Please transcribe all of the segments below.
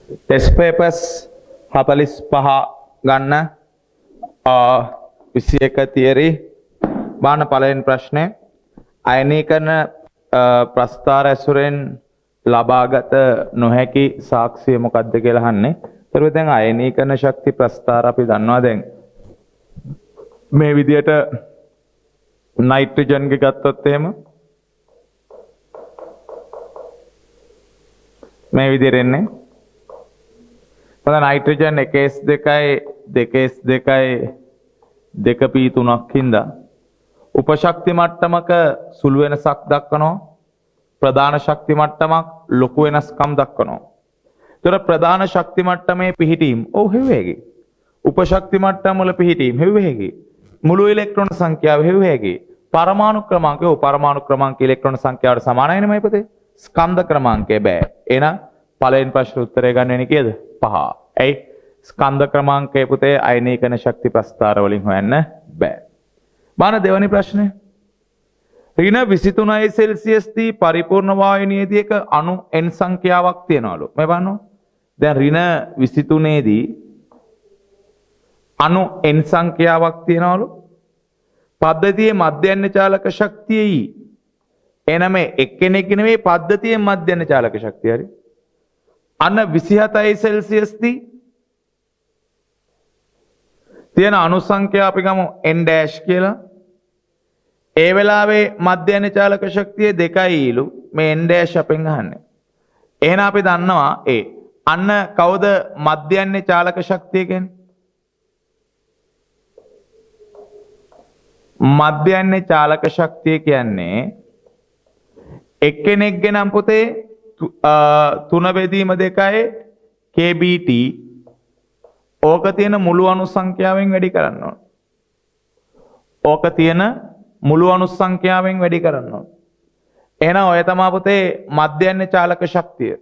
Test papers 45 ගන්න 21 theory බාන පළවෙනි ප්‍රශ්නේ අයනීකරණ ප්‍රස්ථාර ඇසුරෙන් ලබාගත නොහැකි සාක්ෂිය මොකක්ද කියලා අහන්නේ. ඒතර දැන් අයනීකරණ ශක්ති ප්‍රස්ථාර අපි දන්නවා දැන් මේ විදියට නයිට්‍රජන් ගේ ගත්තොත් එහෙම මේ විදියට එන්නේ. නයිට්‍රජන් 1s2යි 2s2යි 2p3ක් හින්දා උපශක්ති මට්ටමක සුළු වෙනසක් දක්වනවා. ප්‍රධාන ශක්ති මට්ටමක් ලොකු වෙනස්කම් දක්වනවා. ඒතර ප්‍රධාන ශක්ති මට්ටමේ පිහිටීම් හෙව්වේගේ. උපශක්ති මට්ටම වල පිහිටීම් හෙව්වේගේ. මුළු ඉලෙක්ට්‍රෝන සංඛ්‍යාව හෙව්වේගේ. පරමාණු ක්‍රමාංකය පරමාණු ක්‍රමාංක ඉලෙක්ට්‍රෝන සංඛ්‍යාවට සමානයි නේ පුතේ. ස්කන්ධ ක්‍රමාංකය බෑ. එහෙනම් පළවෙනි ප්‍රශ්න උත්තරය ගන්න වෙන්නේ කීයද? 5. ඇයි? ස්කන්ධ ක්‍රමාංකයේ පුතේ අයනීකරණ ශක්ති ප්‍රස්ථාර වලින් හොයන්න බෑ. බාන දෙවෙනි ප්‍රශ්නේ. ඍණ 23 සෙල්සියස් දී පරිපූර්ණ වායුනියේදී එක අණු n සංඛ්‍යාවක් තියනවලු. මේ බලන්න. දැන් ඍණ 23 දී අණු n සංඛ්‍යාවක් තියනවලු. පද්ධතියේ මධ්‍යයන් චාලක ශක්තියයි. එනම එක්කෙනෙක් නෙවෙයි පද්ධතියේ මධ්‍යයන් චාලක ශක්තිය හරි. අන්න 27 සෙල්සියස් දී තියෙන අණු සංඛ්‍යාව අපි ගමු n ඩෑෂ් කියලා. ඒ වෙලාවේ මධ්‍යයන් චාලක ශක්තිය 2යිලු. මේ n ඩෑෂ් අපෙන් අහන්නේ. එහෙනම් අපි දන්නවා අන්න කවුද මධ්‍යයන් චාලක ශක්තිය කියන්නේ? මධ්‍යයන් චාලක ශක්තිය කියන්නේ එක්කෙනෙක්ගේ නම් පුතේ 3 බෙදීම 2යි kbt ඕක තියෙන මුළු අණු සංඛ්‍යාවෙන් වැඩි කරන්න ඕන. ඕක තියෙන මුළු අණු සංඛ්‍යාවෙන් වැඩි කරන්න ඕන. එහෙනම් ඔය තමයි පුතේ මධ්‍යයන් චාලක ශක්තිය.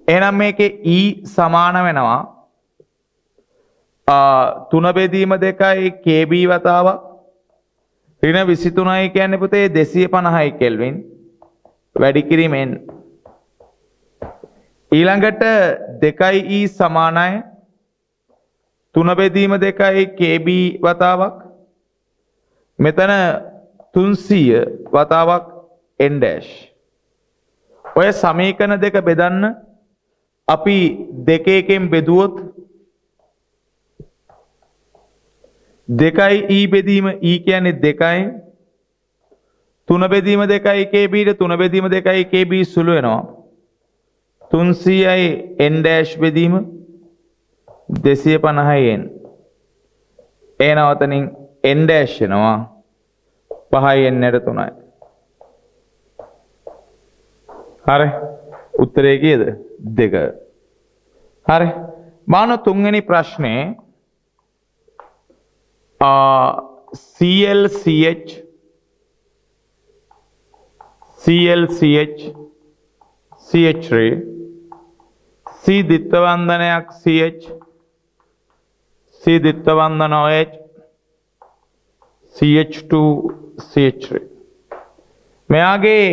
එහෙනම් මේකේ E සමාන වෙනවා 3 බෙදීම 2යි kb වතාවක්. ඍණ 23 කියන්නේ පුතේ 250යි කෙල්වින් වැඩි කිරීමෙන් ඊළඟට 2e සමානයි 3 බෙදීම 2යි kb වතාවක්. මෙතන 300 වතාවක් n dash. ඔය සමීකරණ දෙක බෙදන්න අපි 2 බෙදුවොත් 2e බෙදීම e කියන්නේ 2යි 3 බෙදීම 2යි kb ට 3 බෙදීම 2යි kb සුළු වෙනවා 300යි n dash බෙදීම 250යි n. එනවතනින් n dash වෙනවා 5යි n ට 3යි. හරි. උත්තරේ කීයද? 2. හරි. මාන තුන්වෙනි ප්‍රශ්නේ ClCH ClCH CH3 C දිත්වවන්දනයක් CH C දිත්වවන්දන OH CH2 CH3 මෙයාගේ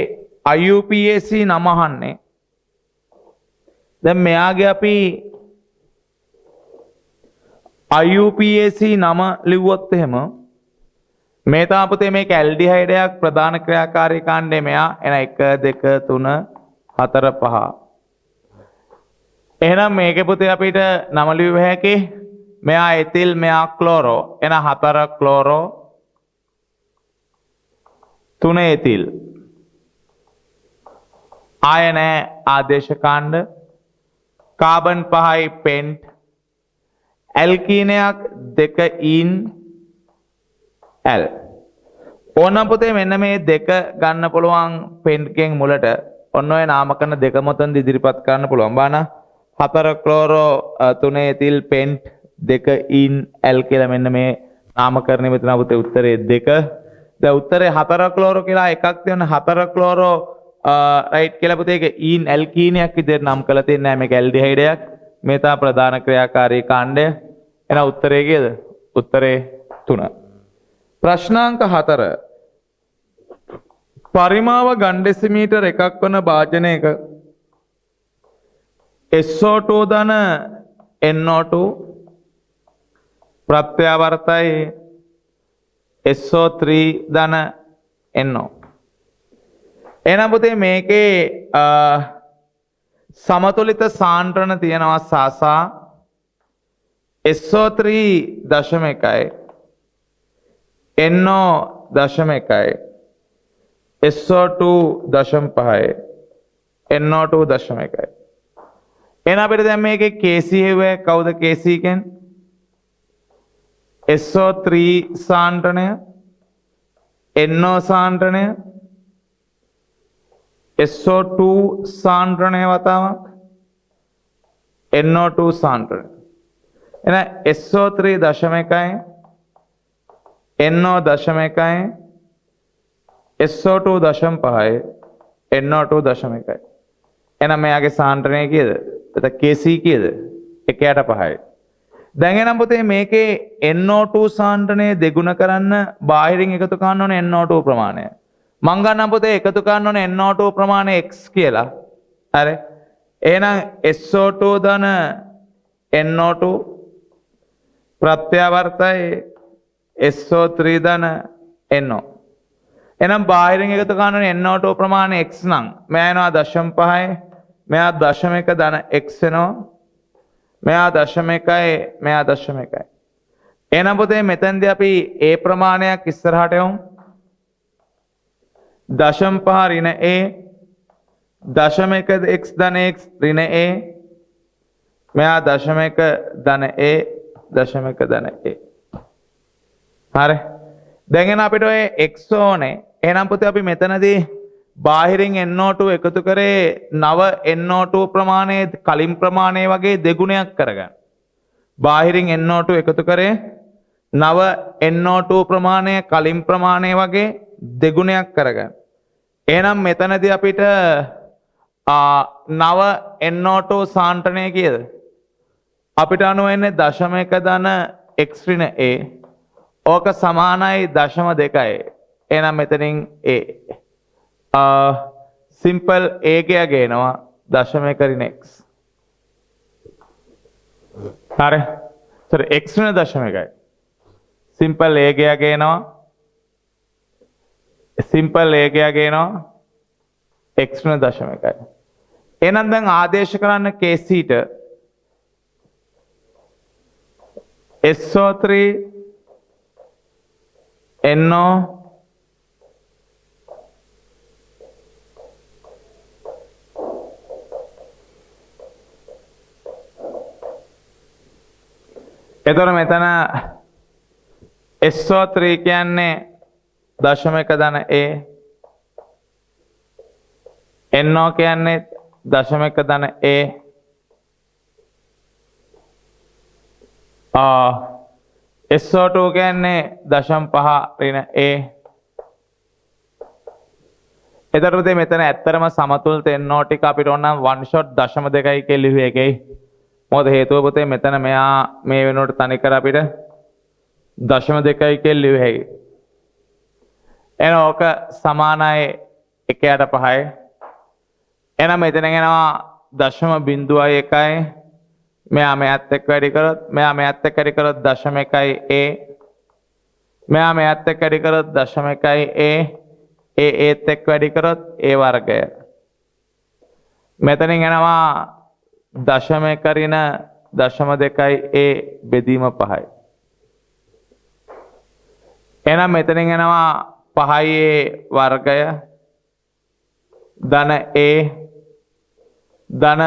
IUPAC නම අහන්නේ. දැන් මෙයාගේ අපි IUPAC නම ලිව්වොත් එහෙම මේ තමයි පුතේ මේක ඇල්ඩිහයිඩයක් ප්‍රධාන ක්‍රියාකාරී කාණ්ඩය මෙයා එන 1 2 3 4 5. එහෙනම් මේකේ පුතේ අපිට නම ලියුව හැකි මෙයා එතිල් මෙයා ක්ලෝරෝ එන 4 ක්ලෝරෝ 3 එතිල්. ආය නැහැ ආදේශ කාණ්ඩ කාබන් 5යි පෙන්ට් ඇල්කීනයක් 2 ඉන් L. ඕනම් පුතේ මෙන්න මේ දෙක ගන්න පුළුවන් පෙන්ට්ගෙන් මුලට ඔන්න ඔය නාමකරණ දෙක මොතනද ඉදිරිපත් කරන්න පුළුවන්. බාන 4 ක්ලෝරෝ 3 එතිල් පෙන්ට් 2 ඉන් L කියලා මෙන්න මේ නාමකරණය මෙතන පුතේ උත්තරේ 2. දැන් උත්තරේ 4 ක්ලෝරෝ කියලා එකක් තියෙන 4 ක්ලෝරෝ රයිට් කියලා පුතේ ඒක ඉන් ඇල්කීනයක් විදිහට නම් කරලා තියෙන්නේ නැහැ මේක ඇල්ඩිහයිඩයක්. මේ තමයි ප්‍රධාන ක්‍රියාකාරී කාණ්ඩය. එහෙනම් උත්තරේ කීයද? උත්තරේ 3. ප්‍රශ්නාංක 4 පරිමාව ගන් ඩෙසිමීටර් එකක් වන භාජනයක SO2 ධන NO2 ප්‍රත්‍යාවර්තයි SO3 ධන NO. එහෙනම් පුතේ මේකේ සමතුලිත සාන්ද්‍රණ තියෙනවා සාසා SO3.1 NO.1 SO2.5 NO2.1. එහෙනම් අපිට දැන් මේකේ KC හෙව්වේ කවුද KC කියන්නේ SO3 සාන්ද්‍රණය NO සාන්ද්‍රණය SO2 සාන්ද්‍රණය වතාවක් NO2 සාන්ද්‍රණය. එහෙනම් SO3.1 NO.1 SO2.5 NO2.1. එහෙනම් මෙයාගේ සාන්ද්‍රණය කීයද? එතන KC කීයද? 1/5යි. දැන් එනම් පුතේ මේකේ NO2 සාන්ද්‍රණය දෙගුණ කරන්න බාහිරින් එකතු කරන්න ඕනේ NO2 ප්‍රමාණය. මං ගන්නම් පුතේ එකතු කරන්න ඕනේ NO2 ප්‍රමාණය x කියලා. හරි. එහෙනම් SO2 ධන NO2 ප්‍රත්‍යාවර්තයි SO3 ධන NO. එහෙනම් බාහිරින් එකතු කරන්න ඕනේ NO2 ප්‍රමාණය x නම් මෙයා එනවා 0.5යි මෙයා 0.1 ධන x එනවා. මෙයා 0.1යි මෙයා 0.1යි. එහෙනම් පුතේ මෙතෙන්දී අපි a ප්‍රමාණයක් ඉස්සරහට යමු. 0.5 ඍණ a 0.1 x ධන x ඍණ a මෙයා 0.1 ධන a 0.1 ධන a. හරි. දැන් එන අපිට ඔය x ඕනේ. එහෙනම් පුතේ අපි මෙතනදී බාහිරින් NO2 එකතු කරේ නව NO2 ප්‍රමාණය කලින් ප්‍රමාණය වගේ දෙගුණයක් කරගන්න. බාහිරින් NO2 එකතු කරේ නව NO2 ප්‍රමාණය කලින් ප්‍රමාණය වගේ දෙගුණයක් කරගන්න. එහෙනම් මෙතනදී අපිට නව NO2 සාන්ද්‍රණය කීයද? අපිට අනුව එන්නේ 0.1 ධන x ඍණ a. ඕක සමානයි 0.2යි. එහෙනම් මෙතනින් a සිම්පල් a ගේනවා 0.1 ඍණ x. හරි. sorry x ඍණ 0.1යි. සිම්පල් a ගේනවා සිම්පල් a ගේනවා x ඍණ 0.1යි. එහෙනම් දැන් ආදේශ කරන්න KC ට SO3 NO එතකොට මෙතන SO3 කියන්නේ 0.1 ධන a NO කියන්නේ 0.1 ධන a SO2 කියන්නේ 0.5 ඍණ a. එතකොට මෙතන ඇත්තරම සමතුලිත NO ටික අපිට ඕන නම් 1 shot 0.2යි කියලා ලිව්වේ එකයි. මොකද හේතුව පුතේ මෙතන මෙයා මේ වෙනුවට තනි කර අපිට 0.2යි කියලා ලිව්වේ හැයි. එහෙනම් ඕක සමානයි 1/5යි. එහෙනම් මෙතන එනවා 0.01යි. මෙයා මෙයත් එක්ක වැඩි කරොත් මෙයා මෙයත් එක්ක වැඩි කරොත් 0.1යි a. මෙයා මෙයත් එක්ක වැඩි කරොත් 0.1යි a. ඒත් එක්ක වැඩි කරොත් a වර්ගය. මෙතනින් එනවා 0.1 ඍණ 0.2යි a බෙදීම 5යි. එහෙනම් මෙතනින් එනවා 5යි a වර්ගය ධන a ධන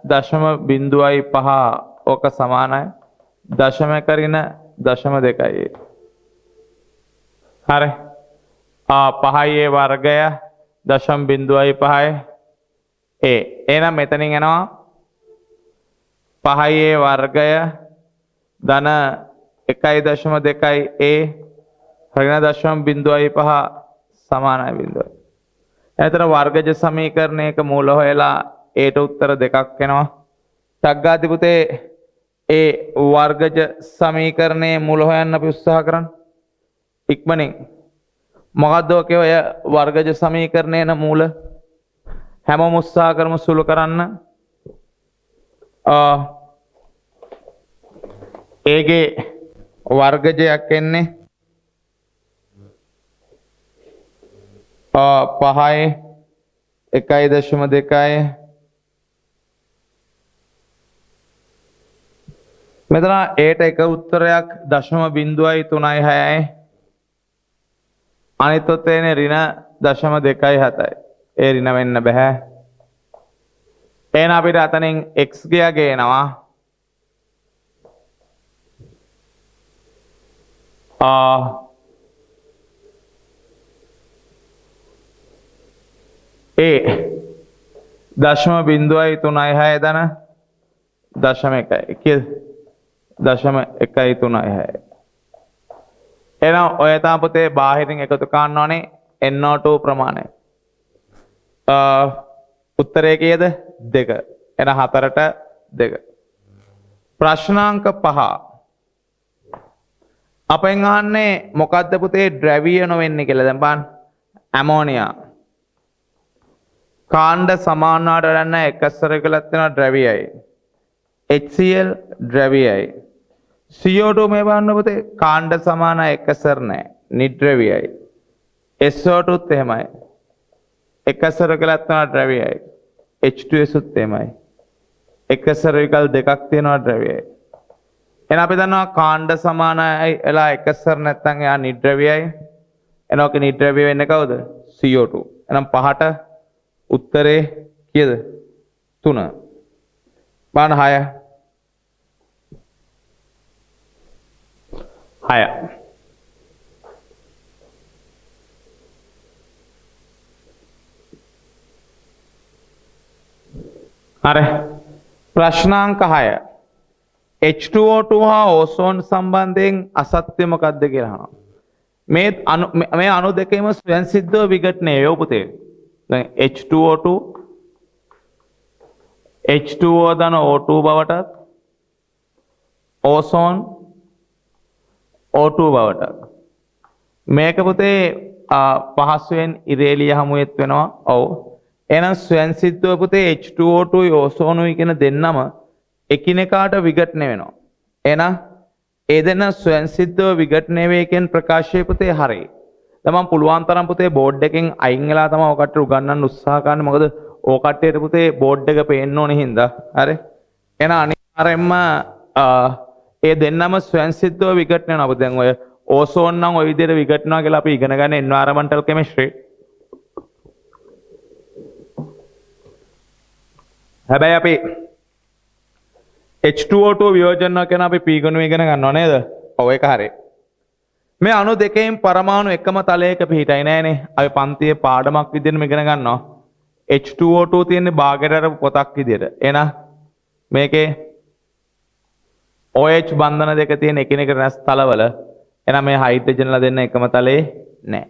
0.5 ඕක සමානයි 0.1 ඍණ 0.2යි. හරි. 5යි a වර්ගය 0.5යි a. එහෙනම් මෙතනින් එනවා 5යි a වර්ගය ධන 1.2යි a ඍණ 0.5 සමානයි 0. එතන වර්ගජ සමීකරණයක මූල හොයලා ඒට උත්තර දෙකක් එනවා. ටග්ගාති පුතේ ඒ වර්ගජ සමීකරණයේ මූල හොයන්න අපි උත්සාහ කරන්න. ඉක්මනින් මොකද්ද ඔකේ ඔය වර්ගජ සමීකරණයේන මූල? හැමෝම උත්සාහ කරමු සුළු කරන්න. ඒගේ වර්ගජයක් එන්නේ 5යි 1.2යි මෙතන ඒට එක උත්තරයක් 0.336යි අනිත් උත්තරේ ඍණ 0.27යි ඒ ඍණ වෙන්න බෑ එහෙනම් අපිට අතනින් x ගියා ගේනවා ඒ 0.336 දන 0.1යි කීයද 0.136 එහෙනම් ඔය තමයි පුතේ බාහිරින් එකතු කරන්න ඕනේ NO2 ප්‍රමාණය උත්තරේ කීයද 2 එහෙනම් 4ට 2 ප්‍රශ්නාංක 5 අපෙන් අහන්නේ මොකද්ද පුතේ ද්‍රව්‍ය නොවෙන්නේ කියලා දැන් බලන්න ඇමෝනියා කාණ්ඩ සමානවට ගන්න එකස්සර කියලා තියෙන ද්‍රව්‍යයයි HCl ද්‍රව්‍යයයි CO2 මේ බලන්න පුතේ කාණ්ඩ සමාන එකස්සර නැහැ නිද්‍රව්‍යයයි SO2 ත් එහෙමයි එකස්සර කියලා තියෙන ද්‍රව්‍යයයි H2S ත් එහෙමයි එකස්සර විකල් දෙකක් තියෙනවා ද්‍රව්‍යයයි එහෙනම් අපි දන්නවා කාණ්ඩ සමානයි එලා එකස්සර නැත්නම් එයා නිද්‍රව්‍යයයි එහෙනම් ඔක නිද්‍රව්‍ය වෙන්නේ කවුද CO2 එහෙනම් 5ට උත්තරේ කීයද 3 බලන්න 6 හරි ප්‍රශ්නාංක 6 H2O2 හා ඕසෝන් සම්බන්ධයෙන් අසත්‍ය මොකක්ද කියලා අහනවා මේ අණු දෙකේම ස්වයන් සිද්ධව විඝටනය යෝ පුතේ දැන් H2O2 H2O දන O2 බවටත් ඕසෝන් O2 බවටත් මේක පුතේ පහසුවෙන් ඉරේලිය හමුවෙත් වෙනවා ඔව් එහෙනම් ස්වයන් සිද්ධව පුතේ H2O2 ඕසෝනුයි කියන දෙන්නම එකිනෙකාට විඝටනය වෙනවා එහෙනම් ඒ දෙන්න ස්වයන් සිද්ධව විඝටනය වේ කියන ප්‍රකාශය පුතේ හරියි දැන් මම පුළුවන් තරම් පුතේ බෝඩ් එකෙන් අයින් වෙලා තමයි ඔකට උගන්වන්න උත්සාහ කරන්නේ මොකද ඕ කට්ටියට පුතේ බෝඩ් එක පේන්න ඕනේ හින්දා හරි එහෙනම් අනිවාර්යෙන්ම ඒ දෙන්නම ස්වයන් සිද්ධව විඝටනය වෙනවා අපිට දැන් ඔය ඕසෝන් නම් ওই විදිහට විඝටනවා කියලා අපි ඉගෙන ගන්න එන්වයරන්මන්ටල් කෙමිස්ට්‍රි හැබැයි අපි H2O2 වියෝජනය කරන අපි පීගණු ඉගෙන ගන්නව නේද ඔව් ඒක හරියි මේ අණු දෙකෙන් පරමාණු එකම තලයක පිහිටයි නෑනේ අපි පන්තියේ පාඩමක් විදිහටම ඉගෙන ගන්නවා H2O2 තියෙන්නේ බාගෙට අර පොතක් විදිහට එහෙනම් මේකේ OH බන්ධන දෙක තියෙන එකිනෙකට රැස් තලවල එහෙනම් මේ හයිඩ්‍රජන්ලා දෙන්න එකම තලයේ නෑ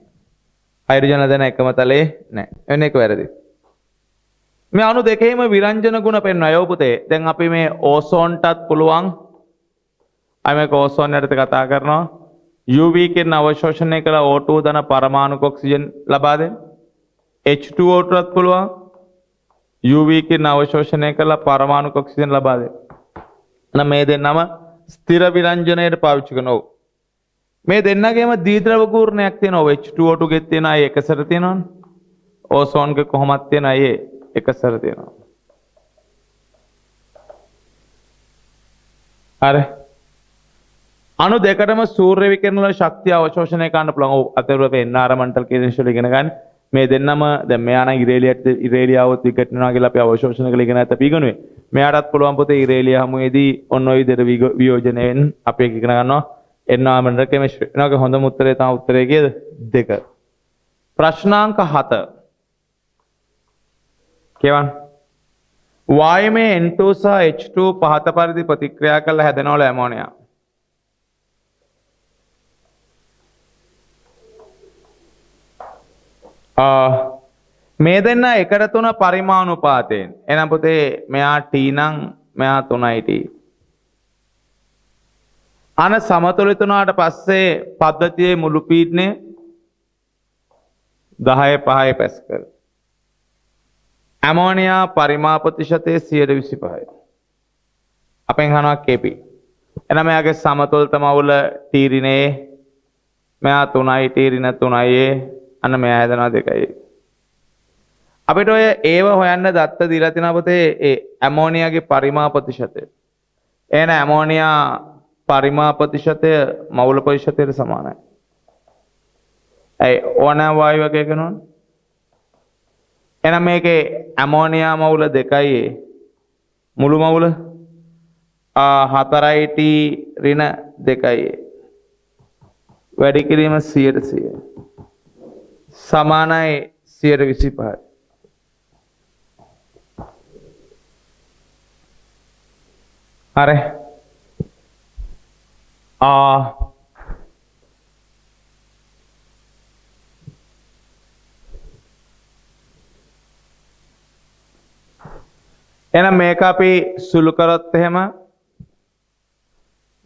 හයිඩ්‍රජන්ලා දෙන්න එකම තලයේ නෑ එන්න එක වැරදි මේ අණු දෙකේම විරංජන ගුණ පෙන්වනවා යෝ පුතේ දැන් අපි මේ ඕසෝන්ටත් පුළුවන් අය මේක ඕසෝන් යටතේ කතා කරනවා UV කිරණ අවශෝෂණය කළ O2 ධන පරමාණුක ඔක්සිජන් ලබා දෙන්න H2O ටත් පුළුවන් UV කිරණ අවශෝෂණය කළ පරමාණුක ඔක්සිජන් ලබා දෙන්න එහෙනම් මේ දෙන්නම ස්ථිර විරංජනයට පාවිච්චි කරනවා මේ දෙන්නගේම දීද්‍රව කූර්ණයක් තියෙනවා H2O2 ගෙත් තියෙන අය එකසර තියෙනවනේ ඕසෝන් ගේ කොහොමද තියෙන අය එකසර තියෙනවා හරි අණු දෙකටම සූර්ය විකිරණ වල ශක්තිය අවශෝෂණය කරන්න පුළුවන්. ඔව් අතරුව එන්වයරන්මන්ටල් කෙමිස්ට්‍රි ඉගෙන ගන්න. මේ දෙන්නම දැන් මෙයා නම් ඉරේලියාවත් විකටනවා කියලා අපි අවශෝෂණය කරලා ඉගෙන ගත්ත පීගණුවේ. මෙයාටත් පුළුවන් පොතේ ඉරේලියා හමුවේදී ඔන්න ඔය විදිහට වියෝජනයෙන් අපි ඒක ඉගෙන ගන්නවා එන්වයරන්මන්ටල් කෙමිස්ට්‍රි. එනවාගේ හොඳම උත්තරේ තමයි උත්තරේ කීයද? 2. ප්‍රශ්නාංක 7. කියවන්න. වායමේ N2 සහ H2 පහත පරිදි ප්‍රතික්‍රියා කරලා හැදෙනවල ඇමෝනියා. මේ දෙන්න එකට 3 පරිමාණුපාතයෙන් එහෙනම් පුතේ මෙයා T නම් මෙයා 3යි T අන සමතුලිත වුණාට පස්සේ පද්ධතියේ මුළු පීඩනය 10/5 පැස්කල් ඇමෝනියා පරිමාප ප්‍රතිශතය 25යි අපෙන් අහනවා KP. එහෙනම් මෙයාගේ සමතුලිත මවුල T ඍණයේ මෙයා 3යි T ඍණ 3යි අන්න මෙයා හැදෙනවා 2යි. අපිට ඔය ඒව හොයන්න දත්ත දීලා තිනවා පුතේ ඒ ඇමෝනියාගේ පරිමාණ ප්‍රතිශතය. එහෙනම් ඇමෝනියා පරිමාණ ප්‍රතිශතය මවුල ප්‍රතිශතයට සමානයි. ඕනෑම වායු වර්ගයක නෝන. එහෙනම් මේකේ ඇමෝනියා මවුල 2යි මුළු මවුල 4යි T ඍණ 2යි. වැඩි කිරීම 100%. සමානයි 125යි. හරි. එහෙනම් මේක අපි සුළු කරොත් එහෙම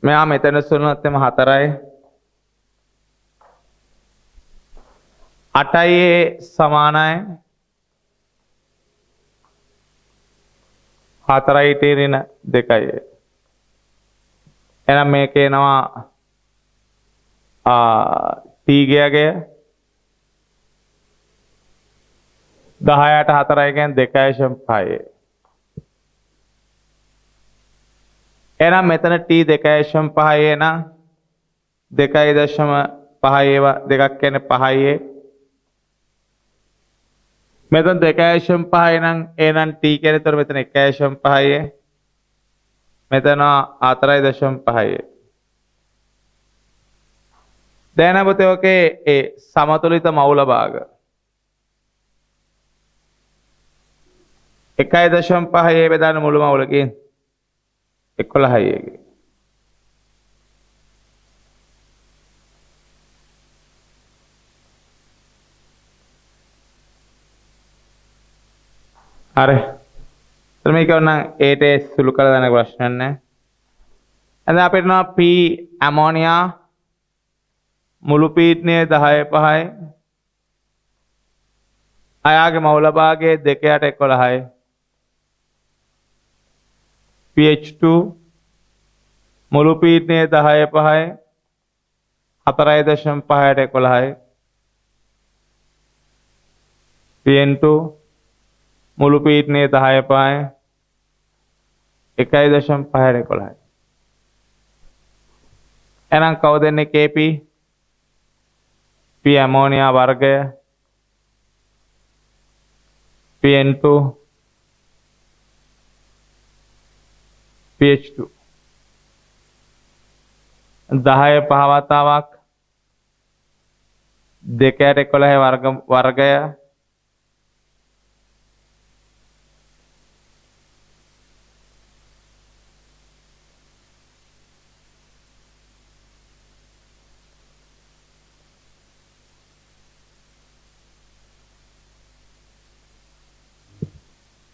මෙයා මෙතන සුළුනොත් එහෙම 4යි 8යි සමානයි 4යි T ඍණ 2යි. එහෙනම් මේක එනවා T ගයගේ 10ට 4යි කියන්නේ 2.5. එහෙනම් මෙතන T 2.5 එන 2.5 ඒවා දෙකක් කියන්නේ 5යි. මෙතන 2.5 නම් එහෙනම් T කියන්නේ තර මෙතන 1.5යි. මෙතන 4.5යි. දැන් අපිට ඔකේ ඒ සමතුලිත මවුල භාග 1.5 බෙදාන මුළු මවුලකින් 11යි එකේ. හරි. එතන මේක නම් ඒට සුළු කරලා දාන ප්‍රශ්නයක් නැහැ. එතන අපිට නෝ P ඇමෝනියා මුළු පීඩනය 10.5යි. අයාගේ මවුල භාගයේ 2.11යි. pH2 මුළු පීඩනය 10.5යි 4.5යි. PN2 මුළු පීඩනය 10.5යි 1.5යි. එහෙනම් කවුද දෙන්නේ KP? P ඇමෝනියා වර්ගය PN2 pH2 10 පහවතාවක් 2.11 වර්ගය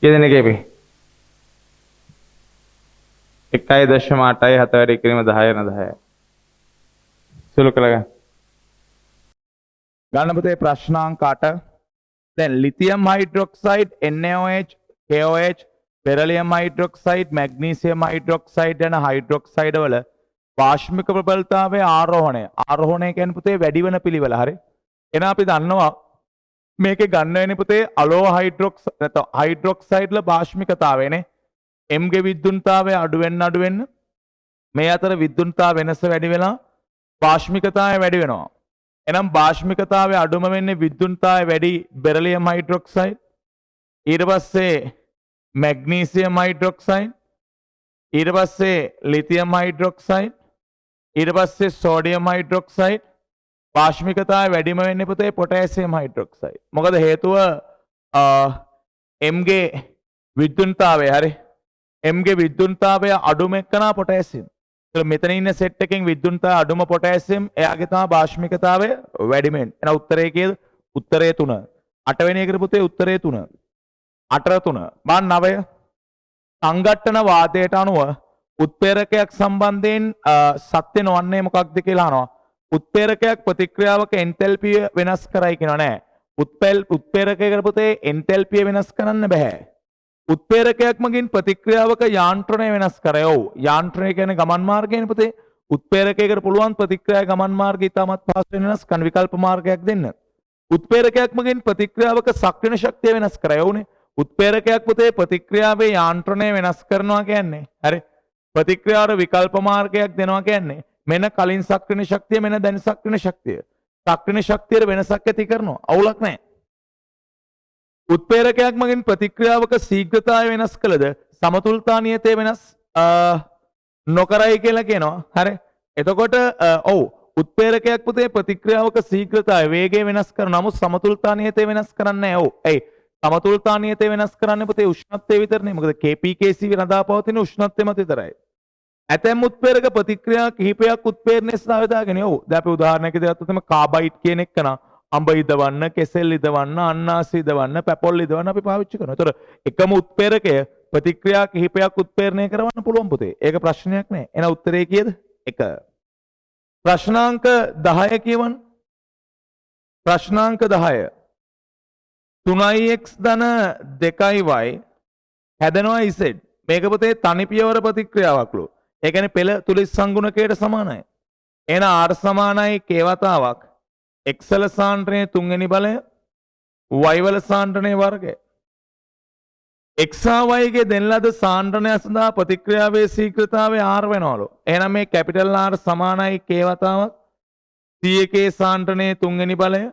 कितने के भी 1.8 हथ डिग्री में 10 न 10 सुलक लगा Ganpati प्रश्नांक 8 then lithium hydroxide NaOH KOH beryllium hydroxide magnesium hydroxide and hydroxide වල පාශ්මික ප්‍රබලතාවයේ ආරෝහණය කියන්නේ පුතේ වැඩි වෙන පිළිවෙල හරි එහෙනම් අපි දන්නවා මේකේ ගන්න වෙන්නේ පුතේ අලෝහ හයිඩ්‍රොක්ස් නැත්නම් හයිඩ්‍රොක්සයිඩ් වල පාශ්මිකතාවයනේ M ගේ විද්‍යුන්තාවය අඩු වෙන්න මේ අතර විද්‍යුන්තාව වෙනස වැඩි වෙලා පාශ්මිකතාවය වැඩි වෙනවා එහෙනම් පාශ්මිකතාවය අඩුම වෙන්නේ විද්‍යුන්තාවය වැඩි බෙරිලියම් හයිඩ්‍රොක්සයිඩ් ඊට පස්සේ මැග්නීසියම් හයිඩ්‍රොක්සයිඩ් ඊට පස්සේ ලිතියම් හයිඩ්‍රොක්සයිඩ් ඊට පස්සේ සෝඩියම් හයිඩ්‍රොක්සයිඩ් පාශ්මිකතාවය වැඩිම වෙන්නේ පුතේ පොටෑසියම් හයිඩ්‍රොක්සයිඩ්. මොකද හේතුව M ගේ විද්‍යුන්තාවය හරි M ගේ විද්‍යුන්තාවය අඩුම එක්කනා පොටෑසියම්. ඒතර මෙතන ඉන්න සෙට් එකෙන් විද්‍යුන්තාවය අඩුම පොටෑසියම් එයාගේ තමයි පාශ්මිකතාවය වැඩිම වෙන්නේ. එහෙනම් උත්තරේ කීයද? උත්තරේ 3. 8 වෙනි එකට පුතේ උත්තරේ 3. 8 3. බාන් 9. සංඝට්ටන වාදයට අනුව උත්ප්‍රේරකයක් සම්බන්ධයෙන් සත්‍ය නොවන්නේ මොකක්ද කියලා අහනවා. උත්ප්‍රේරකයක් ප්‍රතික්‍රියාවක එන්තැල්පිය වෙනස් කරයි කියනවා නෑ. උත්ප්‍රේරකයකට පුතේ එන්තැල්පිය වෙනස් කරන්න බෑ. උත්ප්‍රේරකයක් මගින් ප්‍රතික්‍රියාවක යාන්ත්‍රණය වෙනස් කරයි. ඔව්. යාන්ත්‍රණය කියන්නේ ගමන් මාර්ගයනේ පුතේ. උත්ප්‍රේරකයකට පුළුවන් ප්‍රතික්‍රියා ගමන් මාර්ගය ඉතාමත් පහසුවෙන් වෙනස් කරන්න විකල්ප මාර්ගයක් දෙන්න. උත්ප්‍රේරකයක් මගින් ප්‍රතික්‍රියාවක සක්‍රිය ශක්තිය වෙනස් කරයි. ඔව්නේ. උත්ප්‍රේරකයක් පුතේ ප්‍රතික්‍රියාවේ යාන්ත්‍රණය වෙනස් කරනවා කියන්නේ. හරි. ප්‍රතික්‍රියාවට විකල්ප මාර්ගයක් දෙනවා කියන්නේ මෙන්න කලින් සක්‍රිය ශක්තිය මෙන්න දැන් සක්‍රිය ශක්තිය. සක්‍රිය ශක්තියේ වෙනසක් ඇති කරනවා. අවුලක් නැහැ. උත්ප්‍රේරකයක් මගින් ප්‍රතික්‍රියාවක ශීඝ්‍රතාවය වෙනස් කළද සමතුලිතතා නියතය වෙනස් නොකරයි කියලා කියනවා. හරි. එතකොට ඔව් උත්ප්‍රේරකයක් පුතේ ප්‍රතික්‍රියාවක ශීඝ්‍රතාවය වේගය වෙනස් කරන නමුත් සමතුලිතතා නියතය වෙනස් කරන්නේ නැහැ. ඔව්. එයි සමතුලිතතා නියතය වෙනස් කරන්නේ පුතේ උෂ්ණත්වය විතරනේ. මොකද KPKC රඳා පවතින උෂ්ණත්වය මත විතරයි. ඇතැම් උත්ප්‍රේරක ප්‍රතික්‍රියා කිහිපයක් උත්ප්‍රේරණය සාධාගෙන. ඔව්. දැන් අපි උදාහරණයක් විදිහට ගත්තොත් කාබයිඩ් කියන එක නා අඹ ඉදවන්න, කෙසෙල් ඉදවන්න, අන්නාසි ඉදවන්න, පැපොල් ඉදවන්න අපි පාවිච්චි කරනවා. ඒතර එකම උත්ප්‍රේරකය ප්‍රතික්‍රියා කිහිපයක් උත්ප්‍රේරණය කරවන්න පුළුවන් පුතේ. ඒක ප්‍රශ්නයක් නෑ. එහෙනම් උත්තරේ කීයද? 1. ප්‍රශ්නාංක 10 කියවන්න. ප්‍රශ්නාංක 10. 3x ධන 2y හැදෙනවා z. මේක පුතේ තනි පියවර ප්‍රතික්‍රියාවක්ලු. ඒ කියන්නේ පෙළ තුලිස් සංගුණකයට සමානයි. එහෙනම් r සමානයි k වතාවක් x වල සාන්ද්‍රණයේ තුන්වෙනි බලය y වල සාන්ද්‍රණයේ වර්ගය. x හා y ගේ දෙන ලද සාන්ද්‍රණය සඳහා ප්‍රතික්‍රියාවේ ශීඝ්‍රතාවය r වෙනවලු. එහෙනම් මේ කැපිටල් R සමානයි k වතාවක් c1 සාන්ද්‍රණයේ තුන්වෙනි බලය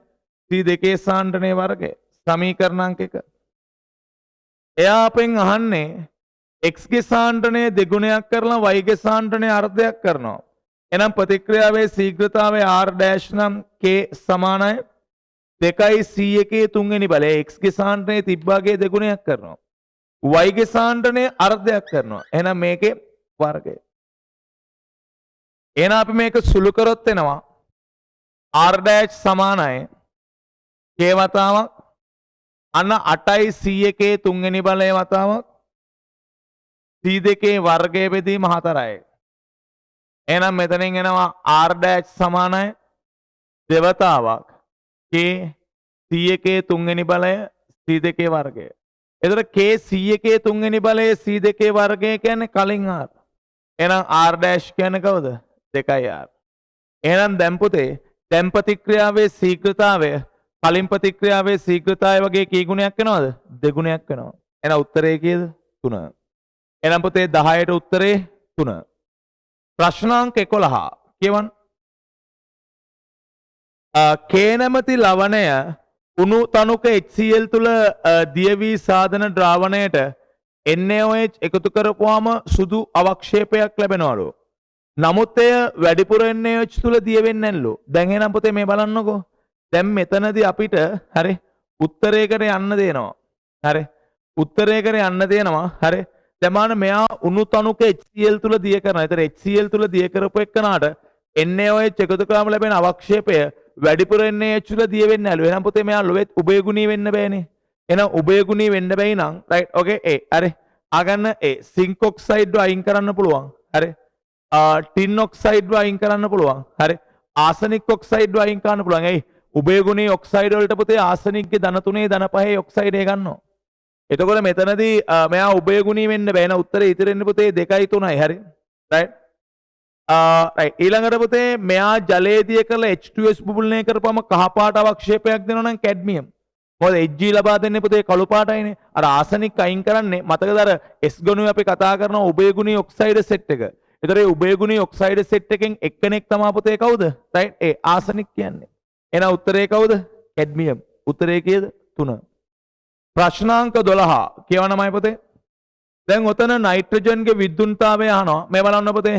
c2 සාන්ද්‍රණයේ වර්ගය. සමීකරණ අංක 1. එයා අපෙන් අහන්නේ x ගේ සාන්ද්‍රණය දෙගුණයක් කරලා y ගේ සාන්ද්‍රණය අර්ධයක් කරනවා. එනම් ප්‍රතික්‍රියාවේ ශීඝ්‍රතාවය r dash නම් k සමානයි 2යි c1 තුන්වෙනි බලය x ගේ සාන්ද්‍රණය තිබ්බාගේ දෙගුණයක් කරනවා. y ගේ සාන්ද්‍රණය අර්ධයක් කරනවා. එහෙනම් මේකේ වර්ගය. එහෙනම් අපි මේක සුළු කරොත් එනවා r dash සමානයි k වතාවක් අන්න 8යි c1 තුන්වෙනි බලය වතාවක් c2 වර්ගය බෙදීම 4යි. එහෙනම් මෙතනින් එනවා r dash සමානයි දෙවතාවක් k c1 තුන්වෙනි බලය c2 වර්ගය. එතකොට k c1 තුන්වෙනි බලය c2 වර්ගය කියන්නේ කලින් r. එහෙනම් r dash කියන්නේ කවුද? 2r. එහෙනම් දැන් පුතේ දැන් ප්‍රතික්‍රියාවේ ශීඝ්‍රතාවය කලින් ප්‍රතික්‍රියාවේ ශීඝ්‍රතාවය වගේ කී ගුණයක් වෙනවද? දෙගුණයක් වෙනවා. එහෙනම් උත්තරේ කීයද? 3. එහෙනම් පුතේ 10ට උත්තරේ 3. ප්‍රශ්නාංක 11 කියවන්න. K නැමැති ලවණය උණු තනුක HCl තුල දිය වී සාධන ද්‍රාවණයට NaOH එකතු කරපුවාම සුදු අවක්ෂේපයක් ලැබෙනවලු. නමුත් එය වැඩිපුර NaOH තුල දිය වෙන්නේ නැල්ලු. දැන් එහෙනම් පුතේ මේ බලන්නකෝ. දැන් මෙතනදී අපිට හරි උත්තරයකට යන්න දෙනවා. හරි උත්තරයකට යන්න දෙනවා. හරි දැන් මාන මෙයා උණු තනුක HCl තුල දිය කරනවා. ඒතර HCl තුල දිය කරපු එකනට NaOH එකතු කරාම ලැබෙන අවක්ෂේපය වැඩිපුර NaOH තුල දිය වෙන්නේ නැලු. එහෙනම් පුතේ මෙයා ලොවෙත් උභයගුණී වෙන්න බෑනේ. එහෙනම් උභයගුණී වෙන්න බැයි නම් රයිට් ඕකේ හරි ආගන්න සිංක් ඔක්සයිඩ් අයින් කරන්න පුළුවන්. හරි ටින් ඔක්සයිඩ් අයින් කරන්න පුළුවන්. හරි ආසනික් ඔක්සයිඩ් අයින් කරන්න පුළුවන්. උභයගුණී ඔක්සයිඩ් වලට පුතේ ආසනික්ගේ ධන 3 ධන 5 ඔක්සයිඩ් එක ගන්නවා. එතකොට මෙතනදී මෙයා උභයගුණී වෙන්න බෑ. එහෙනම් උත්තරේ ඉතිරි වෙන්නේ පුතේ 2යි 3යි. හරි රයිට් ඊළඟට පුතේ මෙයා ජලයේදී කරලා H2S බුබුල්ණය කරපුවම කහ පාට අවක්ෂේපයක් දෙනවා නම් කැඩ්මියම්. මොකද Hg ලබා දෙන්නේ පුතේ කළු පාටයිනේ. අර ආසනික් අයින් කරන්නේ මතකද අර S ගුණය අපි කතා කරන උභයගුණී ඔක්සයිඩ් සෙට් එක. ඒතර ඒ උභයගුණී ඔක්සයිඩ් සෙට් එකෙන් එක්කෙනෙක් තමයි පුතේ කවුද? රයිට් ආසනික් කියන්නේ. එහෙනම් උත්තරේ කවුද? කැඩ්මියම්. උත්තරේ කීයද? 3. ප්‍රශ්නාංක 12 කියවනමයි පුතේ. දැන් ඔතන නයිට්‍රජන්ගේ විද්‍යුන්තාවය අහනවා. මේ බලන්න පුතේ.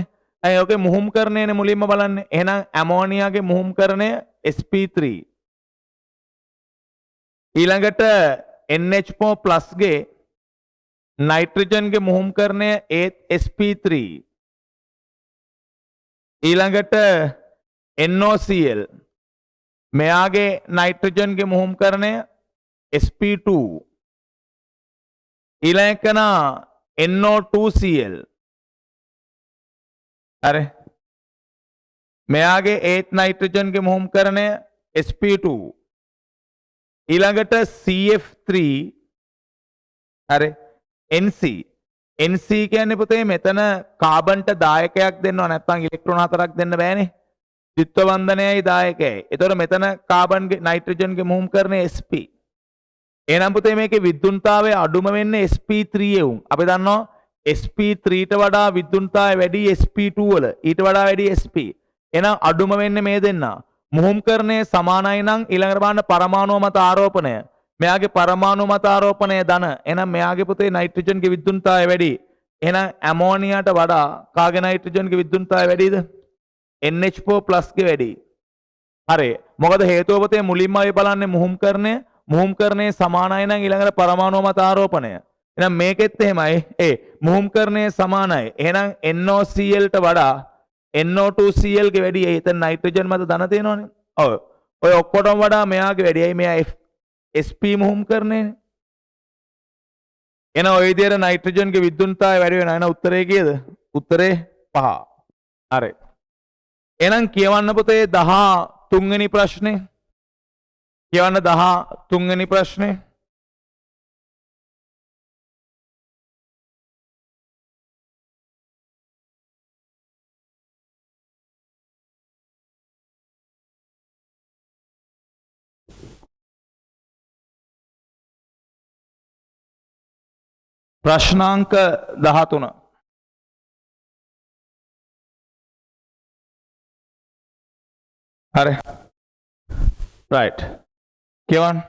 ඔකේ මුහුම්කරණයනේ මුලින්ම බලන්නේ. එහෙනම් ඇමෝනියාගේ මුහුම්කරණය sp3. ඊළඟට NH4+ ගේ නයිට්‍රජන්ගේ මුහුම්කරණය sp3. ඊළඟට NOCl මෙයාගේ නයිට්‍රජන්ගේ මුහුම්කරණය sp2. ඊළඟට NO2Cl अरे මෙයාගේ 8 නයිට්‍රජන්ගේ මුහුම්කරණය sp2. ඊළඟට CF3 අර NC NC කියන්නේ පුතේ මෙතන කාබන්ට දායකයක් දෙන්නව නැත්නම් ඉලෙක්ට්‍රෝන හතරක් දෙන්න බෑනේ. ද්විත්ව බන්ධනයයි දායකයයි. එතකොට මෙතන කාබන්ගේ නයිට්‍රජන්ගේ මුහුම්කරණය sp. එහෙනම් පුතේ මේකේ විද්‍යුන්තාවය අඩුම වෙන්නේ sp3 උන්. අපි දන්නවා sp3ට වඩා විද්‍යුන්තාවය වැඩි sp2 වල. ඊට වඩා වැඩි sp. එහෙනම් අඩුම වෙන්නේ මේ දෙන්නා. මුහුම්කරණය සමානයි නම් ඊළඟට බලන්න පරමාණු මත ආරෝපණය. මෙයාගේ පරමාණු මත ආරෝපණය ධන. එහෙනම් මෙයාගේ පුතේ නයිට්‍රජන්ගේ විද්‍යුන්තාවය වැඩි. එහෙනම් ඇමෝනියාට වඩා කාගේ නයිට්‍රජන්ගේ විද්‍යුන්තාවය වැඩිද? NH4+ ගේ වැඩි. හරි. මොකද හේතුව පුතේ මුලින්ම අපි බලන්නේ මුහුම්කරණයේ සමානයි නම් ඊළඟට පරමාණු මත ආරෝපණය. එහෙනම් මේකෙත් එහෙමයි. මුහුම්කරණයේ සමානයි. එහෙනම් NOCl ට වඩා NO2Cl ගේ වැඩි. එතන නයිට්‍රජන් මත ධන තියෙනවනේ. ඔව්. ඔය ඔක්කොටම වඩා මෙයාගේ වැඩියි. මෙයා sp මුහුම්කරණයනේ. එහෙනම් ඔය විදිහට නයිට්‍රජන්ගේ විද්‍යුන්තාවය වැඩි වෙනවා. එහෙනම් උත්තරේ කීයද? උත්තරේ 5. හරි. එහෙනම් කියවන්න පුතේ 13 වෙනි ප්‍රශ්නේ. කියවන්න 13 වෙනි ප්‍රශ්නේ. ප්‍රශ්නාංක 13. හරි. right. කියවන්න.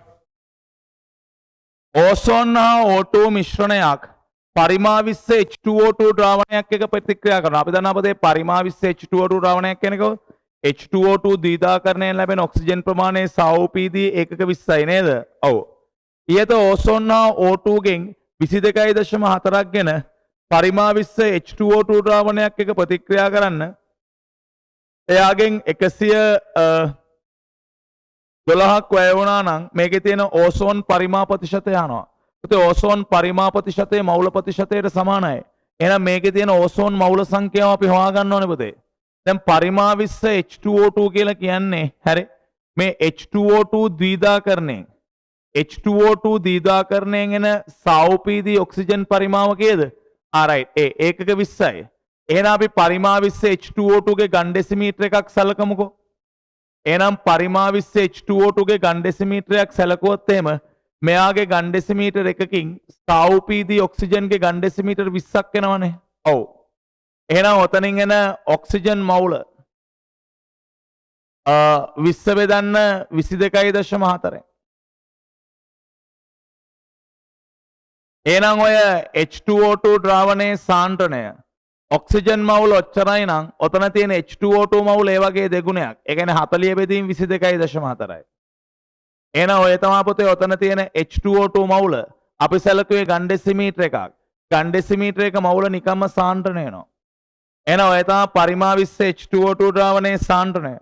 ඕසෝන් හා O2 මිශ්‍රණයක් පරිමාවිස්ස H2O2 ද්‍රාවණයක් එක ප්‍රතික්‍රියා කරනවා. අපි දන්නා අපේ පරිමාවිස්ස H2O2 ද්‍රාවණයක් කියන්නේ කොහොමද? H2O2 ද්විධාකරණයෙන් ලැබෙන ඔක්සිජන් ප්‍රමාණය සාවෝපීද ඒකක 20යි නේද? ඔව්. ඊට ඕසෝන් හා O2 ගෙන් 22.4ක් ගෙන පරිමාවිස්ස H2O2 ද්‍රාවණයක් එක ප්‍රතික්‍රියා කරන්න එයාගෙන් 112ක් වැය වුණා නම් මේකේ තියෙන ඕසෝන් පරිමා ප්‍රතිශතය යනවා. ඒත් ඕසෝන් පරිමා ප්‍රතිශතය මවුල ප්‍රතිශතයට සමානයි. එහෙනම් මේකේ තියෙන ඕසෝන් මවුල සංඛ්‍යාව අපි හොයාගන්න ඕනේ පුතේ. දැන් පරිමාවිස්ස H2O2 කියලා කියන්නේ හරි මේ H2O2 ද්විධාකරණයෙන් H2O2 ද්විධාකරණයෙන් එන සාවෝපීදී ඔක්සිජන් පරිමාව කීයද? right. ඒකක 20යි. එහෙනම් අපි පරිමාවිස්ස H2O2 ගේ ඝන ඩෙසිමීටර එකක් සැලකමුකෝ. එහෙනම් පරිමාවිස්ස H2O2 ගේ ඝන ඩෙසිමීටරයක් සැලකුවොත් එහෙම මෙයාගේ ඝන ඩෙසිමීටර එකකින් සාවෝපීදී ඔක්සිජන්ගේ ඝන ඩෙසිමීටර 20ක් එනවනේ. ඔව්. එහෙනම් ඔතනින් එන ඔක්සිජන් මවුල 20 බෙදන්න 22.4. එහෙනම් ඔය H2O2 ද්‍රාවණයේ සාන්ද්‍රණය ඔක්සිජන් මවුල ඔච්චරයි නම් ඔතන තියෙන H2O2 මවුල ඒ වගේ දෙගුණයක්. ඒ කියන්නේ 40 බෙදීම් 22.4යි. එහෙනම් ඔය තමයි පුතේ ඔතන තියෙන H2O2 මවුල. අපි සැලකුවේ ඝන ඩෙසිමීටර එකක්. ඝන ඩෙසිමීටර එක මවුල නිකම්ම සාන්ද්‍රණය වෙනවා. එහෙනම් ඔය තමයි පරිමාවිස්ස H2O2 ද්‍රාවණයේ සාන්ද්‍රණය.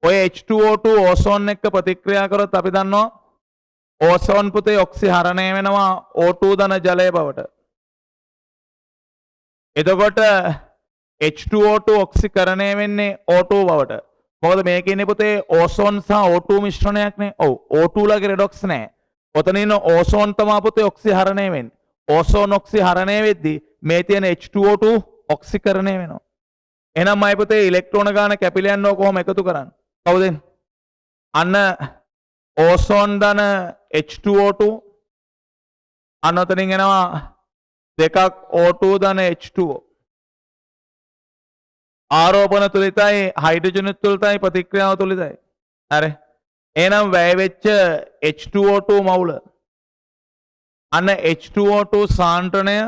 ඔය H2O2 ඕසෝන් එක්ක ප්‍රතික්‍රියා කරොත් අපි දන්නවා ඕසෝන් පුතේ ඔක්සිහරණය වෙනවා O2 ධන ජලය බවට. එතකොට H2O2 ඔක්සිකරණය වෙන්නේ O2 බවට. මොකද මේකේ ඉන්නේ පුතේ ඕසෝන් සහ O2 මිශ්‍රණයක්නේ. ඔව් O2 ලගේ රෙඩොක්ස් නැහැ. ඔතන ඉන්න ඕසෝන් තමයි පුතේ ඔක්සිහරණය වෙන්නේ. ඕසෝන් ඔක්සිහරණය වෙද්දී මේ තියෙන H2O2 ඔක්සිකරණය වෙනවා. එහෙනම් මයි පුතේ ඉලෙක්ට්‍රෝන ගාන කැපිලා යනවා කොහොම එකතු කරන්නේ? කවුද? අන්න ඕසෝන් ධන H2O2 අන්න ඔතනින් එනවා දෙකක් O2 ධන H2O. ආරෝපණ තුලිතයි හයිඩ්‍රජන් තුලිතයි ප්‍රතික්‍රියාව තුලිතයි. හරි. එහෙනම් වැය වෙච්ච H2O2 මවුල අන්න H2O2 සාන්ද්‍රණය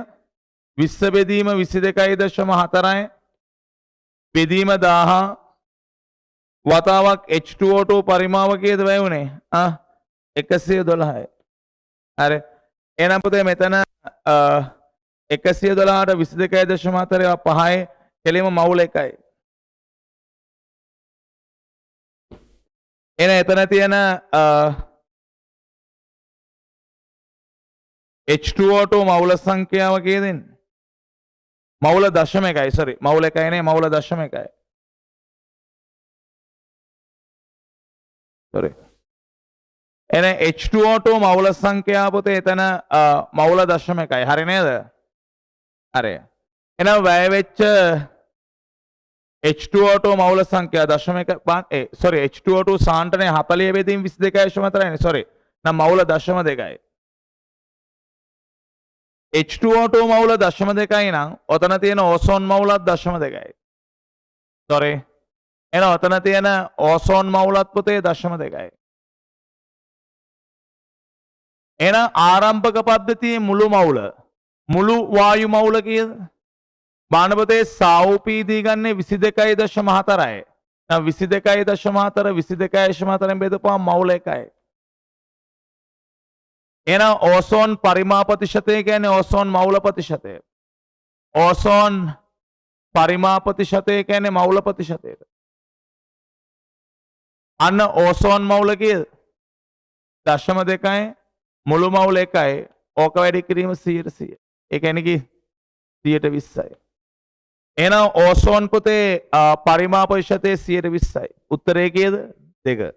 20 බෙදීම 22.4යි බෙදීම 1000 වතාවක් H2O2 පරිමාව කීයද වැය වුනේ? 112යි. හරි. එහෙනම් පුතේ මෙතන 112ට 22.4 5යි කෙලිම මවුල එකයි. එහෙනම් එතන තියෙන H2O2 මවුල සංඛ්‍යාව කීයද? මවුල 0.1යි. sorry. මවුල 1යි නේ මවුල 0.1යි. sorry. එන H2O2 මවුල සංඛ්‍යාව පුතේ එතන මවුල දශම එකයි. හරි නේද? හරි. එහෙනම් වැය වෙච්ච H2O2 මවුල සංඛ්‍යාව දශම එක sorry H2O2 සාන්ටනේ 40 බෙදීම් 22.4නේ. sorry. නම් මවුල දශම දෙකයි. H2O2 මවුල දශම දෙකයි නම් ඔතන තියෙන ඕසෝන් මවුලත් දශම දෙකයි. sorry. එහෙනම් ඔතන තියෙන ඕසෝන් මවුලත් පුතේ දශම දෙකයි. එහෙනම් ආරම්භක පද්ධතියේ මුළු මවුල මුළු වායු මවුල කීයද? බාණපතේ සාවුපීදී ගන්නේ 22.4යි. දැන් 22.4 22.4න් බෙදපුවම මවුල එකයි. එහෙනම් ඕසෝන් පරිමා ප්‍රතිශතය කියන්නේ ඕසෝන් මවුල ප්‍රතිශතය. ඕසෝන් පරිමා ප්‍රතිශතය කියන්නේ මවුල ප්‍රතිශතයට. අන්න ඕසෝන් මවුල කීයද? 0.2යි මුළු මවුල එකයි. ඕක වැඩි කිරීම 100%. ඒ කියන්නේ කී 120යි. එහෙනම් ඕසෝන් පුතේ පරිමා ප්‍රතිශතයේ 120යි. උත්තරේ කීයද? 2.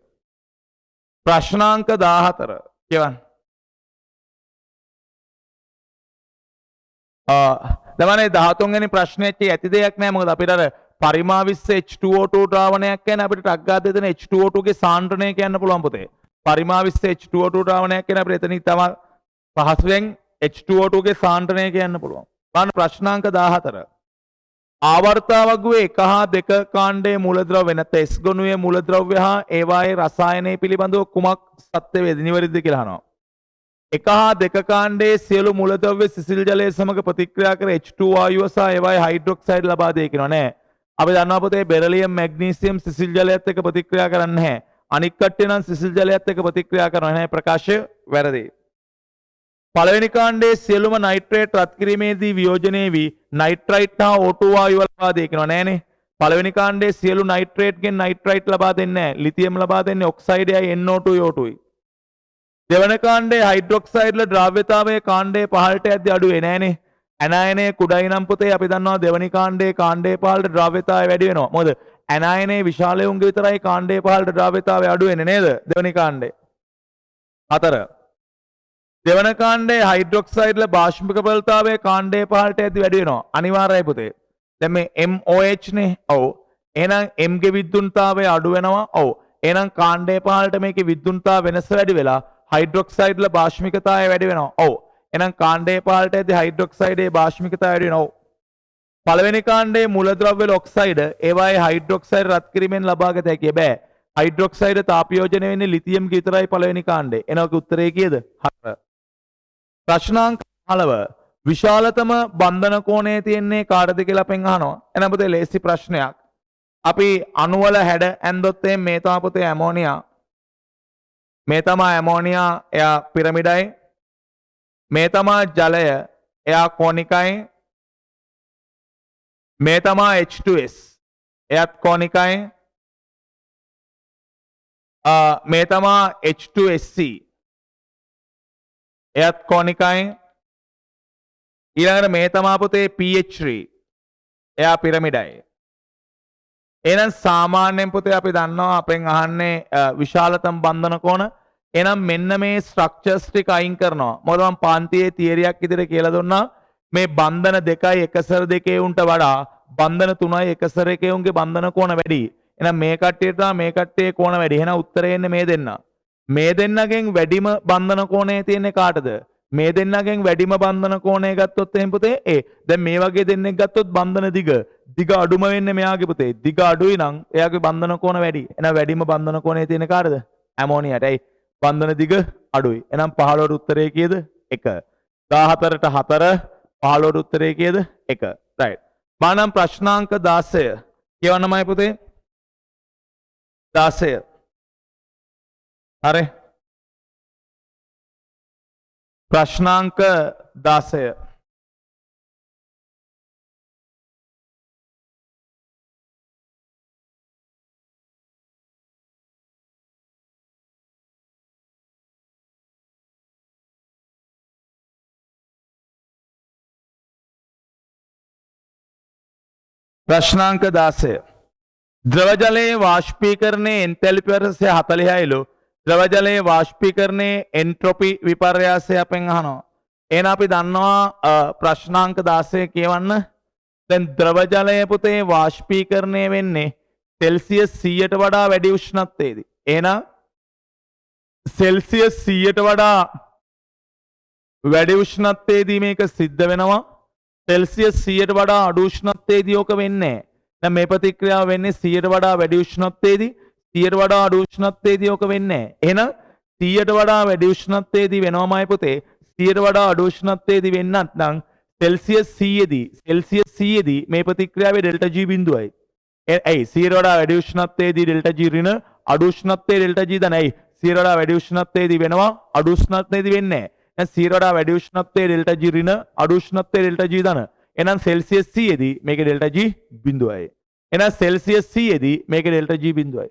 ප්‍රශ්නාංක 14 කියවන්න. දමනේ 13 වෙනි ප්‍රශ්නයේ ඇති දෙයක් නෑ. මොකද අපිට අර පරිමා 20 H2O2 ද්‍රාවණයක් කියන්නේ අපිට ටක් ගාලා දෙන H2O2 ගේ සාන්ද්‍රණය කියන්න පුළුවන් පුතේ. පරිමා 20 H2O2 ද්‍රාවණයක් කියන්නේ අපිට එතනින් තමයි පහසුවෙන් H2O2 ගේ සාන්ද්‍රණය කියන්න පුළුවන්. බලන්න ප්‍රශ්නාංක 14. ආවර්තාවගුවේ 1 හා 2 කාණ්ඩයේ මූලද්‍රව්‍ය නැත්නම් S ගොනුවේ මූලද්‍රව්‍ය හා ඒවායේ රසායනය පිළිබඳව කුමක් සත්‍ය වේද නිවැරදිද කියලා අහනවා. 1 හා 2 කාණ්ඩයේ සියලු මූලද්‍රව්‍ය සිසිල් ජලය සමග ප්‍රතික්‍රියා කර H2 වායුව සහ ඒවායේ හයිඩ්‍රොක්සයිඩ් ලබා දෙයි කියනවා නෑ. අපි දන්නවා පුතේ බෙරිලියම් මැග්නීසියම් සිසිල් ජලයත් එක්ක ප්‍රතික්‍රියා කරන්නේ නැහැ. අනික් කට්ටිය නම් සිසිල් ජලයත් එක්ක ප්‍රතික්‍රියා කරනවා. නැහැ ප්‍රකාශය වැරදි. පළවෙනි කාණ්ඩයේ සියලුම නයිට්‍රේට් රත් කිරීමේදී වියෝජනය වී නයිට්‍රයිට් හා O2 වායුව ලබා දෙයි කියනවා නෑනේ. පළවෙනි කාණ්ඩයේ සියලු නයිට්‍රේට්ගෙන් නයිට්‍රයිට් ලබා දෙන්නේ නැහැ. ලිතියම් ලබා දෙන්නේ ඔක්සයිඩයයි NO2 O2යි. දෙවන කාණ්ඩයේ හයිඩ්‍රොක්සයිඩ්ල ද්‍රාව්‍යතාවයේ කාණ්ඩයේ පහළට යද්දී අඩු වෙන්නේ නැහනේ. ඇනායනයේ කුඩයි නම් පුතේ අපි දන්නවා දෙවනි කාණ්ඩයේ පහළට ද්‍රාව්‍යතාවය වැඩි වෙනවා. මොකද ඇනායනයේ විශාල යොංග විතරයි කාණ්ඩයේ පහළට ද්‍රාව්‍යතාවය අඩු වෙන්නේ නේද? දෙවනි කාණ්ඩේ. 4. දෙවන කාණ්ඩයේ හයිඩ්‍රොක්සයිඩ්ල බාෂ්පික ප්‍රබලතාවය කාණ්ඩයේ පහළට යද්දී වැඩි වෙනවා. අනිවාර්යයි පුතේ. දැන් මේ MOH නේ. ඔව්. එහෙනම් M ගේ විද්‍යුන්තාවය අඩු වෙනවා. ඔව්. එහෙනම් කාණ්ඩයේ පහළට මේකේ විද්‍යුන්තාව වෙනස වැඩි වෙලා හයිඩ්‍රොක්සයිඩ්ල බාෂ්මිකතාවය වැඩි වෙනවා. ඔව්. එහෙනම් කාණ්ඩයේ පහළට යද්දී හයිඩ්‍රොක්සයිඩේ බාෂ්මිකතාවය වැඩි වෙනවා. ඔව්. පළවෙනි කාණ්ඩයේ මූලද්‍රව්‍ය වල ඔක්සයිඩ් ඒවායේ හයිඩ්‍රොක්සයිඩ් රත් කිරීමෙන් ලබාගත හැකියි. බෑ. හයිඩ්‍රොක්සයිඩ් තාපයෝජනය වෙන්නේ ලිතියම් ගේ විතරයි පළවෙනි කාණ්ඩේ. එනවාගේ උත්තරේ කීයද? 4. ප්‍රශ්නාංක 15. විශාලතම බන්ධන කෝණයේ තියෙන්නේ කාටද කියලා අපෙන් අහනවා. එහෙනම් පුතේ ලේසි ප්‍රශ්නයක්. අපි අණු වල හැඩ ඇන්දොත් මේ තමයි පුතේ ඇමෝනියා. මේ තමයි ඇමෝනියා එයා පිරමිඩයි. මේ තමයි ජලය එයා කෝනිකයි. මේ තමයි H2S එයත් කෝනිකයි. මේ තමයි H2SC එයත් කෝනිකයි. ඊළඟට මේ තමයි පුතේ pH3 එයා පිරමිඩයි. එහෙනම් සාමාන්‍යයෙන් පුතේ අපි දන්නවා අපෙන් අහන්නේ විශාලතම බන්ධන කෝණ. එහෙනම් මෙන්න මේ ස්ට්‍රක්චර්ස් ටික අයින් කරනවා. මොකද මම පාන්තියේ තියරියක් විදිහට කියලා දුන්නා. මේ බන්ධන දෙකයි එකසර දෙකේ උන්ට වඩා බන්ධන තුනයි එකසර එකේ උන්ගේ බන්ධන කෝණ වැඩි. එහෙනම් මේ කට්ටියට මේ කට්ටියේ කෝණ වැඩි. එහෙනම් උත්තරේ එන්නේ මේ දෙන්න. මේ දෙන්නගෙන් වැඩිම බන්ධන කෝණය තියෙන්නේ කාටද? මේ දෙන්නගෙන් වැඩිම බන්ධන කෝණය ගත්තොත් එහෙනම් පුතේ දැන් මේ වගේ දෙන්නෙක් ගත්තොත් බන්ධන දිග අඩුම වෙන්නේ මෙයාගේ පුතේ. දිග අඩුයි නම් එයාගේ බන්ධන කෝණ වැඩි. එහෙනම් වැඩිම බන්ධන කෝණය තියෙන කාටද? ඇමෝනියාට. බන්ධන දිග අඩුයි. එහෙනම් 15ට උත්තරේ කීයද? 1. 14ට 4 15ට උත්තරේ කීයද? 1. right. බලන්න ප්‍රශ්නාංක 16. කියවන්නමයි පුතේ. 16. හරි. ප්‍රශ්නාංක 16. ප්‍රශ්නාංක 16. ද්‍රව ජලයේ වාෂ්පීකරණයේ එන්තැල්පි 46යිලු ද්‍රව ජලයේ වාෂ්පීකරණයේ එන්ට්‍රොපි විපර්යාසය අපෙන් අහනවා. එහෙනම් අපි දන්නවා ප්‍රශ්නාංක 16 කියවන්න. දැන් ද්‍රව ජලය පුතේ වාෂ්පීකරණය වෙන්නේ සෙල්සියස් 100ට වඩා වැඩි උෂ්ණත්වයේදී. එහෙනම් සෙල්සියස් 100ට වඩා වැඩි උෂ්ණත්වයේදී මේක සිද්ධ වෙනවා. සෙල්සියස් 100ට වඩා අඩු උෂ්ණත්වයේදී ඕක වෙන්නේ නැහැ. දැන් මේ ප්‍රතික්‍රියාව වෙන්නේ 100ට වඩා වැඩි උෂ්ණත්වයේදී 100ට වඩා අඩු උෂ්ණත්වයේදී ඕක වෙන්නේ නැහැ. එහෙනම් 100ට වඩා වැඩි උෂ්ණත්වයේදී වෙනවමයි පුතේ. 100ට වඩා අඩු උෂ්ණත්වයේදී වෙන්නත් නම් සෙල්සියස් 100දී මේ ප්‍රතික්‍රියාවේ ඩෙල්ටා G බිඳුවයි. ඇයි 100ට වඩා වැඩි උෂ්ණත්වයේදී ඩෙල්ටා G ඍණ අඩු උෂ්ණත්වයේ ඩෙල්ටා G ධන. ඇයි 100ට වඩා වැඩි උෂ්ණත්වයේදී වෙනවා අඩු උෂ්ණත්වයේදී වෙන්නේ නැහැ. දැන් 100ට වඩා වැඩි උෂ්ණත්වයේ ඩෙල්ටා G ඍණ අඩු උෂ්ණත්වයේ ඩෙල්ටා G ධන. එහෙනම් සෙල්සියස් 100දී මේකේ ඩෙල්ටා G බිඳුවයි. එහෙනම් සෙල්සියස් 100දී මේකේ ඩෙල්ටා G බිඳුවයි.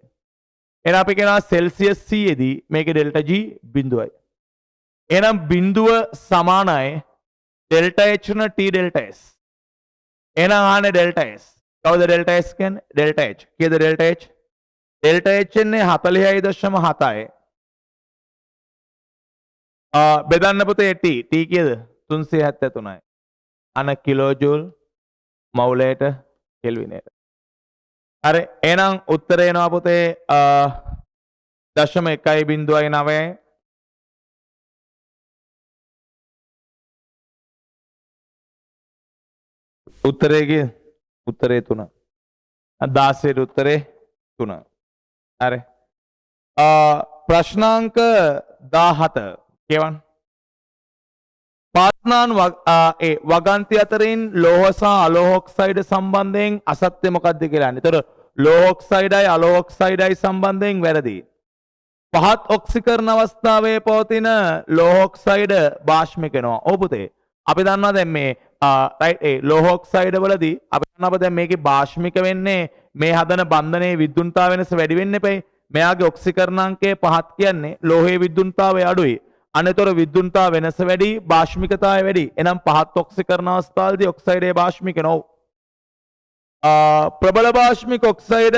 එහෙනම් අපි කියනවා සෙල්සියස් 100දී මේකේ ඩෙල්ටා G බිඳුවයි. එහෙනම් බිඳුව සමානයි ඩෙල්ටා H න T ඩෙල්ටා S. එහෙනම් ආනේ ඩෙල්ටා S. කවුද ඩෙල්ටා S කියන්නේ? Delta H. කීයද ඩෙල්ටා H? ඩෙල්ටා H එන්නේ 46.7යි. බෙදන්න පුතේ T. T කීයද? 373යි. අන කිලෝජූල් මවුලයට කෙල්විනයට. හරි එහෙනම් උත්තරේ එනවා පුතේ 0.1.9යි. උත්තරේ 3. 16 උත්තරේ 3. හරි. ප්‍රශ්නාංක 17 කියවන්න. පාස්නාන් වගන්ති අතරින් ලෝහ සහ අලෝහ ඔක්සයිඩ් සම්බන්ධයෙන් අසත්‍ය මොකක්ද කියලා. ඒතර ලෝහ ඔක්සයිඩයි අලෝහ ඔක්සයිඩයි සම්බන්ධයෙන් වැරදි. පහත් ඔක්සිකරණ අවස්ථාවේ පවතින ලෝහ ඔක්සයිඩ් භාෂ්මික වෙනවා. ඔව් පුතේ. අපි දන්නවා දැන් මේ රයිට් ලෝහ ඔක්සයිඩ් වලදී අපි දන්නවා දැන් මේකේ භාෂ්මික වෙන්නේ මේ හදන බන්ධනයේ විද්‍යුත්තාව වෙනස වැඩි වෙන්න එපයි. මෙයාගේ ඔක්සිකරණාංකය 5 කියන්නේ ලෝහයේ විද්‍යුත්තාවය අඩුයි. අනතර විද්‍යුත්තාව වෙනස වැඩි භාෂ්මිකතාවය වැඩි. එනම් පහත් ඔක්සිකරණ අවස්ථාවේදී ඔක්සයිඩේ භාෂ්මික නෝ. ප්‍රබල භාෂ්මික ඔක්සයිඩ්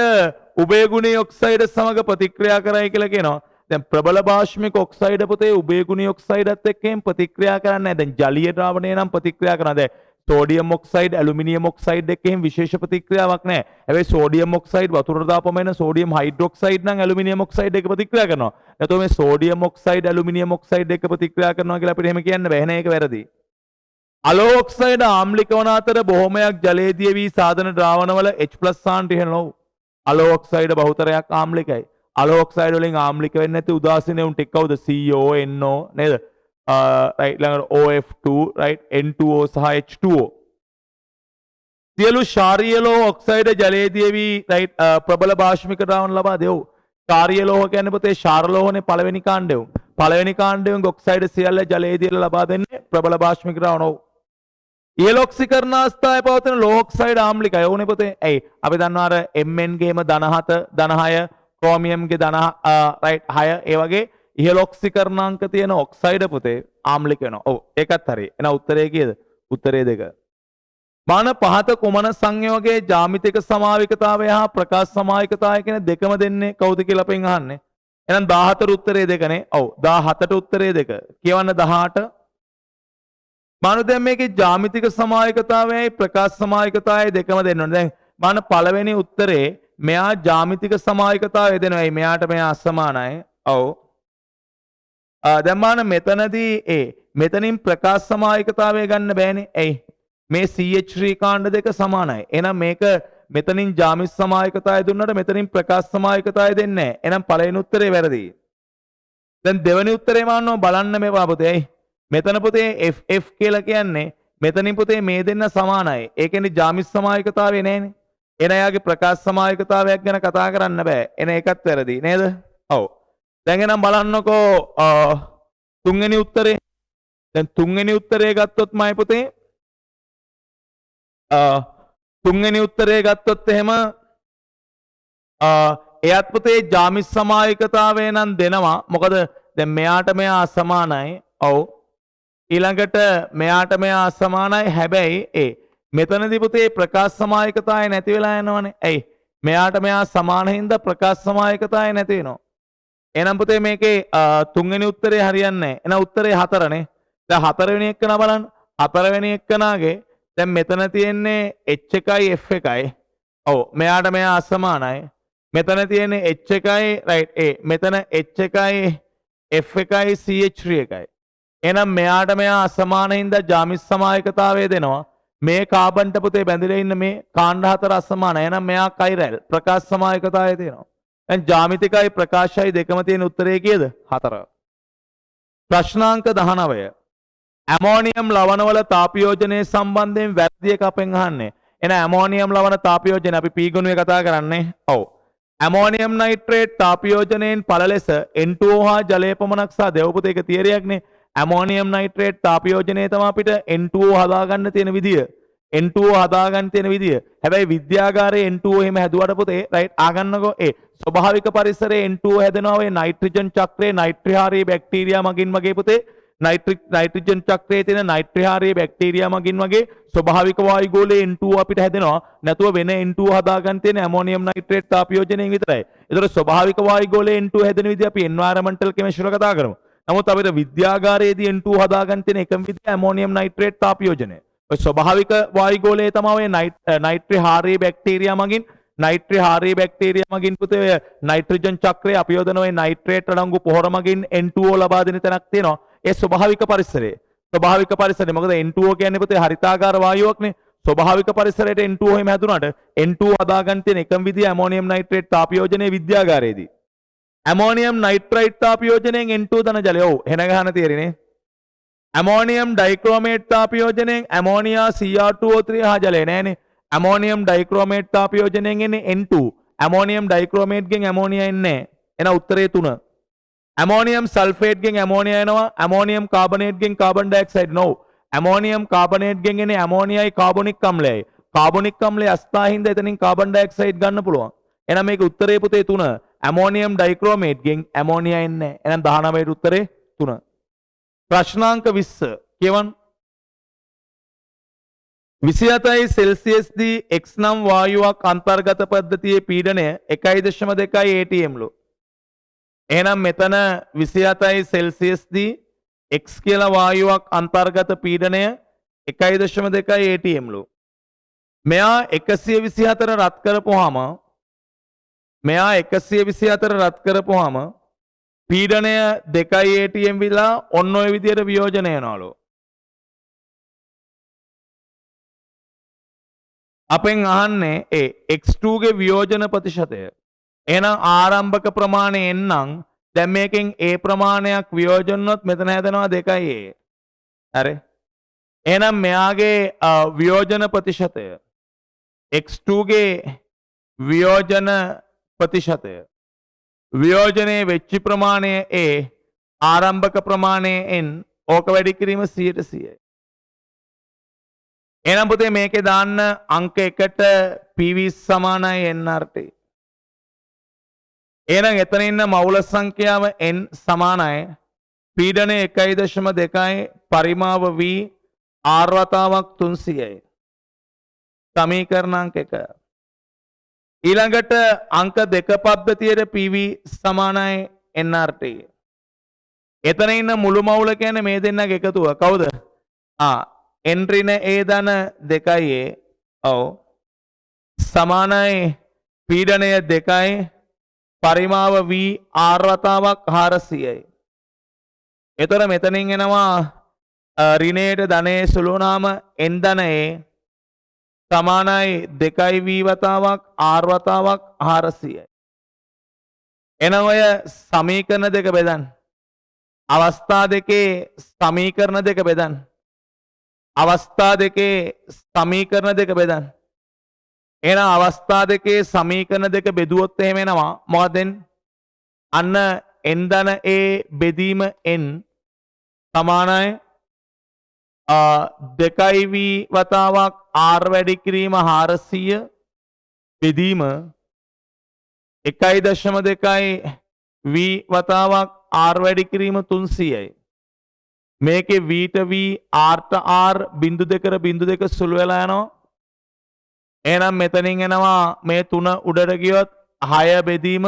උභයගුණී ඔක්සයිඩ් සමග ප්‍රතික්‍රියා කරයි කියලා කියනවා. දැන් ප්‍රබල භාෂ්මික ඔක්සයිඩ් පුතේ උභයගුණී ඔක්සයිඩත් එක්කම ප්‍රතික්‍රියා කරන්නේ නැහැ. දැන් ජලීය ද්‍රාවණය නම් ප්‍රතික්‍රියා කරනවා. දැන් සෝඩියම් ඔක්සයිඩ් ඇලුමිනියම් ඔක්සයිඩ් එක්කම විශේෂ ප්‍රතික්‍රියාවක් නැහැ. හැබැයි සෝඩියම් ඔක්සයිඩ් වතුරට දාපම එන සෝඩියම් හයිඩ්‍රොක්සයිඩ් නම් ඇලුමිනියම් ඔක්සයිඩ් එක්ක ප්‍රතික්‍රියා කරනවා. නැත්නම් මේ සෝඩියම් ඔක්සයිඩ් ඇලුමිනියම් ඔක්සයිඩ් එක්ක ප්‍රතික්‍රියා කරනවා කියලා අපිට එහෙම කියන්න බෑ. එහෙනම් ඒක වැරදි. අලෝහ ඔක්සයිඩ් ආම්ලික වන අතර බොහොමයක් ජලයේදී වී සාධන ද්‍රාවණවල H+ ආන්ට ඉහළ නොවු. අලෝහ ඔක්සයිඩ් බහුතරයක් ආම්ලිකයි. අලෝහ ඔක්සයිඩ් වලින් ආම්ලික වෙන්නේ නැති උදාසීන උන්ට කවුද? CO NO නේද? රයිට් ළඟට OF2 රයිට් N2O සහ H2O. සියලු ශාරීය ලෝහ ඔක්සයිඩ් ජලයේදී වී රයිට් ප්‍රබල භාෂ්මික ද්‍රාවණ ලබා දෙව්. ශාරීය ලෝහ කියන්නේ පුතේ ශාර ලෝහනේ පළවෙනි කාණ්ඩය. පළවෙනි කාණ්ඩයෙන් ඔක්සයිඩ් සියල්ල ජලයේදී ලබා දෙන්නේ ප්‍රබල භාෂ්මික ද්‍රාවණ. ඉහළ ඔක්සිකරණ අවස්ථාවේ පවතින ලෝහ ඔක්සයිඩ් ආම්ලිකයි. ඕනේ පුතේ. ඇයි? අපි දන්නවා අර Mn ගේම ධන 7 ධන 6 ක්‍රෝමියම් ගේ ධන රයිට් 6 ඒ වගේ ඉහළ ඔක්සිකරණාංක තියෙන ඔක්සයිඩ් පුතේ ආම්ලික වෙනවා. ඔව් ඒකත් හරි. එහෙනම් උත්තරේ කීයද? උත්තරේ 2. මාන පහත කුමන සංයෝගයේ ජ්‍යාමිතික සමාවිකතාවය හා ප්‍රකාශ සමාවිකතාවය කියන දෙකම දෙන්නේ කවුද කියලා අපෙන් අහන්නේ. එහෙනම් 14 උත්තරේ 2 නේ. ඔව් 17ට උත්තරේ 2. කියවන්න 18. මානු දැන් මේකේ ජ්‍යාමිතික සමාවිකතාවයයි ප්‍රකාශ සමාවිකතාවයයි දෙකම දෙන්න ඕනේ. දැන් මාන පළවෙනි උත්තරේ මෙයා ජ්‍යාමිතික සමාවිකතාවය දෙනවා. මෙයාට මෙයා අසමානයි. ඔව්. දැන් මාන මෙතනදී මෙතනින් ප්‍රකාශ සමාවිකතාවය ගන්න බෑනේ. ඇයි? මේ CH3 කාණ්ඩ දෙක සමානයි. එහෙනම් මේක මෙතනින් ජ්‍යාමිති සමාවිකතාවය දුන්නට මෙතනින් ප්‍රකාශ සමාවිකතාවය දෙන්නේ නැහැ. එහෙනම් පළවෙනි උත්තරේ වැරදි. දැන් දෙවෙනි උත්තරේ මාන්නෝ බලන්න මේවා පුතේ. මෙතන පුතේ FF කියලා කියන්නේ මෙතනින් පුතේ මේ දෙන්න සමානයි. ඒ කියන්නේ ජ්‍යාමිති සමාවිකතාවය නෑනේ. එන යාගේ ප්‍රකාශ සමාවිකතාවයක් ගැන කතා කරන්න බෑ. එන ඒකත් වැරදි නේද? ඔව්. දැන් එනම් බලන්නකෝ තුන්වෙනි උත්තරේ. දැන් තුන්වෙනි උත්තරේ ගත්තොත් මයි පුතේ තුන්වෙනි උත්තරේ ගත්තොත් එහෙම එයත් පුතේ ජ්‍යාමිති සමාවිකතාවය නම් දෙනවා. මොකද දැන් මෙයාට මෙයා අසමානයි. ඔව්. ඊළඟට මෙයාට මෙයා අසමානයි. හැබැයි මෙතනදී පුතේ ප්‍රකාශ සමාවිකතාවය නැති වෙලා යනවනේ. ඇයි? මෙයාට මෙයා සමාන හින්දා ප්‍රකාශ සමාවිකතාවය නැති වෙනවා. එහෙනම් පුතේ මේකේ තුන්වෙනි උත්තරේ හරියන්නේ නැහැ. එහෙනම් උත්තරේ 4නේ. දැන් හතරවෙනි එක්කන බලන්න. හතරවෙනි එක්කනාගේ දැන් මෙතන තියෙන්නේ h එකයි f එකයි. ඔව් මෙයාට මෙයා අසමානයි. මෙතන තියෙන්නේ h එකයි රයිට් මෙතන h එකයි f එකයි ch3 එකයි. එහෙනම් මෙයාට මෙයා අසමාන හින්දා ජාමිති සමායකතාවය දෙනවා. මේ කාබන්ට පුතේ බැඳිලා ඉන්න මේ කාණ්ඩ හතර අසමානයි. එහෙනම් මෙයා කයිරැල් ප්‍රකාශ සමායකතාවය දෙනවා. දැන් ජාමිතිකයි ප්‍රකාශයයි දෙකම තියෙන උත්තරේ කීයද? 4. ප්‍රශ්නාංක 19. ඇමෝනියම් ලවණවල තාපයෝජනයේ සම්බන්ධයෙන් වැරදි එක අපෙන් අහන්නේ. එහෙනම් ඇමෝනියම් ලවණ තාපයෝජන අපි P ගුණය කතා කරන්නේ. ඔව්. ඇමෝනියම් නයිට්‍රේට් තාපයෝජනයෙන් ඵල ලෙස N2O හා ජලය පමණක් සහ දෙවපුත එක තියරියක්නේ. ඇමෝනියම් නයිට්‍රේට් තාපයෝජනයේ තමයි අපිට N2O හදාගන්න තියෙන විදිය. N2O හදාගන්න තියෙන විදිය. හැබැයි විද්‍යාගාරයේ N2O එහෙම හැදුවට පුතේ රයිට් ආගන්නකෝ ස්වභාවික පරිසරයේ N2O හැදෙනවා ඔය නයිට්‍රජන් චක්‍රයේ නයිට්‍රිහාරී බැක්ටීරියා මගින් වගේ පුතේ නයිට්‍රජන් චක්‍රයේ තියෙන නයිට්‍රිහාරී බැක්ටීරියා මගින් වගේ ස්වභාවික වායු ගෝලයේ N2O අපිට හැදෙනවා. නැතුව වෙන N2O හදාගන්න තියෙන ඇමෝනියම් නයිට්‍රේට් තාපයෝජනයෙන් විතරයි. ඒතර ස්වභාවික වායු ගෝලයේ N2O හැදෙන විදිය අපි එන්වයරන්මන්ටල් කෙමිස්ට්‍රි කතා කරමු. නමුත් අපිට විද්‍යාගාරයේදී N2O හදාගන්න තියෙන එකම විදිය ඇමෝනියම් නයිට්‍රේට් තාපයෝජනය. ඔය ස්වභාවික වායු ගෝලයේ තමයි ඔය නයිට්‍රිහාරී බැක්ටීරියා මගින් නයිට්‍රිහාරී බැක්ටීරියා මගින් පුතේ ඔය නයිට්‍රජන් චක්‍රයේ අපි යොදන ඔය නයිට්‍රේට් අඩංගු පොහොර මගින් N2O ලබා දෙන තැනක් තියෙනවා. ඒ ස්වභාවික පරිසරයේ. ස්වභාවික පරිසරය. මොකද N2O කියන්නේ පුතේ හරිතාකාර වායුවක්නේ. ස්වභාවික පරිසරයට N2O එහෙම හැදුනට N2O හදාගන්න තියෙන එකම විදිය ammonium nitrate තාපයෝජනයේ විද්‍යාගාරයේදී. Ammonium nitrite තාපයෝජනයෙන් N2O ධන ජලය. ඔව් එහෙන ගහන තියරිනේ. ඇමෝනියම් ඩයික්‍රෝමේට් තාපයෝජනයෙන් ඇමෝනියා Cr2O3 හා ජලය නෑනේ. ඇමෝනියම් ඩයික්‍රෝමේට් තාපයෝජනයෙන් එන්නේ N2. ඇමෝනියම් ඩයික්‍රෝමේට් ගෙන් ඇමෝනියා එන්නේ නැහැ. එහෙනම් උත්තරේ 3. ඇමෝනියම් සල්ෆේට් ගෙන් ඇමෝනියා එනවා. ඇමෝනියම් කාබනේට් ගෙන් කාබන් ඩයොක්සයිඩ් නෝ. ඇමෝනියම් කාබනේට් ගෙන් එන්නේ ඇමෝනියයි කාබොනික් අම්ලයයි. කාබොනික් අම්ලය අස්ථාහින්ද එතනින් කාබන් ඩයොක්සයිඩ් ගන්න පුළුවන්. එහෙනම් මේක උත්තරේ පුතේ 3. ඇමෝනියම් ඩයික්‍රෝමේට් ගෙන් ඇමෝනියා එන්නේ නැහැ. එහෙනම් 19 උත්තරේ 3. ප්‍රශ්නාංක 20 කියවන්න. 27 සෙල්සියස් දී x නම් වායුවක් අන්තර්ගත පද්ධතියේ පීඩනය 1.2 atm ලු. එහෙනම් මෙතන 27 සෙල්සියස් දී x කියලා වායුවක් අන්තර්ගත පීඩනය 1.2 atm ලු. මෙයා 124 රත් කරපුවාම පීඩනය 2 atm විලා ඔන්න ඔය විදියට වියෝජනය වෙනවලු. අපෙන් අහන්නේ x2 ගේ වියෝජන ප්‍රතිශතය. එහෙනම් ආරම්භක ප්‍රමාණය එන්නම් දැන් මේකෙන් a ප්‍රමාණයක් වියෝජනොත් මෙතන හැදෙනවා 2a. හරි. එහෙනම් මෙයාගේ වියෝජන ප්‍රතිශතය x2 ගේ වියෝජන ප්‍රතිශතය වියෝජනයේ වෙච්ච ප්‍රමාණය a ආරම්භක ප්‍රමාණය n ඕක වැඩි කිරීම 100%යි. එහෙනම් පුතේ මේකේ දාන්න අංක 1ට PV සමානයි nRT. එහෙනම් එතන ඉන්න මවුල සංඛ්‍යාව n සමානයි පීඩනය 1.2යි පරිමාව v r වතාවක් 300යි. සමීකරණ අංක 1. ඊළඟට අංක 2 පද්ධතියේ PV සමානයි nRT. එතන ඉන්න මුළු මවුල කියන්නේ මේ දෙන්නගේ එකතුව. කවුද? n ඍණ a ධන 2a. ඔව්. සමානයි පීඩනය 2යි පරිමාව v r වතාවක් 400යි. එතකොට මෙතනින් එනවා ඍණයට ධනයේ සුළු වුණාම n ධන a සමානයි 2v වතාවක් r වතාවක් 400යි. එනම් ඔය සමීකරණ දෙක බෙදන්න. අවස්ථා දෙකේ සමීකරණ දෙක බෙදන්න. අවස්ථා දෙකේ සමීකරණ දෙක බෙදන්න. එහෙනම් අවස්ථා දෙකේ සමීකරණ දෙක බෙදුවොත් එහෙම එනවා මොකද අන්න n ධන a බෙදීම n සමානයි 2v වතාවක් r වැඩි කිරීම 400 බෙදීම 1.2යි v වතාවක් r වැඩි කිරීම 300යි. මේකේ v ට v r ට r බිංදු දෙකට බිංදු දෙක සුළු වෙලා යනවා. එහෙනම් මෙතනින් එනවා මේ 3 උඩට ගියොත් 6 බෙදීම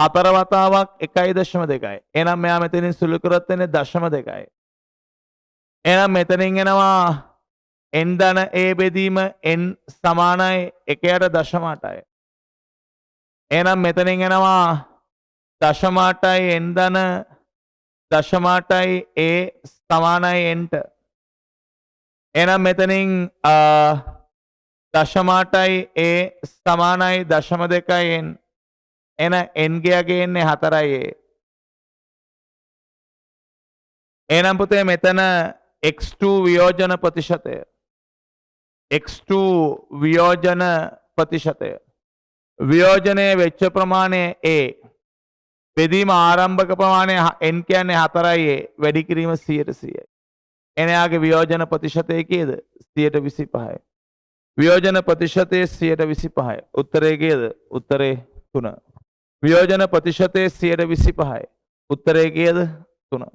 හතර වතාවක් 1.2. එහෙනම් මෙයා මෙතනින් සුළු කරොත් එන්නේ 0.2. එහෙනම් මෙතනින් එනවා n ධන a බෙදීම n සමානයි 1.8. එහෙනම් මෙතනින් එනවා 0.8 n ධන 0.8 a සමානයි n ට. එහෙනම් මෙතනින් 0.8 a සමානයි 0.2 n. එන n ගියගේ එන්නේ 4යි a. එහෙනම් පුතේ මෙතන x2 වියෝජන ප්‍රතිශතය. x2 වියෝජන ප්‍රතිශතය. වියෝජනයේ වෙච්ච ප්‍රමාණය a. බෙදීම ආරම්භක ප්‍රමාණය n කියන්නේ 4යි a. වැඩි කිරීම 100%යි. එනයාගේ වියෝජන ප්‍රතිශතය කීයද? 125යි. වියෝජන ප්‍රතිශතයේ 125යි. උත්තරේ කීයද? උත්තරේ 3. වියෝජන ප්‍රතිශතයේ 125යි. උත්තරේ කීයද? 3.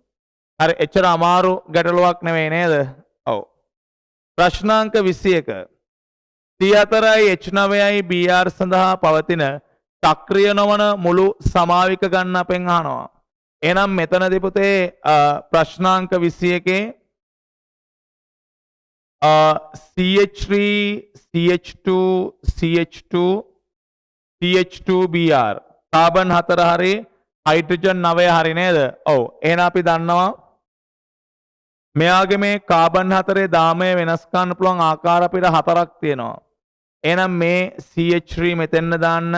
හරි එච්චර අමාරු ගැටලුවක් නෙවෙයි නේද? ඔව්. ප්‍රශ්නාංක 21. T4යි H9යි BR සඳහා පවතින සක්‍රිය නොවන මුළු සමාවික ගන්න අපෙන් අහනවා. එහෙනම් මෙතනදී පුතේ ප්‍රශ්නාංක 21 CH3 CH2 CH2 CH2BR carbon 4 හරි හයිඩ්‍රජන් 9 හරි නේද? ඔව්. එහෙනම් අපි දන්නවා මෙයාගේ මේ කාබන් 4 දාමය වෙනස් කරන්න පුළුවන් ආකාර අපිට 4ක් තියෙනවා. එහෙනම් මේ CH3 මෙතෙන්න දාන්න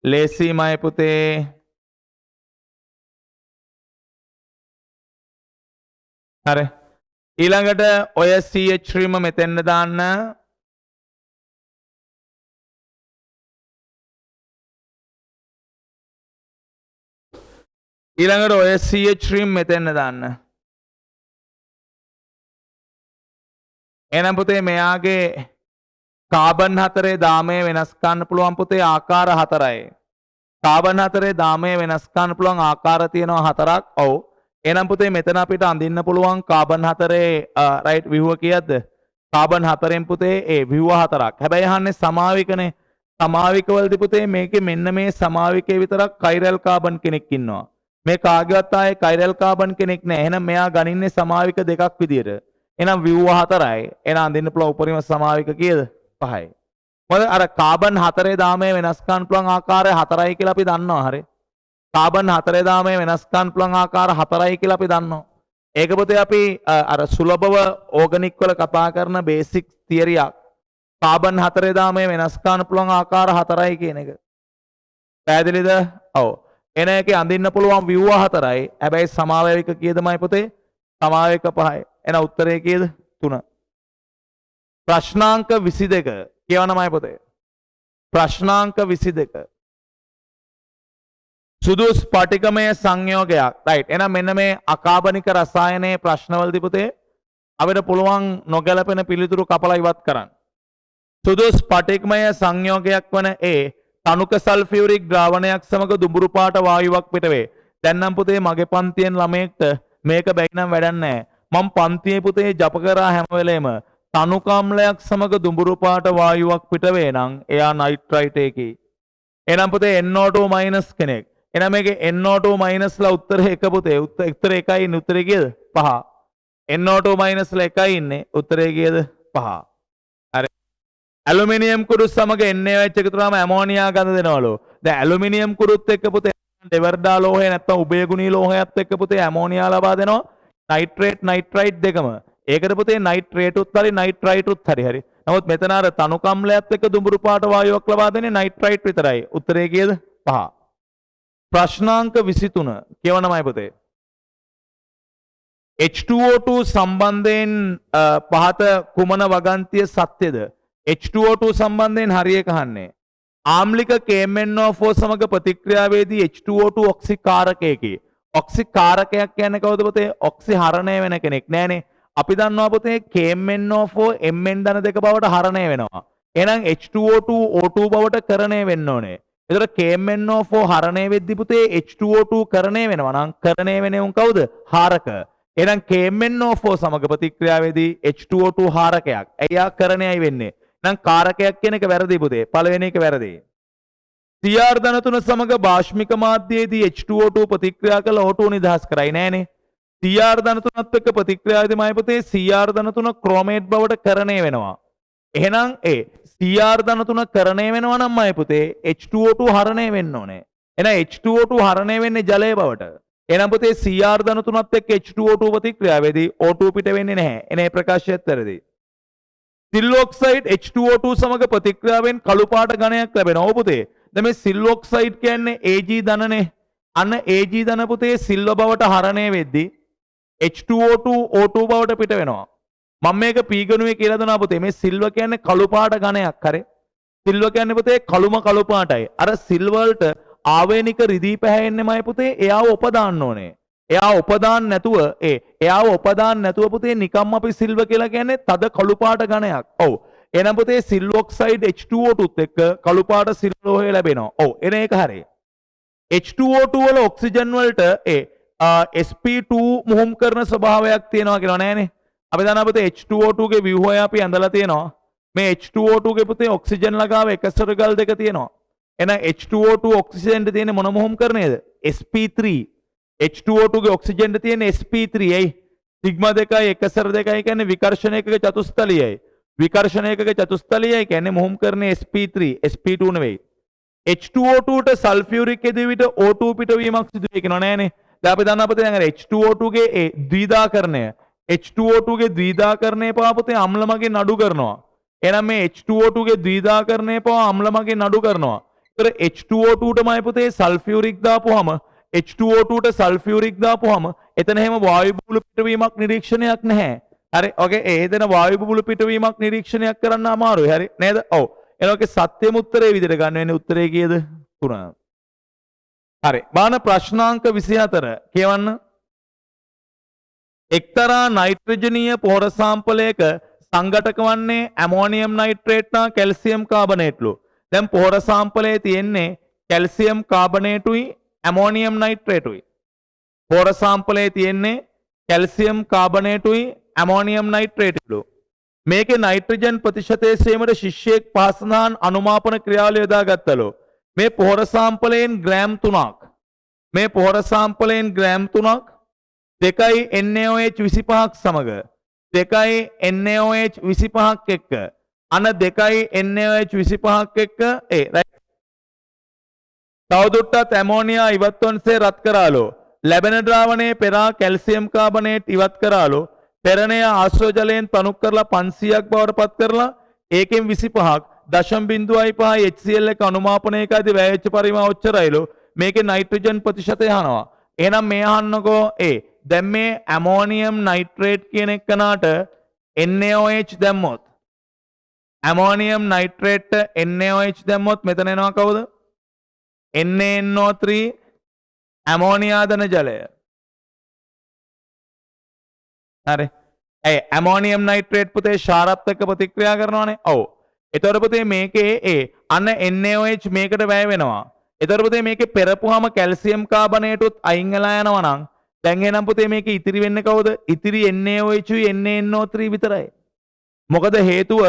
ලේසිමයි පුතේ. හරි. ඊළඟට ඔය CH3 මෙතෙන්න දාන්න. ඊළඟට ඔය CH3 මෙතෙන්න දාන්න. එහෙනම් පුතේ මෙයාගේ කාබන් 4 දාමය වෙනස් කරන්න පුළුවන් පුතේ ආකාර 4යි. කාබන් 4 දාමය වෙනස් කරන්න පුළුවන් ආකාර තියෙනවා 4ක්. ඔව්. එහෙනම් පුතේ මෙතන අපිට අඳින්න පුළුවන් කාබන් 4 රයිට් විහුව කීයක්ද? කාබන් 4න් පුතේ ඒ විහුව 4ක්. හැබැයි අහන්නේ සමාවිකනේ. සමාවික වලදී පුතේ මේකේ මෙන්න මේ සමාවිකේ විතරක් කයිරල් කාබන් කෙනෙක් ඉන්නවා. මේ කාගේවත් ආයේ කයිරල් කාබන් කෙනෙක් නැහැ. එහෙනම් මෙයා ගනින්නේ සමාවික දෙකක් විදියට. එහෙනම් විව්ව 4යි. එහෙනම් අඳින්න පුළුවන් උපරිම සමාවික කීයද? 5යි. මොකද අර කාබන් 4 දාමය වෙනස් කරන්න පුළුවන් ආකාරය 4යි කියලා අපි දන්නවා. හරි. කාබන් 4 දාමය වෙනස් කරන්න පුළුවන් ආකාර 4යි කියලා අපි දන්නවා. ඒක පොතේ අපි අර සුලභව ඕගනික් වල කතා කරන බේසික් තියරියක්. කාබන් 4 දාමය වෙනස් කරන්න පුළුවන් ආකාර 4යි කියන එක. පැහැදිලිද? ඔව්. එන එකේ අඳින්න පුළුවන් විව්ව 4යි. හැබැයි සමාවයවික කීයදමයි පුතේ? සමාවයවික 5යි. එන උත්තරේ කීයද? 3. ප්‍රශ්නාංක 22 කියවනමයි පුතේ. ප්‍රශ්නාංක 22. සුදු ස්පටිකමය සංයෝගයක්. රයිට්. එහෙනම් මෙන්න මේ අකාබනික රසායනයේ ප්‍රශ්නවලදී පුතේ අපිට පුළුවන් නොගැලපෙන පිළිතුරු කපලා ඉවත් කරන්න. සුදු ස්පටිකමය සංයෝගයක් වන ඒ තනුක සල්ෆියුරික් ද්‍රාවණයක් සමග දුඹුරු පාට වායුවක් පිටවේ. දැන් නම් පුතේ මගේ පන්තියෙන් ළමයෙක්ට මේක බැරි නම් වැඩක් නැහැ. මම පන්තියේ පුතේ ජප කරා හැම වෙලේම තනුක අම්ලයක් සමග දුඹුරු පාට වායුවක් පිටවේ නම් එයා නයිට්‍රයිට් එකේ. එහෙනම් පුතේ NO2- කෙනෙක්. එහෙනම් මේකේ NO2- ලා උත්තරේ එක පුතේ. උත්තරේ එකයි ඉන්නේ. උත්තරේ කීයද? 5. NO2- ලා එකයි ඉන්නේ. උත්තරේ කීයද? 5. හරි. ඇලුමිනියම් කුඩු සමග NaOH එකතු කරාම ඇමෝනියා ගඳ දෙනවලු. දැන් ඇලුමිනියම් කුඩුත් එක්ක පුතේ ඩෙවර්ඩා ලෝහය නැත්නම් උභයගුණී ලෝහයත් එක්ක පුතේ ඇමෝනියා ලබා දෙනවා. නයිට්‍රේට් නයිට්‍රයිට් දෙකම. ඒකට පුතේ නයිට්‍රේටුත් හරි නයිට්‍රයිටුත් හරි. නමුත් මෙතන අර තනුක අම්ලයත් එක්ක දුඹුරු පාට වායුවක් ලබා දෙන්නේ නයිට්‍රයිට් විතරයි. උත්තරේ කීයද? 5. ප්‍රශ්නාංක 23 කියවනමයි පුතේ. H2O2 සම්බන්ධයෙන් පහත කුමන වගන්තිය සත්‍යද? H2O2 සම්බන්ධයෙන් හරි එක අහන්නේ. ආම්ලික KMnO4 සමග ප්‍රතික්‍රියාවේදී H2O2 ඔක්සිකාරකයකි. ඔක්සිකාරකයක් කියන්නේ කවුද පුතේ? ඔක්සි හරණය වෙන කෙනෙක් නෑනේ. අපි දන්නවා පුතේ KMnO4 Mn ධන දෙක බවට හරණය වෙනවා. එහෙනම් H2O2 O2 බවට කරණය වෙන්න ඕනේ. එතකොට KMnO4 හරණය වෙද්දී පුතේ H2O2 කරණය වෙනවා නම් කරණය වෙන්නේ උන් කවුද? හාරක. එහෙනම් KMnO4 සමග ප්‍රතික්‍රියාවේදී H2O2 හාරකයක්. එයා කරණයයි වෙන්නේ. එහෙනම් කාරකයක් කියන එක වැරදි පුතේ. පළවෙනි එක වැරදි. CR ධන තුන සමග භාෂ්මික මාධ්‍යයේදී H2O2 ප්‍රතික්‍රියා කළ O2 නිදහස් කරයි නෑනේ. CR ධන තුනත් එක්ක ප්‍රතික්‍රියාවේදී මම පුතේ CR ධන තුන ක්‍රෝමේට් බවට කරණය වෙනවා. එහෙනම් CR ධන තුන කරණය වෙනවා නම් මම පුතේ H2O2 හරණය වෙන්න ඕනේ. එහෙනම් H2O2 හරණය වෙන්නේ ජලය බවට. එහෙනම් පුතේ CR ධන තුනත් එක්ක H2O2 ප්‍රතික්‍රියාවේදී O2 පිට වෙන්නේ නැහැ. එනේ ප්‍රකාශයත් වැරදි. සිල් ඔක්සයිඩ් H2O2 සමග ප්‍රතික්‍රියාවෙන් කළු පාට ඝනයක් ලැබෙනවා. ඔව් පුතේ. දැන් මේ සිල් ඔක්සයිඩ් කියන්නේ Ag ධනනේ. අන්න Ag ධන පුතේ සිල්ව බවට හරණය වෙද්දී H2O2 O2 බවට පිට වෙනවා. මම මේක P ගණුවේ කියලා දෙනවා පුතේ. මේ සිල්ව කියන්නේ කළු පාට ඝනයක්. හරි. සිල්ව කියන්නේ පුතේ කළු පාටයි. අර සිල් වලට ආවේනික රිදී පැහැයෙන්නේමයි පුතේ එයාව උපදාන්න ඕනේ. එයාව උපදාන්න නැතුව පුතේ නිකම්ම අපි සිල්ව කියලා කියන්නේ තද කළු පාට ඝනයක්. ඔව්. එහෙනම් පුතේ සිල් ඔක්සයිඩ් H2O2ත් එක්ක කළු පාට සිල් ලෝහය ලැබෙනවා. ඔව්. එන එක හරියි. H2O2 වල ඔක්සිජන් වලට sp2 මුහුම් කරන ස්වභාවයක් තියෙනවා කියලා නෑනේ. අපි දන්නවා පුතේ H2O2 ගේ ව්‍යුහය අපි ඇඳලා තියෙනවා. මේ H2O2 ගේ පුතේ ඔක්සිජන් ලගාව එක සර්කල් දෙක තියෙනවා. එහෙනම් H2O2 ඔක්සිජන් ට තියෙන මොන මුහුම් කරන්නේද? sp3. H2O2 ගේ ඔක්සිජන් ට තියෙන sp3 යි සිග්මා 2යි එක සර 2යි කියන්නේ විකර්ෂණ එකක චතුස්තලයයි. විකර්ෂණ එකක චතුස්තලයයි කියන්නේ මුහුම් කරන්නේ sp3 sp2 නෙවෙයි. H2O2 ට සල්ෆියුරික් එදිය විට O2 පිටවීමක් සිදු වෙන්නේ කියනවා නෑනේ. දැන් අපි දන්නා පුතේ දැන් H2O2 ගේ ද්විධාකරණය H2O2 ගේ ද්විධාකරණය පවා පුතේ අම්ල මගින් නඩු කරනවා. එහෙනම් මේ H2O2 ගේ ද්විධාකරණය පවා අම්ල මගින් නඩු කරනවා. ඒතර H2O2 ටමයි පුතේ සල්ෆියුරික් දාපුවාම H2O2 ට සල්ෆියුරික් දාපුවාම එතන එහෙම වායු බුබුලු පිටවීමක් නිරීක්ෂණයක් නැහැ. හරි. ඔකේ ඒ දෙන වායු බුබුලු පිටවීමක් නිරීක්ෂණයක් කරන්න අමාරුයි. හරි නේද? ඔව්. එනෝකේ සත්‍යම උත්තරේ විදිහට ගන්න වෙන්නේ උත්තරේ කීයද? 3. හරි. බාන ප්‍රශ්නාංක 24 කියවන්න. එක්තරා නයිට්‍රජනීය පොහොර සාම්පලයක සංඝටක වන්නේ ඇමෝනියම් නයිට්‍රේට් නා කැල්සියම් කාබනේට්ලු. දැන් පොහොර සාම්පලයේ තියෙන්නේ කැල්සියම් කාබනේටුයි ඇමෝනියම් නයිට්‍රේටුයි. පොහොර සාම්පලයේ තියෙන්නේ කැල්සියම් කාබනේටුයි ඇමෝනියම් නයිට්‍රේට්ලු. මේකේ නයිට්‍රජන් ප්‍රතිශතයේ සීමට ශිෂ්‍යයෙක් පහසුනාන් අනුමාපන ක්‍රියාවලිය යොදාගත්තලු. මේ පොහොර සාම්පලයෙන් ග්‍රෑම් 3ක්. මේ පොහොර සාම්පලයෙන් ග්‍රෑම් 3ක් 2යි NaOH 25ක් සමග 2යි NaOH 25ක් එක්ක අන 2යි NaOH 25ක් එක්ක තවදුරටත් ඇමෝනියා ඉවත් වන්සේ රත් කරාලු. ලැබෙන ද්‍රාවණයේ පෙරා කැල්සියම් කාබනේට් ඉවත් කරාලු. පෙරණය ආශ්‍රය ජලයෙන් තනුක් කරලා 500ක් බවට පත් කරලා ඒකෙන් 25ක් 0.5 HCl එක අනුමාපනය එකදී වැය වෙච්ච පරිමාව ඔච්චරයිලු. මේකේ නයිට්‍රජන් ප්‍රතිශතය අහනවා. එහෙනම් මේ අහන්නකෝ දැන් මේ ඇමෝනියම් නයිට්‍රේට් කියන එකනට NaOH දැම්මොත් ඇමෝනියම් නයිට්‍රේට් NaOH දැම්මොත් මෙතන එනවා කවුද? NaNO3 ඇමෝනියා දන ජලය. හරි. ඇමෝනියම් නයිට්‍රේට් පුතේ ශාරත් එක්ක ප්‍රතික්‍රියා කරනවානේ. ඔව්. ඒතර පුතේ මේකේ අන්න NaOH මේකට වැය වෙනවා. ඒතර පුතේ මේකේ පෙරපුවාම කැල්සියම් කාබනේටුත් අයින් වෙලා යනවා නම් දැන් එහෙනම් පුතේ මේකේ ඉතිරි වෙන්නේ කවුද? ඉතිරි NaOH උයි NaNO3 විතරයි. මොකද හේතුව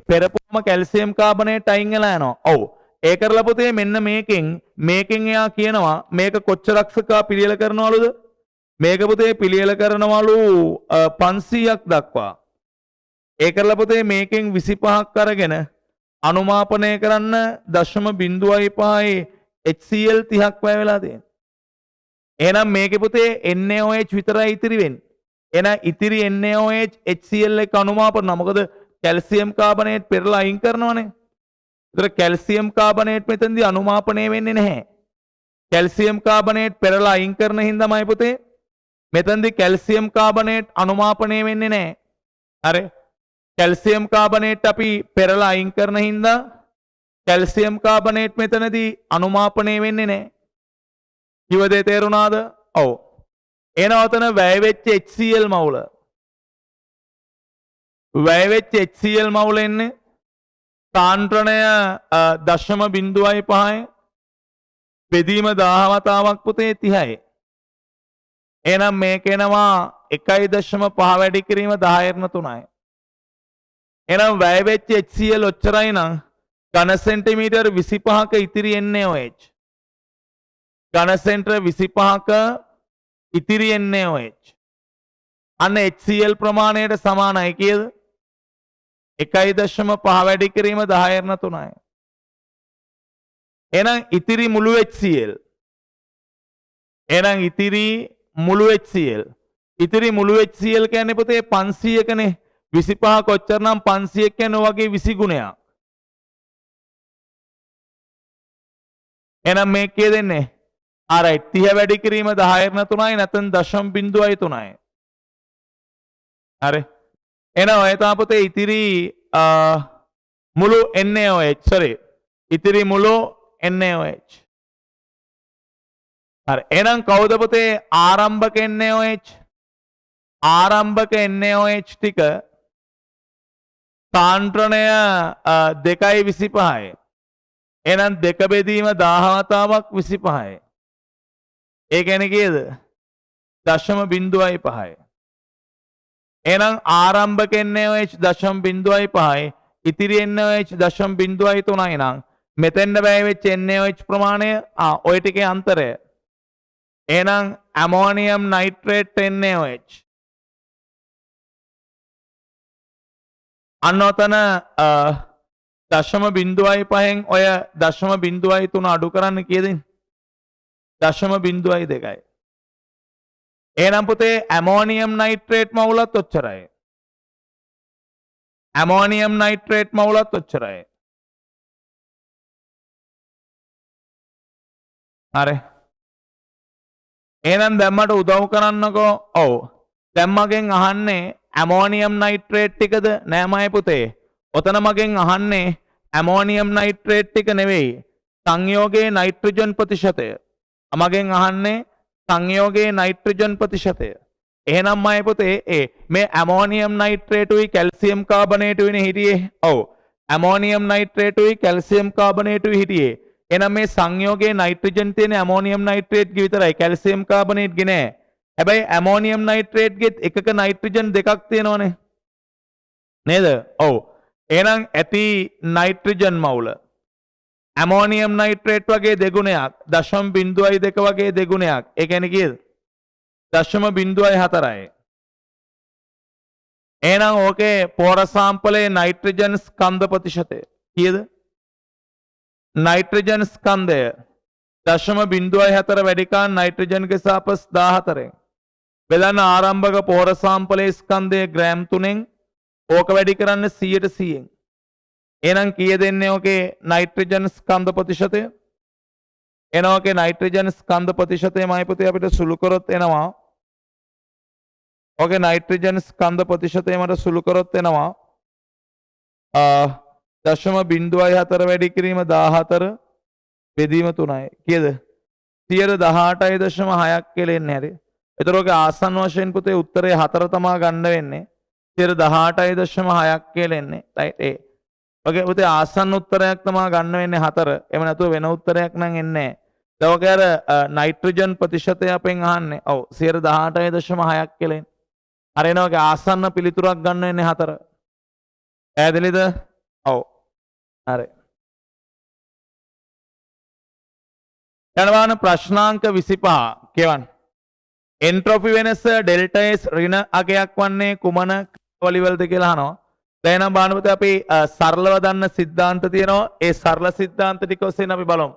පෙරපුවාම කැල්සියම් කාබනේට් අයින් වෙලා යනවා. ඔව්. ඒ කරලා පුතේ මෙන්න මේකෙන් එයා කියනවා මේක කොච්චරක්සකා පිළියෙල කරනවලුද? මේක පුතේ පිළියෙල කරනවලු 500ක් දක්වා. ඒ කරලා පුතේ මේකෙන් 25ක් අරගෙන අනුමාපනය කරන්න 0.5 HCl 30ක් වැය වෙලා තියෙනවා. එහෙනම් මේකේ පුතේ NaOH විතරයි ඉතිරි වෙන්නේ. එහෙනම් ඉතිරි NaOH HCl එක අනුමාපන මොකද කැල්සියම් කාබනේට් පෙරලා අයින් කරනවනේ. ඒතර කැල්සියම් කාබනේට් මෙතෙන්දී අනුමාපනය වෙන්නේ නැහැ. කැල්සියම් කාබනේට් පෙරලා අයින් කරන හින්දාමයි පුතේ මෙතෙන්දී කැල්සියම් කාබනේට් අනුමාපනය වෙන්නේ නැහැ. හරි. කැල්සියම් කාබනේට් අපි පෙරලා අයින් කරන හින්දා කැල්සියම් කාබනේට් මෙතනදී අනුමාපනය වෙන්නේ නැහැ. කිව්ව දේ තේරුණාද? ඔව්. එනවතන වැය වෙච්ච HCl මවුල. වැය වෙච්ච HCl මවුල එන්නේ සාන්ද්‍රණය 0.5 බෙදීම 10 වතාවක් පුතේ 30යි. එහෙනම් මේක එනවා 1.5 වැඩි කිරීම 10 3යි. එහෙනම් වැය වෙච්ච HCl ඔච්චරයි නම් ඝන සෙන්ටිමීටර් 25ක ඉතිරි NaOH. ඝන සෙන්ටිමීටර් 25ක ඉතිරි NaOH. අන්න HCl ප්‍රමාණයට සමානයි කීයද? 1.5 වැඩි කිරීම 10^3යි. එහෙනම් ඉතිරි මුළු HCl. එහෙනම් ඉතිරි මුළු HCl. ඉතිරි මුළු HCl කියන්නේ පුතේ 500කනේ. 25 කොච්චර නම් 500 කියන්නේ වගේ 20 ගුණයක්. එහෙනම් මේ කීය දෙන්නේ? alright 30 වැඩි කිරීම 10^3යි නැත්නම් 0.3යි. හරි. එහෙනම් ඔය තමයි පුතේ ඉතිරි මුළු NaOH sorry. ඉතිරි මුළු NaOH. හරි. එහෙනම් කවුද පුතේ ආරම්භක NaOH? ආරම්භක NaOH ටික සාන්ද්‍රණය 2.25යි. එහෙනම් 2 බෙදීම 10 වතාවක් 25යි. ඒ කියන්නේ කීයද? 0.5යි. එහෙනම් ආරම්භක NaOH 0.5යි. ඉතිරි NaOH 0.3යි නම් මෙතෙන්ද වැය වෙච්ච NaOH ප්‍රමාණය ඔය ටිකේ අන්තරය. එහෙනම් ඇමෝනියම් නයිට්‍රේට් NaOH. අන්න ඔතන 0.5න් ඔය 0.3 අඩු කරන්න කීයද? 0.2යි. එහෙනම් පුතේ ඇමෝනියම් නයිට්‍රේට් මවුලත් ඔච්චරයි. ඇමෝනියම් නයිට්‍රේට් මවුලත් ඔච්චරයි. හරි. එහෙනම් දැන් මට උදව් කරන්නකෝ. ඔව්. දැන් මගෙන් අහන්නේ ඇමෝනියම් නයිට්‍රේට් ටිකද? නෑ මයි පුතේ. ඔතන මගෙන් අහන්නේ ඇමෝනියම් නයිට්‍රේට් ටික නෙවෙයි. සංයෝගයේ නයිට්‍රජන් ප්‍රතිශතය. මගෙන් අහන්නේ සංයෝගයේ නයිට්‍රජන් ප්‍රතිශතය. එහෙනම් මයි පුතේ මේ ඇමෝනියම් නයිට්‍රේටුයි කැල්සියම් කාබනේටුයිනේ හිටියේ. ඔව්. ඇමෝනියම් නයිට්‍රේටුයි කැල්සියම් කාබනේටුයි හිටියේ. එහෙනම් මේ සංයෝගයේ නයිට්‍රජන් තියෙන ඇමෝනියම් නයිට්‍රේට් ගේ විතරයි කැල්සියම් කාබනේට් ගේ නෑ. හැබැයි ඇමෝනියම් නයිට්‍රේට් ගෙත් එකක නයිට්‍රජන් දෙකක් තියෙනවනේ. නේද? ඔව්. එහෙනම් ඇති නයිට්‍රජන් මවුල ඇමෝනියම් නයිට්‍රේට් වගේ දෙගුණයක් 0.2 වගේ දෙගුණයක්. ඒ කියන්නේ කීයද? 0.04යි. එහෙනම් ඕකේ පොර සාම්පලයේ නයිට්‍රජන් ස්කන්ධ ප්‍රතිශතය කීයද? නයිට්‍රජන් ස්කන්ධය 0.04 වැඩි කරන නයිට්‍රජන්ගේ සාපස් 14න්. බෙදන්න ආරම්භක පොර සාම්පලයේ ස්කන්ධය ග්‍රෑම් 3න් ඕක වැඩි කරන්න 100%න්. එහෙනම් කීය දෙන්නේ ඕකේ නයිට්‍රජන් ස්කන්ධ ප්‍රතිශතය? එන ඕකේ නයිට්‍රජන් ස්කන්ධ ප්‍රතිශතය මයි පුතේ අපිට සුළු කරොත් එනවා. ඕකේ නයිට්‍රජන් ස්කන්ධ ප්‍රතිශතය මට සුළු කරොත් එනවා 0.04 වැඩි කිරීම 14 බෙදීම 3යි. කීයද? 18.6ක් කියලා එන්නේ හරි. ඒතර ඔගේ ආසන්න වශයෙන් පුතේ උත්තරේ 4 තමා ගන්න වෙන්නේ. 18.6ක් කියලා එන්නේ. රයිට් ඒ. ඔගේ පුතේ ආසන්න උත්තරයක් තමා ගන්න වෙන්නේ 4. එහෙම නැතුව වෙන උත්තරයක් නම් එන්නේ නැහැ. දැන් ඔගේ අර නයිට්‍රජන් ප්‍රතිශතය අපෙන් අහන්නේ. ඔව් 18.6ක් කියලා එන්නේ. අර එනවාගේ ආසන්න පිළිතුරක් ගන්න වෙන්නේ 4. ඈදෙලිද? ඔව්. හරි. යනවාන ප්‍රශ්නාංක 25 කියවන්න. එන්ට්‍රොපි වෙනස ඩෙල්ටා S ඍණ අගයක් වන්නේ කුමන වලිවලද කියලා අහනවා. දැන් නම් බලන්න පුතේ අපි සරලව දන්න සිද්ධාන්ත තියෙනවා. ඒ සරල සිද්ධාන්ත ටික ඔස්සේ අපි බලමු.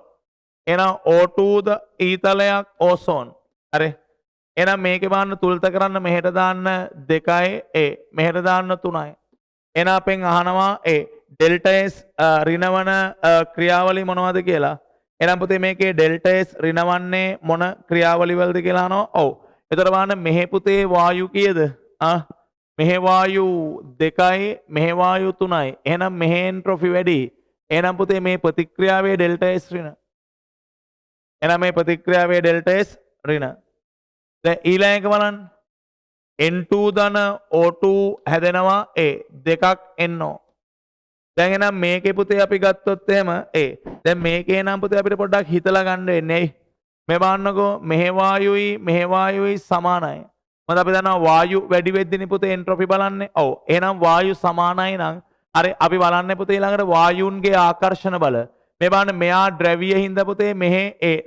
එහෙනම් O2 ද ඊතලයක් ඕසෝන්. හරි. එහෙනම් මේකේ බලන්න තුල්ත කරන්න මෙහෙට දාන්න 2යි මෙහෙට දාන්න 3යි. එහෙනම් අපෙන් අහනවා ඩෙල්ටා S ඍණවන ක්‍රියාවලිය මොනවද කියලා. එහෙනම් පුතේ මේකේ ඩෙල්ටා S ඍණවන්නේ මොන ක්‍රියාවලිය වලද කියලා අහනවා. ඔව්. එතකොට බලන්න මෙහෙ පුතේ වායු කීයද? මෙහෙ වායු 2යි මෙහෙ වායු 3යි. එහෙනම් මෙහෙ එන්ට්‍රොපි වැඩි. එහෙනම් පුතේ මේ ප්‍රතික්‍රියාවේ ඩෙල්ටා S ඍණ. එහෙනම් මේ ප්‍රතික්‍රියාවේ ඩෙල්ටා S ඍණ. දැන් ඊළඟ එක බලන්න. N2 ධන O2 හැදෙනවා දෙකක් NO. දැන් එහෙනම් මේකේ පුතේ අපි ගත්තොත් එහෙම දැන් මේකේ නම් පුතේ අපිට පොඩ්ඩක් හිතලා ගන්න වෙන්නේ. මේ බලන්නකෝ මෙහෙ වායුයි සමානයි. මොකද අපි දන්නවා වායු වැඩි වෙද්දී පුතේ එන්ට්‍රොපි බලන්නේ. ඔව්. එහෙනම් වායු සමානයි නම් අර අපි බලන්න පුතේ ඊළඟට වායුන්ගේ ආකර්ෂණ බල. මේ බලන්න මෙයා ද්‍රව්‍ය හින්දා පුතේ මෙහෙ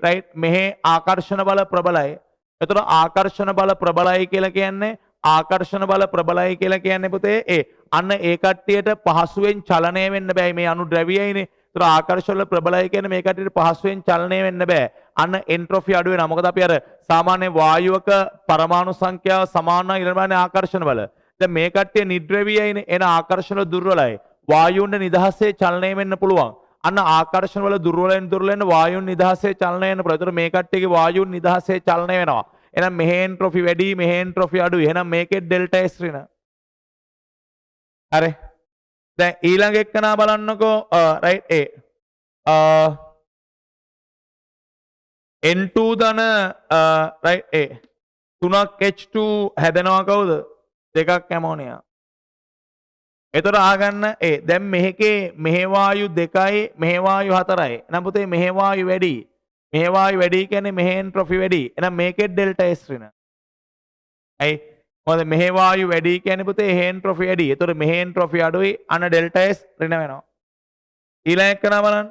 රයිට් මෙහෙ ආකර්ෂණ බල ප්‍රබලයි. එතකොට ආකර්ෂණ බල ප්‍රබලයි කියලා කියන්නේ ආකර්ෂණ බල ප්‍රබලයි කියලා කියන්නේ පුතේ අන්න ඒ කට්ටියට පහසුවෙන් චලනය වෙන්න බෑ මේ අණු ද්‍රව්‍යයිනේ. ඒතර ආකර්ෂණ බල ප්‍රබලයි කියන්නේ මේ කට්ටියට පහසුවෙන් චලනය වෙන්න බෑ. අන්න එන්ට්‍රොපි අඩු වෙනවා. මොකද අපි අර සාමාන්‍ය වායුවක පරමාණු සංඛ්‍යාව සමානයි ඊළඟට ආකර්ෂණ බල. දැන් මේ කට්ටිය නිද්‍රව්‍යයිනේ එන ආකර්ෂණ දුර්වලයි. වායුන්ගේ නිදහසේ චලනය වෙන්න පුළුවන්. අන්න ආකර්ෂණ වල දුර්වලෙන් වායුන් නිදහසේ චලනය වෙන පුළුවන්. ඒතර මේ කට්ටියගේ වායුන් නිදහසේ චලනය වෙනවා. එහෙනම් මෙහෙ එන්ට්‍රොපි වැඩි මෙහෙ එන්ට්‍රොපි අඩුයි. එහෙනම් මේකේ ඩෙල්ටා S ඍණ. හරි. දැන් ඊළඟ එක්කනා බලන්නකෝ රයිට් N2 ධන රයිට් 3ක් H2 හැදෙනවා කවුද? 2ක් ඇමෝනියා. එතකොට ආගන්න දැන් මෙහෙකේ මෙහෙ වායු 2යි මෙහෙ වායු 4යි. එහෙනම් පුතේ මෙහෙ වායු වැඩි. මෙහෙ වායු වැඩි කියන්නේ මෙහෙ එන්ට්‍රොපි වැඩි. එහෙනම් මේකේ ඩෙල්ටා S ඍණ. ඇයි? මොකද මෙහෙ වායු වැඩි කියන්නේ පුතේ මෙහෙ එන්ට්‍රොපි වැඩි. එතකොට මෙහෙ එන්ට්‍රොපි අඩුයි අන්න ඩෙල්ටා S ඍණ වෙනවා. ඊළඟ එක බලන්න.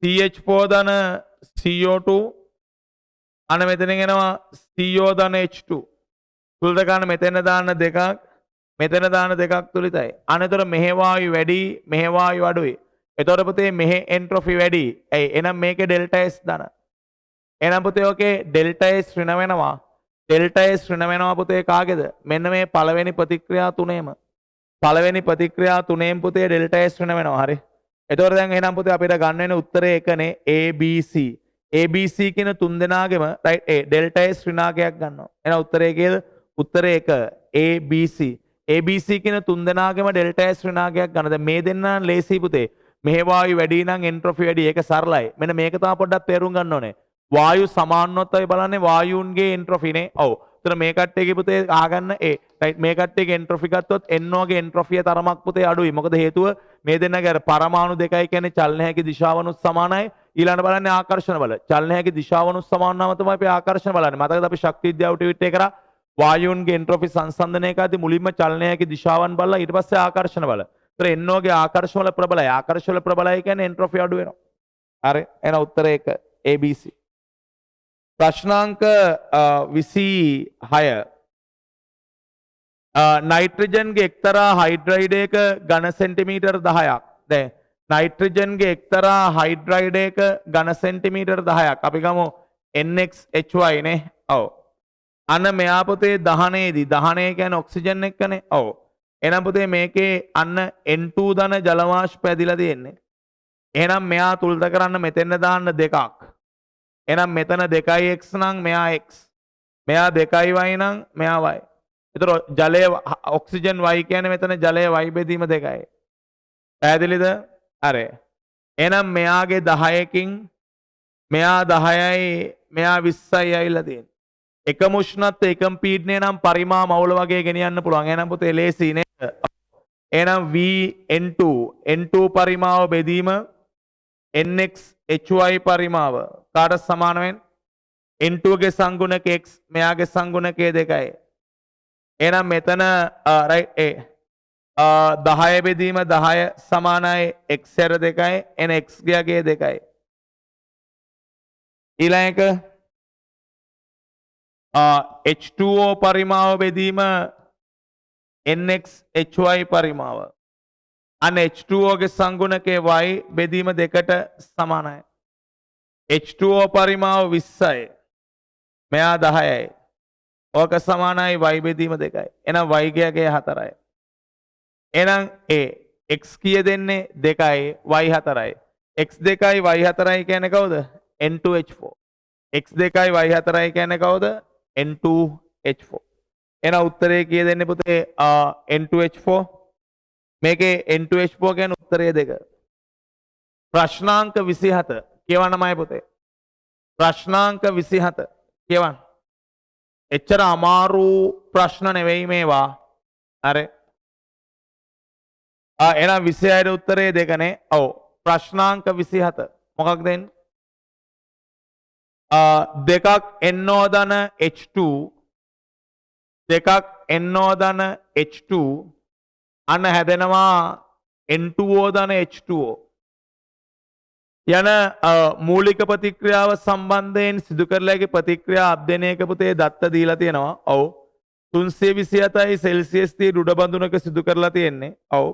CH4 ධන CO2 අන්න මෙතනින් එනවා CO ධන H2. තුලද ගන්න මෙතන දාන්න දෙකක් මෙතන දාන දෙකක් තුලිතයි. අනතර මෙහෙ වායු වැඩි මෙහෙ වායු අඩුයි. එතකොට පුතේ මෙහෙ එන්ට්‍රොපි වැඩි. ඇයි? එහෙනම් මේකේ ඩෙල්ටා S ධන. එහෙනම් පුතේ ඔකේ ඩෙල්ටා S ඍණ වෙනවා. ඩෙල්ටා S ඍණ වෙනවා පුතේ කාගේද? මෙන්න මේ පළවෙනි ප්‍රතික්‍රියා තුනේම. පළවෙනි ප්‍රතික්‍රියා තුනේම පුතේ ඩෙල්ටා S ඍණ වෙනවා. හරි. එතකොට දැන් එහෙනම් පුතේ අපිට ගන්න වෙන උත්තරේ එකනේ ABC. ABC කියන තුන් දෙනාගේම රයිට් ඩෙල්ටා S ඍණාකයක් ගන්නවා. එහෙනම් උත්තරේ කීයද? උත්තරේ 1 ABC. ABC කියන තුන් දෙනාගේම ඩෙල්ටා S ඍණාකයක් ගන්න. දැන් මේ දෙන්න ලේසි පුතේ. මෙහෙ වායු වැඩි නම් එන්ට්‍රොපි වැඩි. ඒක සරලයි. මෙන්න මේක තමයි පොඩ්ඩක් තේරුම් ගන්න ඕනේ. වායු සමානවත් අපි බලන්නේ වායුන්ගේ එන්ට්‍රොපිනේ. ඔව්. ඒතර මේ කට්ටියගේ පුතේ ආගන්න රයිට් මේ කට්ටියගේ එන්ට්‍රොපි ගත්තොත් NO ගේ එන්ට්‍රොපිය තරමක් පුතේ අඩුයි. මොකද හේතුව මේ දෙන්නගේ අර පරමාණු දෙකයි කියන්නේ චලන හැකි දිශාවනුත් සමානයි. ඊළඟට බලන්නේ ආකර්ෂණ බල. චලන හැකි දිශාවනුත් සමාන නම් තමයි අපි ආකර්ෂණ බලන්නේ. මතකද අපි ශක්ති විද්‍යාව ටිවිට් එක කරා වායුන්ගේ එන්ට්‍රොපි සංසන්දනය කරද්දී මුලින්ම චලන හැකි දිශාවන් බලලා ඊට පස්සේ ආකර්ෂණ බල. ඒතර NO ගේ ආකර්ෂණ වල ප්‍රබලයි. ආකර්ෂණ වල ප්‍රබලයි කියන්නේ එන්ට්‍රොපි අඩු වෙනවා. හරි. එහෙනම් උත්තරය 1 ABC. ප්‍රශ්නාංක 26 නයිට්‍රජන්ගේ එක්තරා හයිඩ්‍රයිඩයක ඝන සෙන්ටිමීටර් 10ක්. දැන් නයිට්‍රජන්ගේ එක්තරා හයිඩ්‍රයිඩයක ඝන සෙන්ටිමීටර් 10ක්. අපි ගමු NXHY නේ. ඔව්. අන්න මෙයා පුතේ දහනයේදී දහනය කියන්නේ ඔක්සිජන් එක්කනේ. ඔව්. එහෙනම් පුතේ මේකේ අන්න N2 ධන ජල වාෂ්ප ඇදිලා තියෙන්නේ. එහෙනම් මෙයා තුල්ද කරන්න මෙතෙන්ද දාන්න දෙකක්. එහෙනම් මෙතන 2x නම් මෙයා x. මෙයා 2y නම් මෙයා y. ඒතර ජලයේ ඔක්සිජන් y කියන්නේ මෙතන ජලයේ y බෙදීම 2යි. පැහැදිලිද? හරි. එහෙනම් මෙයාගේ 10කින් මෙයා 10යි මෙයා 20යි ඇවිල්ලා තියෙන්නේ. එකම උෂ්ණත්වය එකම පීඩනය නම් පරිමා මවුල වගේ ගෙනියන්න පුළුවන්. එහෙනම් පුතේ ලේසි නේද? එහෙනම් N2 පරිමාව බෙදීම NXHY පරිමාව කාට සමාන වෙන්නේ? N2 ගේ සංගුණක x මෙයාගේ සංගුණකයේ 2යි. එහෙනම් මෙතන රයිට් 10 බෙදීම 10 සමානයි x හැර 2යි එන x ගියගේ 2යි. ඊළඟ එක H2O පරිමාව බෙදීම NXHY පරිමාව. අන්න H2O ගේ සංගුණකයේ y බෙදීම 2ට සමානයි. H2O පරිමාව 20යි. මෙයා 10යි. ඕක සමානයි y බෙදීම 2යි. එහෙනම් y ගියගේ 4යි. එහෙනම් x කීය දෙන්නේ 2යි y 4යි. x 2යි y 4යි කියන්නේ කවුද? N2H4. x 2යි y 4යි කියන්නේ කවුද? N2H4. එහෙනම් උත්තරේ කීය දෙන්නේ පුතේ? N2H4. මේකේ N2H4 කියන්නේ උත්තරය 2. ප්‍රශ්නාංක 27 කියවන්නමයි පුතේ. ප්‍රශ්නාංක 27 කියවන්න. එච්චර අමාරු ප්‍රශ්න නෙවෙයි මේවා. හරි. එහෙනම් 26 උත්තරේ 2 නේ. ඔව්. ප්‍රශ්නාංක 27 මොකක්ද දෙන්නේ? දෙකක් NO ධන H2 දෙකක් NO ධන H2 අන්න හැදෙනවා N2O ධන H2O යන මූලික ප්‍රතික්‍රියාව සම්බන්ධයෙන් සිදු කරලා ඇති ප්‍රතික්‍රියා අධ්‍යයනයක පුතේ දත්ත දීලා තියෙනවා. ඔව්. 327යි සෙල්සියස් දී උඩ බඳුනක සිදු කරලා තියෙන්නේ. ඔව්.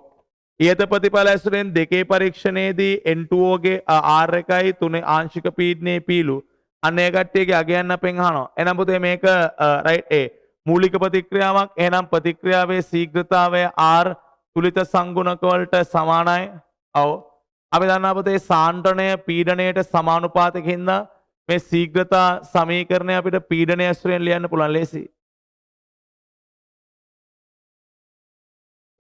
ඊට ප්‍රතිඵල ඇසුරෙන් දෙකේ පරීක්ෂණයේදී N2O ගේ R එකයි 3 ආංශික පීඩනයේ පීළු අනේ කට්ටියගේ අගයන් අපෙන් අහනවා. එහෙනම් පුතේ මේක රයිට් ඒ මූලික ප්‍රතික්‍රියාවක්. එහෙනම් ප්‍රතික්‍රියාවේ ශීඝ්‍රතාවය R තුලිත සංගුණක වලට සමානයි. ඔව්. අපි දන්නා පුතේ සාන්ද්‍රණය පීඩනයට සමානුපාතික හින්දා මේ ශීඝ්‍රතා සමීකරණය අපිට පීඩනය ඇසුරෙන් ලියන්න පුළුවන් ලේසි.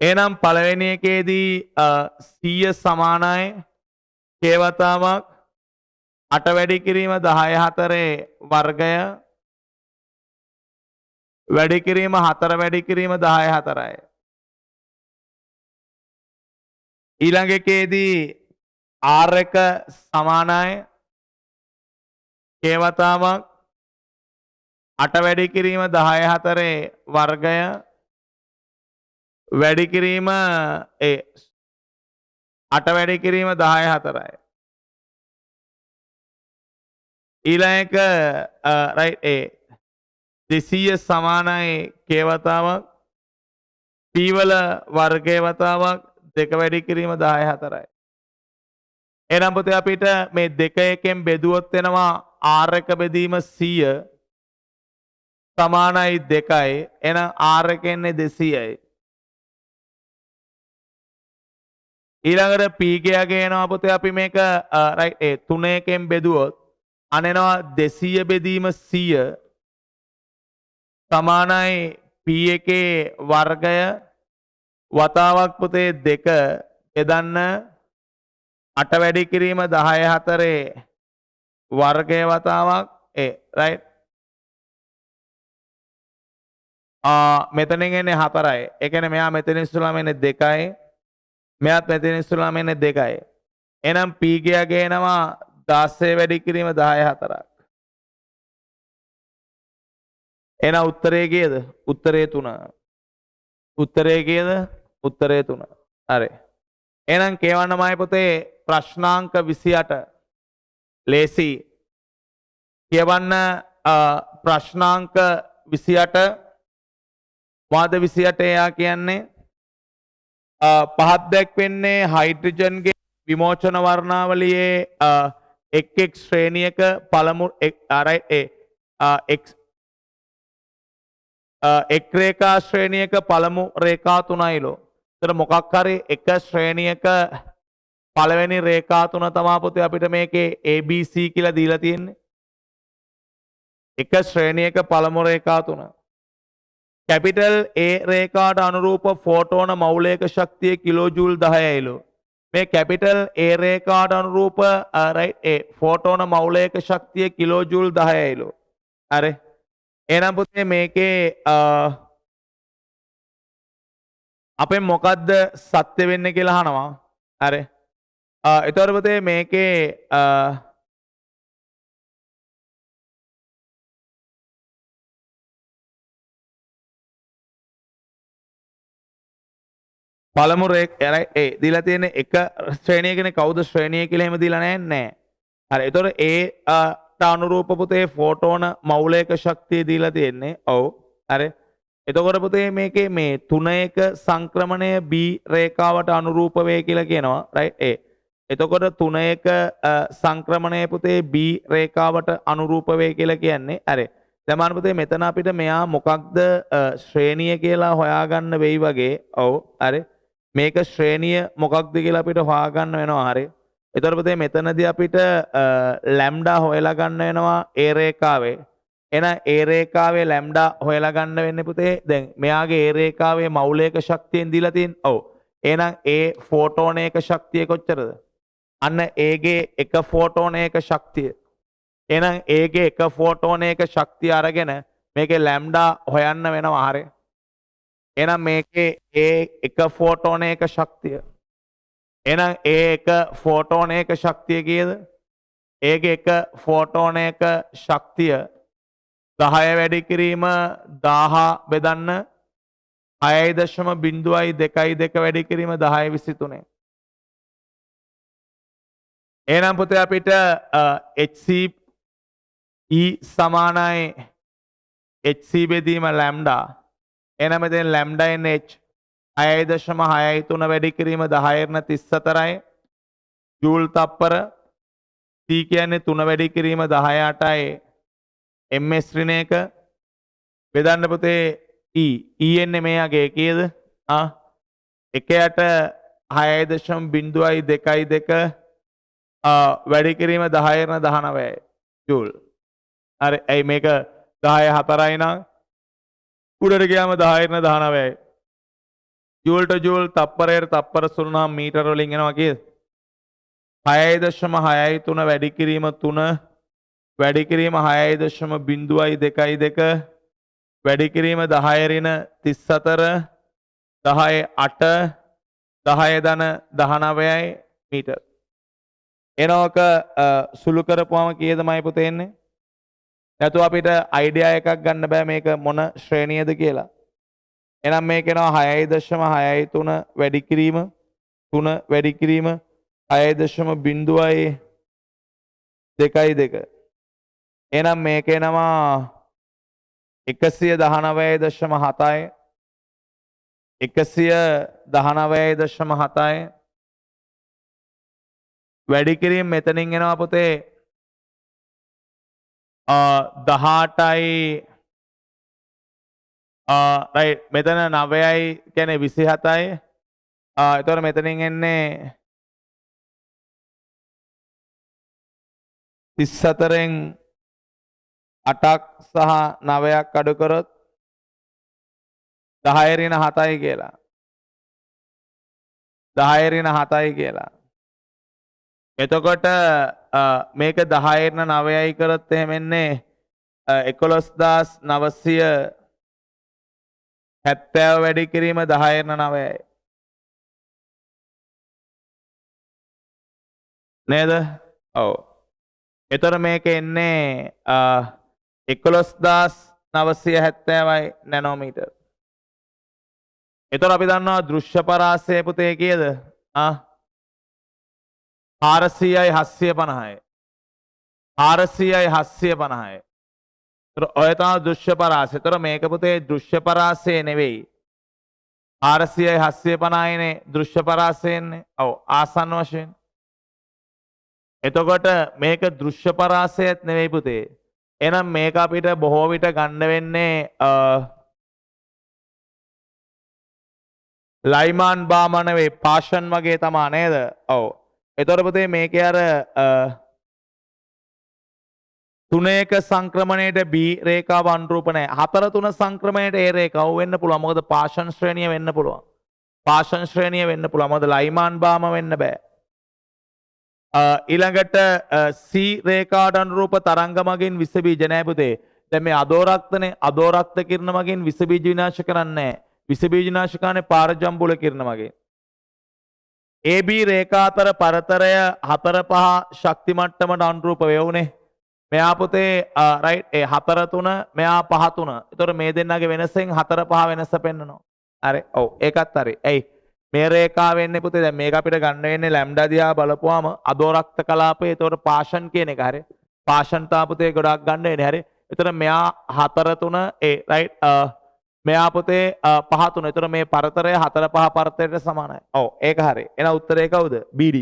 එහෙනම් පළවෙනි එකේදී 100 සමානයි k වතාවක් 8 වැඩි කිරීම 10 4 වර්ගය වැඩි කිරීම 4 වැඩි කිරීම 10 4යි. ඊළඟ එකේදී R එක සමානයි k වතාවක් 8 වැඩි කිරීම 10 4 වර්ගය වැඩි කිරීම 8 වැඩි කිරීම 10 4යි. ඊළඟ එක රයිට් 200 සමානයි k වතාවක් p වල වර්ගය වතාවක් 2 වැඩි කිරීම 10 4යි. එහෙනම් පුතේ අපිට මේ 2 එකෙන් බෙදුවොත් වෙනවා R එක බෙදීම 100 සමානයි 2යි. එහෙනම් R එක එන්නේ 200යි. ඊළඟට p ගේ අගය එනවා පුතේ අපි මේක රයිට් 3 එකෙන් බෙදුවොත් අනෙනවා 200 බෙදීම 100 සමානයි p එකේ වර්ගය වතාවක් පුතේ 2 එදන්න 8 වැඩි කිරීම 10 4 වර්ගය වතාවක් රයිට් මෙතනින් එන්නේ 4යි. ඒ කියන්නේ මෙයා මෙතන ඉස්සරහම එන්නේ 2යි. මෙයාත් මෙතන ඉස්සරහම එන්නේ 2යි. එහෙනම් p ගේ අගය එනවා 16 වැඩි කිරීම 10 4ක්. එහෙනම් උත්තරේ කීයද? උත්තරේ 3. උත්තරේ කීයද? උත්තරේ 3. හරි. එහෙනම් කියවන්නමයි පුතේ ප්‍රශ්නාංක 28 ලේසි. කියවන්න ප්‍රශ්නාංක 28 මාද 28 එයා කියන්නේ පහත් දැක්වෙන්නේ හයිඩ්‍රජන්ගේ විමෝචන වර්ණාවලියේ එක් ශ්‍රේණියක පළමු එක් රේඛා ශ්‍රේණියක පළමු රේඛා 3යිලෝ. ඒතර මොකක් හරි එක ශ්‍රේණියක පළවෙනි රේඛා 3 තමයි පුතේ අපිට මේකේ ABC කියලා දීලා තියෙන්නේ. එක ශ්‍රේණියක පළමු රේඛා 3. කැපිටල් A රේඛාවට අනුරූප ෆෝටෝන මෞලික ශක්තිය කිලෝජූල් 10යිලු. මේ කැපිටල් A රේඛාවට අනුරූප ෆෝටෝන මෞලික ශක්තිය කිලෝජූල් 10යිලු. හරි. එහෙනම් පුතේ මේකේ අපෙන් මොකද්ද සත්‍ය වෙන්නේ කියලා අහනවා. හරි. එතකොට පුතේ මේකේ පළමු දීලා තියෙන එක ශ්‍රේණියකනේ කවුද ශ්‍රේණිය කියලා එහෙම දීලා නැහැ. හරි. එතකොට ට අනුරූප පුතේ ෆෝටෝන මෞලික ශක්තිය දීලා තියෙන්නේ. ඔව්. හරි. එතකොට පුතේ මේකේ මේ 3 සංක්‍රමණය B රේඛාවට අනුරූප වේ කියලා කියනවා. රයිට්. එතකොට 3 සංක්‍රමණය පුතේ B රේඛාවට අනුරූප වේ කියලා කියන්නේ. හරි. දැන් පුතේ මෙතන අපිට මෙයා මොකක්ද ශ්‍රේණිය කියලා හොයාගන්න වෙයි වගේ. ඔව්. හරි. මේක ශ්‍රේණිය මොකක්ද කියලා අපිට හොයාගන්න වෙනවා. හරි. එතකොට පුතේ මෙතනදී අපිට ලැම්ඩා හොයලා ගන්න වෙනවා A රේඛාවේ. එහෙනම් A රේඛාවේ ලැම්ඩා හොයලා ගන්න වෙන්නේ පුතේ දැන් මෙයාගේ A රේඛාවේ මෞලික ශක්තියෙන් දීලා තියෙන. ඔව්. එහෙනම් A ෆෝටෝනයක ශක්තිය කොච්චරද? අන්න A ගේ එක ෆෝටෝනයක ශක්තිය. එහෙනම් A ගේ එක ෆෝටෝනයක ශක්තිය අරගෙන මේකේ ලැම්ඩා හොයන්න වෙනවා. හරි. එහෙනම් මේකේ A එක ෆෝටෝනයක ශක්තිය. එහෙනම් A එක ෆෝටෝනයක ශක්තිය කීයද? A ගේ එක ෆෝටෝනයක ශක්තිය 10 වැඩි කිරීම 1000 බෙදන්න 6.02 වැඩි කිරීම 10 23. එහෙනම් පුතේ අපිට HCE සමානයි HC බෙදීම ලැම්ඩා. එහෙනම් මෙතන ලැම්ඩා NH 6.63 වැඩි කිරීම 10^34යි ජූල් තප්පර. C කියන්නේ 3 වැඩි කිරීම 18යි ms ඍණ 1 බෙදන්න පුතේ E එන්නේ මේ යගේ කීයද? 1ට 6.02 වැඩි කිරීම 10^19යි ජූල්. හරි. ඇයි මේක 10/4යි නම් උඩට ගියාම 10/19යි. ජූල්ට ජූල් තප්පරයට තප්පර සුළුනම් මීටර වලින් එනවා කීයද? 6.63 වැඩි කිරීම 3 වැඩි කිරීම 6.02 වැඩි කිරීම 10^34 10/8 10^19යි මීටර. එනෝක සුළු කරපුවම කීයදමයි පුතේ එන්නේ? නැතු අපිට අයිඩියා එකක් ගන්න බෑ මේක මොන ශ්‍රේණියද කියලා. එහෙනම් මේක එනවා 6.63 වැඩි කිරීම 3 වැඩි කිරීම 6.02. එහෙනම් මේක එනවා 119.7යි 119.7යි වැඩි කිරීම මෙතනින් එනවා පුතේ 18යි රයිට් මෙතන 9යි කියන්නේ 27යි. එතකොට මෙතනින් එන්නේ 34න් 8ක් සහ 9ක් අඩු කරොත් 10^7යි කියලා. 10^7යි කියලා. එතකොට මේක 10^9යි කරොත් එහෙම එන්නේ 11970 වැඩි කිරීම 10^9යි. නේද? ඔව්. එතකොට මේක එන්නේ 11970යි නැනෝමීටර්. එතකොට අපි දන්නවා දෘශ්‍ය පරාසය පුතේ කීයද? 400යි 750යි. 400යි 750යි. ඔය තමයි දෘශ්‍ය පරාසය. ඒතර මේක පුතේ දෘශ්‍ය පරාසය නෙවෙයි. 400යි 750යිනේ දෘශ්‍ය පරාසයන්නේ. ඔව් ආසන්න වශයෙන්. එතකොට මේක දෘශ්‍ය පරාසයත් නෙවෙයි පුතේ. එහෙනම් මේක අපිට බොහෝ විට ගන්න වෙන්නේ ලයිමාන් බාමන වේ පාෂන් වගේ තමා නේද? ඔව්. එතකොට පුතේ මේකේ අර 3-1 සංක්‍රමණයට B රේඛාව අනුරූප නැහැ. 4-3 සංක්‍රමණයට A රේඛාව වෙන්න පුළුවන්. මොකද පාෂන් ශ්‍රේණිය වෙන්න පුළුවන්. පාෂන් ශ්‍රේණිය වෙන්න පුළුවන්. මොකද ලයිමාන් බාම වෙන්න බෑ. ඊළඟට C රේඛාවට අනුරූප තරංග මගින් විස බීජ නැහැ පුතේ. දැන් මේ අදෝරක්තනේ අදෝරක්ත කිරණ මගින් විස බීජ විනාශ කරන්නේ නැහැ. විස බීජ විනාශ කරන්නේ පාරජම්බුල කිරණ මගින්. AB රේඛා අතර පරතරය 4-5 ශක්ති මට්ටමට අනුරූප වේවුනේ. මෙයා පුතේ රයිට් ඒ 4-3 මෙයා 5-3. ඒතකොට මේ දෙන්නගේ වෙනසෙන් 4-5 වෙනස පෙන්නනවා. හරි. ඔව් ඒකත් හරි. එයි මේ රේඛාව වෙන්නේ පුතේ දැන් මේක අපිට ගන්න වෙන්නේ ලැම්ඩා දිහා බලපුවාම අදෝරක්ත කලාපය. ඒතකොට පාෂන් කියන එක හරි. පාෂන් තා පුතේ ගොඩක් ගන්න වෙන්නේ හරි. ඒතකොට මෙයා 4-3 ඒ රයිට් මෙයා පුතේ 5-3. ඒතකොට මේ පරතරය 4-5 පරතරයට සමානයි. ඔව් ඒක හරි. එහෙනම් උත්තරේ කවුද? BD.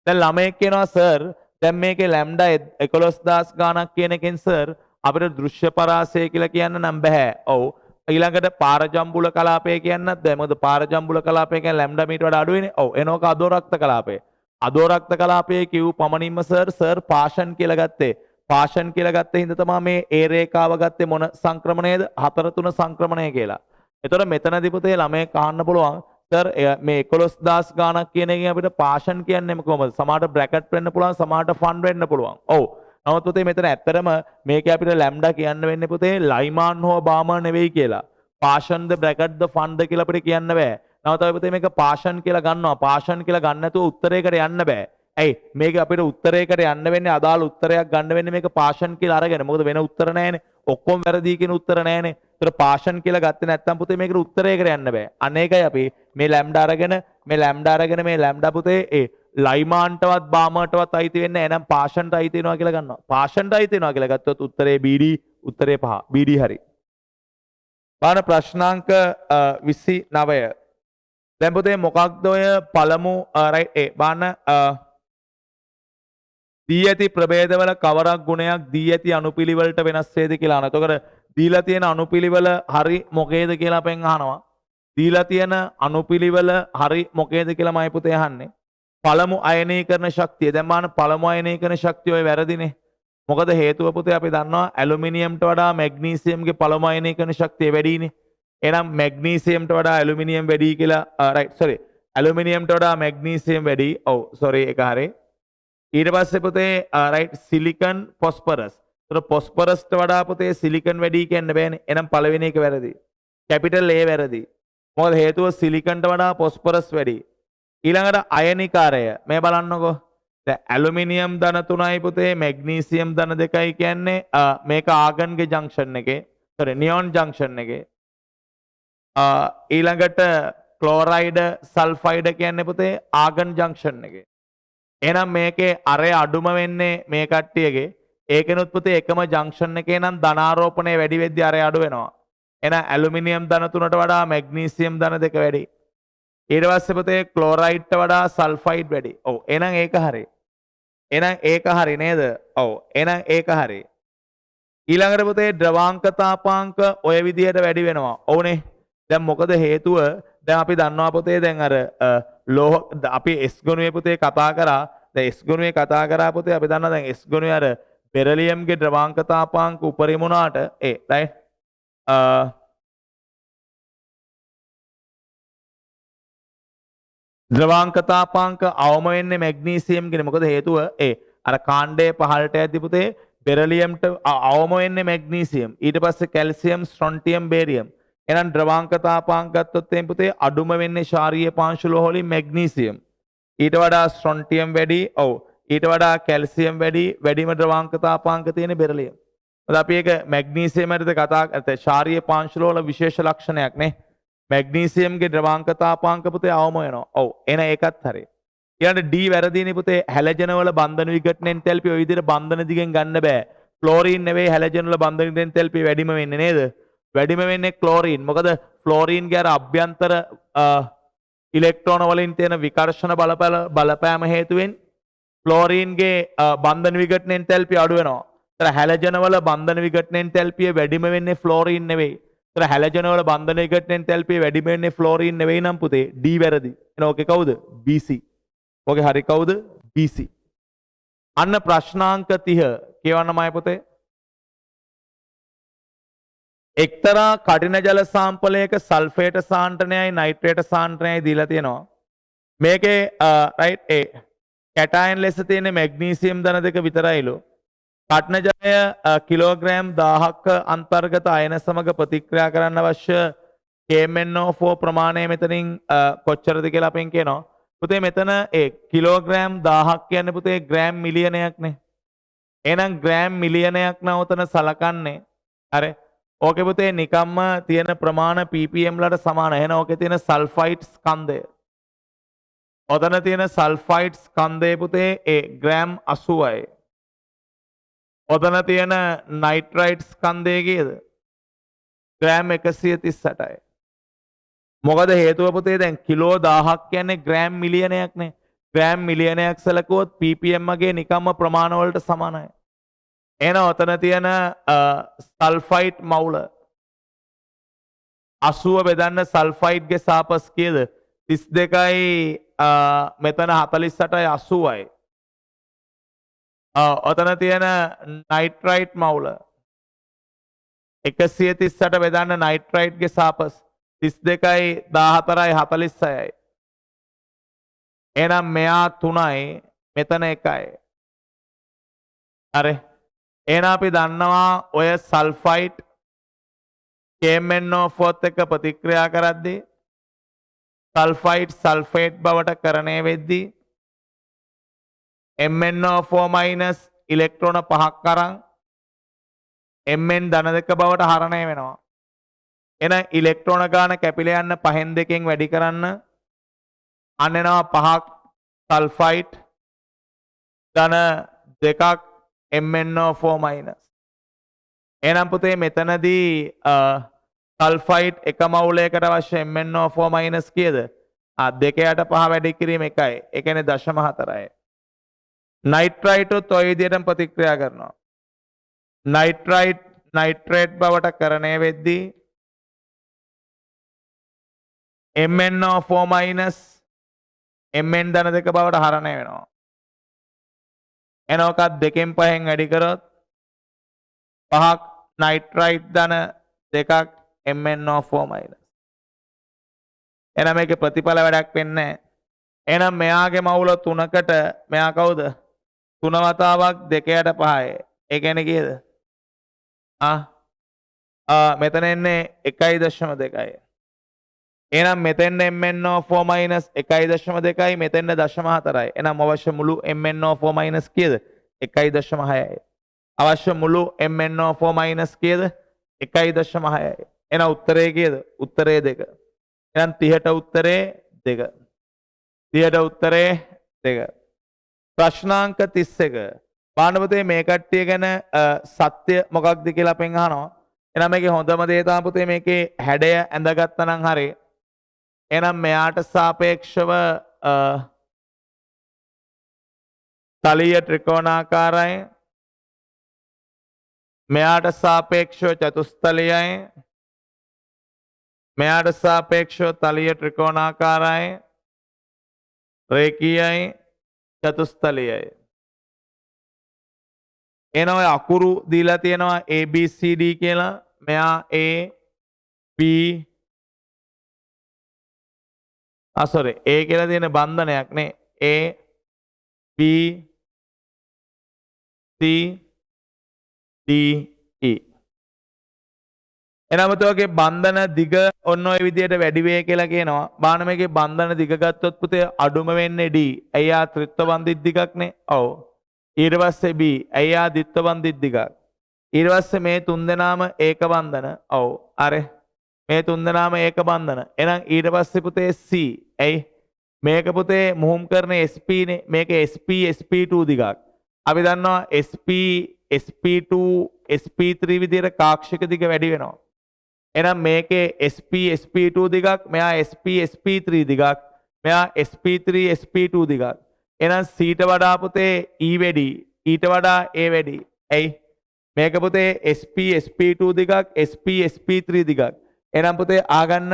දැන් ළමයෙක් කියනවා සර් දැන් මේකේ ලැම්ඩා 11000 ගාණක් කියන එකෙන් සර් අපිට දෘශ්‍ය පරාසය කියලා කියන්න නම් බෑ. ඔව්. ඊළඟට පාරජම්බුල කලාපය කියන්නත් බෑ. මොකද පාරජම්බුල කලාපය කියන්නේ ලැම්ඩා මීට වඩා අඩුයිනේ. ඔව්. එනෝක අදෝරක්ත කලාපය. අදෝරක්ත කලාපයේ කිව් පමණින්ම සර් පාෂන් කියලා ගත්තේ. පාෂන් කියලා ගත්තේ හින්දා තමයි මේ A රේඛාව ගත්තේ මොන සංක්‍රමණයද? 4-3 සංක්‍රමණය කියලා. එතකොට මෙතනදී පුතේ ළමයෙක් අහන්න පුළුවන් සර් මේ 11000 ගාණක් කියන එකෙන් අපිට පාෂන් කියන්නේ කොහොමද? සමහරට බ්‍රැකට් වෙන්න පුළුවන්, සමහරට ෆන් වෙන්න පුළුවන්. ඔව්. නමුත් පුතේ මෙතන ඇත්තටම මේකේ අපිට ලැම්ඩා කියන්න වෙන්නේ පුතේ ලයිමාන් හෝ බාමා නෙවෙයි කියලා. පාෂන්ද බ්‍රැකට්ද ෆන්ද කියලා අපිට කියන්න බෑ. නමුත් අපි පුතේ මේක පාෂන් කියලා ගන්නවා. පාෂන් කියලා ගන්න නැතුව උත්තරයකට යන්න බෑ. ඇයි මේක අපිට උත්තරයකට යන්න වෙන්නේ අදාළ උත්තරයක් ගන්න වෙන්නේ මේක පාෂන් කියලා අරගෙන. මොකද වෙන උත්තර නැහැනේ. ඔක්කොම වැරදි කියන උත්තර නැහැනේ. ඒතර පාෂන් කියලා ගත්තේ නැත්නම් පුතේ මේකට උත්තරයකට යන්න බෑ. අන්න ඒකයි අපි මේ ලැම්ඩා අරගෙන මේ ලැම්ඩා පුතේ ලයිමාන්ටවත් බාමටවත් අයිති වෙන්නේ නැහැ. එහෙනම් පාෂන්ට අයිති වෙනවා කියලා ගන්නවා. පාෂන්ට අයිති වෙනවා කියලා ගත්තොත් උත්තරේ BD උත්තරේ 5. BD හරි. බලන්න ප්‍රශ්නාංක 29. දැන් පුතේ මොකක්ද ඔය පළමු රයිට් බලන්න දී ඇති ප්‍රභේදවල කවරක් ගුණයක් දී ඇති අනුපිළිවෙලට වෙනස් වේද කියලා අහනවා. එතකොට දීලා තියෙන අනුපිළිවෙල හරි මොකේද කියලා අපෙන් අහනවා. දීලා තියෙන අනුපිළිවෙල හරි මොකේද කියලා මයි පුතේ අහන්නේ. පළමු අයනීකරණ ශක්තිය. දැන් බලන්න පළමු අයනීකරණ ශක්තිය ඔය වැරදිනේ. මොකද හේතුව පුතේ අපි දන්නවා ඇලුමිනියම්ට වඩා මැග්නීසියම්ගේ පළමු අයනීකරණ ශක්තිය වැඩිනේ. එහෙනම් මැග්නීසියම්ට වඩා ඇලුමිනියම් වැඩි කියලා රයිට් සෝරි ඇලුමිනියම්ට වඩා මැග්නීසියම් වැඩි. ඔව් සෝරි ඒක හරි. ඊට පස්සේ පුතේ රයිට් සිලිකන් ෆොස්ෆරස්. ඒතර ෆොස්ෆරස්ට වඩා පුතේ සිලිකන් වැඩි කියන්න බෑනේ. එහෙනම් පළවෙනි එක වැරදි. කැපිටල් A වැරදි. මොකද හේතුව සිලිකන්ට වඩා ෆොස්ෆරස් වැඩි. ඊළඟට අයනිකාරය මේ බලන්නකෝ. දැන් ඇලුමිනියම් ධන 3යි පුතේ මැග්නීසියම් ධන 2යි කියන්නේ මේක ආගන්ගේ ජංක්ෂන් එකේ සෝරි නියොන් ජංක්ෂන් එකේ ඊළඟට ක්ලෝරයිඩ් සල්ෆයිඩ් කියන්නේ පුතේ ආගන් ජංක්ෂන් එකේ. එහෙනම් මේකේ අරය අඩුම වෙන්නේ මේ කට්ටියගේ. ඒකෙනුත් පුතේ එකම ජංක්ෂන් එකේ නම් ධනාරෝපණය වැඩි වෙද්දී අරය අඩු වෙනවා. එහෙනම් ඇලුමිනියම් ධන 3ට වඩා මැග්නීසියම් ධන 2 වැඩි. ඊට පස්සේ පුතේ ක්ලෝරයිඩ්ට වඩා සල්ෆයිඩ් වැඩි. ඔව් එහෙනම් ඒක හරි. එහෙනම් ඒක හරි නේද? ඔව් එහෙනම් ඒක හරි. ඊළඟට පුතේ ද්‍රවාංක තාපාංක ඔය විදිහට වැඩි වෙනවා. ඔව්නේ. දැන් මොකද හේතුව? දැන් අපි දන්නවා පුතේ දැන් අර ලෝහ අපි S ගුණයේ පුතේ කතා කරා. දැන් S ගුණයේ කතා කරා පුතේ අපි දන්නවා දැන් S ගුණයේ අර බෙරලියම්ගේ ද්‍රවාංක තාපාංක උපරිම වුණාට රයිට් ද්‍රවාංක තාපාංක අවම වෙන්නේ මැග්නීසියම්ගේ. මොකද හේතුව අර කාණ්ඩයේ පහළට යද්දී පුතේ බෙරලියම්ට අවම වෙන්නේ මැග්නීසියම්. ඊට පස්සේ කැල්සියම්, ස්ට්‍රොන්ටියම්, බේරියම්. එහෙනම් ද්‍රවාංක තාපාංක ගත්තොත් එම් පුතේ අඩුම වෙන්නේ ශාරීය පාංශු ලෝහ වලින් මැග්නීසියම්. ඊට වඩා ස්ට්‍රොන්ටියම් වැඩි. ඔව්. ඊට වඩා කැල්සියම් වැඩි. වැඩිම ද්‍රවාංක තාපාංක තියෙන බෙරලියම්. මොකද අපි ඒක මැග්නීසියම් වලද කතා කරලා ශාරීය පාංශු ලෝහ වල විශේෂ ලක්ෂණයක් නේ. මැග්නීසියම්ගේ ද්‍රවාංක තාපාංක පුතේ අවම වෙනවා. ඔව්. එන ඒකත් හරි. ඊළඟට D වැරදිනේ පුතේ හැලජන වල බන්ධන විඝටන එන්තැල්පි ඔය විදිහට බන්ධන දිගෙන් ගන්න බෑ. ක්ලෝරින් නෙවෙයි හැලජන වල බන්ධන එන්තැල්පි වැඩිම වෙන්නේ නේද? වැඩිම වෙන්නේ ක්ලෝරින්. මොකද ෆ්ලෝරින්ගේ අර අභ්‍යන්තර ඉලෙක්ට්‍රෝන වලින් තියෙන විකර්ෂණ බලපෑම හේතුවෙන් ෆ්ලෝරින්ගේ බන්ධන විඝටන එන්තැල්පි අඩු වෙනවා. ඒතර හැලජන වල බන්ධන විඝටන එන්තැල්පිය වැඩිම වෙන්නේ ෆ්ලෝරින් නෙවෙයි. ඒතර හැලජන වල බන්ධන විඝටන එන්තැල්පිය වැඩිම වෙන්නේ ෆ්ලෝරින් නෙවෙයි නම් පුතේ D වැරදි. එහෙනම් ඕකේ කවුද? BC. ඕකේ හරි කවුද? BC. අන්න ප්‍රශ්නාංක 30 කියවන්නමයි පුතේ. එක්තරා කටින ජල සාම්පලයක සල්ෆේට සාන්ද්‍රණයයි නයිට්‍රේට සාන්ද්‍රණයයි දීලා තියෙනවා. මේකේ රයිට් කැටයන් ලෙස තියෙන මැග්නීසියම් ධන 2 විතරයිලු. කටින ජලය කිලෝග්‍රෑම් 1000ක අන්තර්ගත අයන සමග ප්‍රතික්‍රියා කරන්න අවශ්‍ය KMnO4 ප්‍රමාණය මෙතනින් කොච්චරද කියලා අපෙන් කියනවා. පුතේ මෙතන කිලෝග්‍රෑම් 1000ක් කියන්නේ පුතේ ග්‍රෑම් මිලියනයක්නේ. එහෙනම් ග්‍රෑම් මිලියනයක් නම් උතන සලකන්නේ. හරි. ඕකේ පුතේ නිකම්ම තියෙන ප්‍රමාණ ppm වලට සමානයි. එහෙනම් ඕකේ තියෙන සල්ෆයිඩ් ස්කන්ධය. ඔතන තියෙන සල්ෆයිඩ් ස්කන්ධය පුතේ ග්‍රෑම් 80යි. ඔතන තියෙන නයිට්‍රයිඩ් ස්කන්ධය කීයද? ග්‍රෑම් 138යි. මොකද හේතුව පුතේ දැන් කිලෝ 1000ක් කියන්නේ ග්‍රෑම් මිලියනයක්නේ. ග්‍රෑම් මිලියනයක් සැලකුවොත් ppm වගේ නිකම්ම ප්‍රමාණ වලට සමානයි. එහෙනම් ඔතන තියෙන සල්ෆයිඩ් මවුල 80 බෙදන්න සල්ෆයිඩ්ගේ සාපස් කීයද? 32යි මෙතන 48යි 80යි. ඔතන තියෙන නයිට්‍රයිඩ් මවුල 138 බෙදන්න නයිට්‍රයිඩ්ගේ සාපස් 32යි 14යි 46යි. එහෙනම් මෙයා 3යි මෙතන 1යි. හරි. එහෙනම් අපි දන්නවා ඔය සල්ෆයිඩ් KMnO4 එක්ක ප්‍රතික්‍රියා කරද්දී සල්ෆයිඩ් සල්ෆේට් බවට කරණය වෙද්දී MnO4- ඉලෙක්ට්‍රෝන 5ක් අරන් Mn ධන 2 බවට හරණය වෙනවා. එහෙනම් ඉලෙක්ට්‍රෝන ගාන කැපිලා යන්න 5න් 2කින් වැඩි කරන්න අන්න එනවා 5ක් සල්ෆයිඩ් ධන දෙකක් MnO4-. එහෙනම් පුතේ මෙතනදී සල්ෆයිඩ් එක මවුලයකට අවශ්‍ය MnO4- කීයද? 2/5 වැඩි කිරීම 1යි. ඒ කියන්නේ 0.4යි. නයිට්‍රයිටුත් ඔය විදිහටම ප්‍රතික්‍රියා කරනවා. නයිට්‍රේට් බවට කරණය වෙද්දී MnO4- Mn ධන දෙක බවට හරණය වෙනවා. එනෝකත් 2න් 5න් වැඩි කරොත් 5ක් නයිට්‍රයිට් ධන දෙකක් MnO4-. එහෙනම් මේකේ ප්‍රතිඵල වැඩක් වෙන්නේ නැහැ. එහෙනම් මෙයාගේ මවුල 3කට මෙයා කවුද? 3 වතාවක් 2/5යි. ඒ කියන්නේ කීයද? මෙතන එන්නේ 1.2යි. එහෙනම් මෙතෙන් MnO4- 1.2යි මෙතෙන් 0.4යි. එහෙනම් අවශ්‍ය මුළු MnO4- කීයද? 1.6යි. අවශ්‍ය මුළු MnO4- කීයද? 1.6යි. එහෙනම් උත්තරේ කීයද? උත්තරේ 2. එහෙනම් 30ට උත්තරේ 2. 30ට උත්තරේ 2. ප්‍රශ්නාංක 31. පාණ්ඩවතේ මේ කට්ටිය ගැන සත්‍ය මොකක්ද කියලා අපෙන් අහනවා. එහෙනම් මේකේ හොඳම දේ තමයි පුතේ මේකේ හැඩය ඇඳගත්තා නම් හරි. එහෙනම් මෙයාට සාපේක්ෂව තලීය ත්‍රිකෝණාකාරයි. මෙයාට සාපේක්ෂව චතුස්තලයයි. මෙයාට සාපේක්ෂව තලීය ත්‍රිකෝණාකාරයි. රේඛීයයි චතුස්තලයයි. එන ඔය අකුරු දීලා තියෙනවා ABCD කියලා. මෙයා A B sorry A කියලා තියෙන බන්ධනයක් නේ. A B C D E. එනම තෝගේ බන්ධන දිග ඔන්න ඔය විදිහට වැඩි වේ කියලා කියනවා. බාන මේකේ බන්ධන දිග ගත්තොත් පුතේ අඩුම වෙන්නේ D. ඇයි ආ ත්‍රිත්ව බන්ධිත දිගක් නේ? ඔව්. ඊට පස්සේ B. ඇයි ආ ද්විත්ව බන්ධිත දිගක්. ඊට පස්සේ මේ තුන් දෙනාම ඒක බන්ධන. ඔව්. අර මේ තුන් දෙනාම ඒක බන්ධන. එහෙනම් ඊට පස්සේ පුතේ C. ඇයි? මේක පුතේ මුහුම් කරන SP නේ. මේක SP SP2 දිගක්. අපි දන්නවා SP SP2 SP3 විදිහට කාක්ෂික දිග වැඩි වෙනවා. එහෙනම් මේකේ SP SP2 දිගක්, මෙයා SP SP3 දිගක්, මෙයා SP3 SP2 දිගක්. එහෙනම් Cට වඩා පුතේ E වැඩි, ඊට වඩා A වැඩි. ඇයි? මේක පුතේ SP SP2 දිගක්, SP SP3 දිගක්. එහෙනම් පුතේ ආගන්න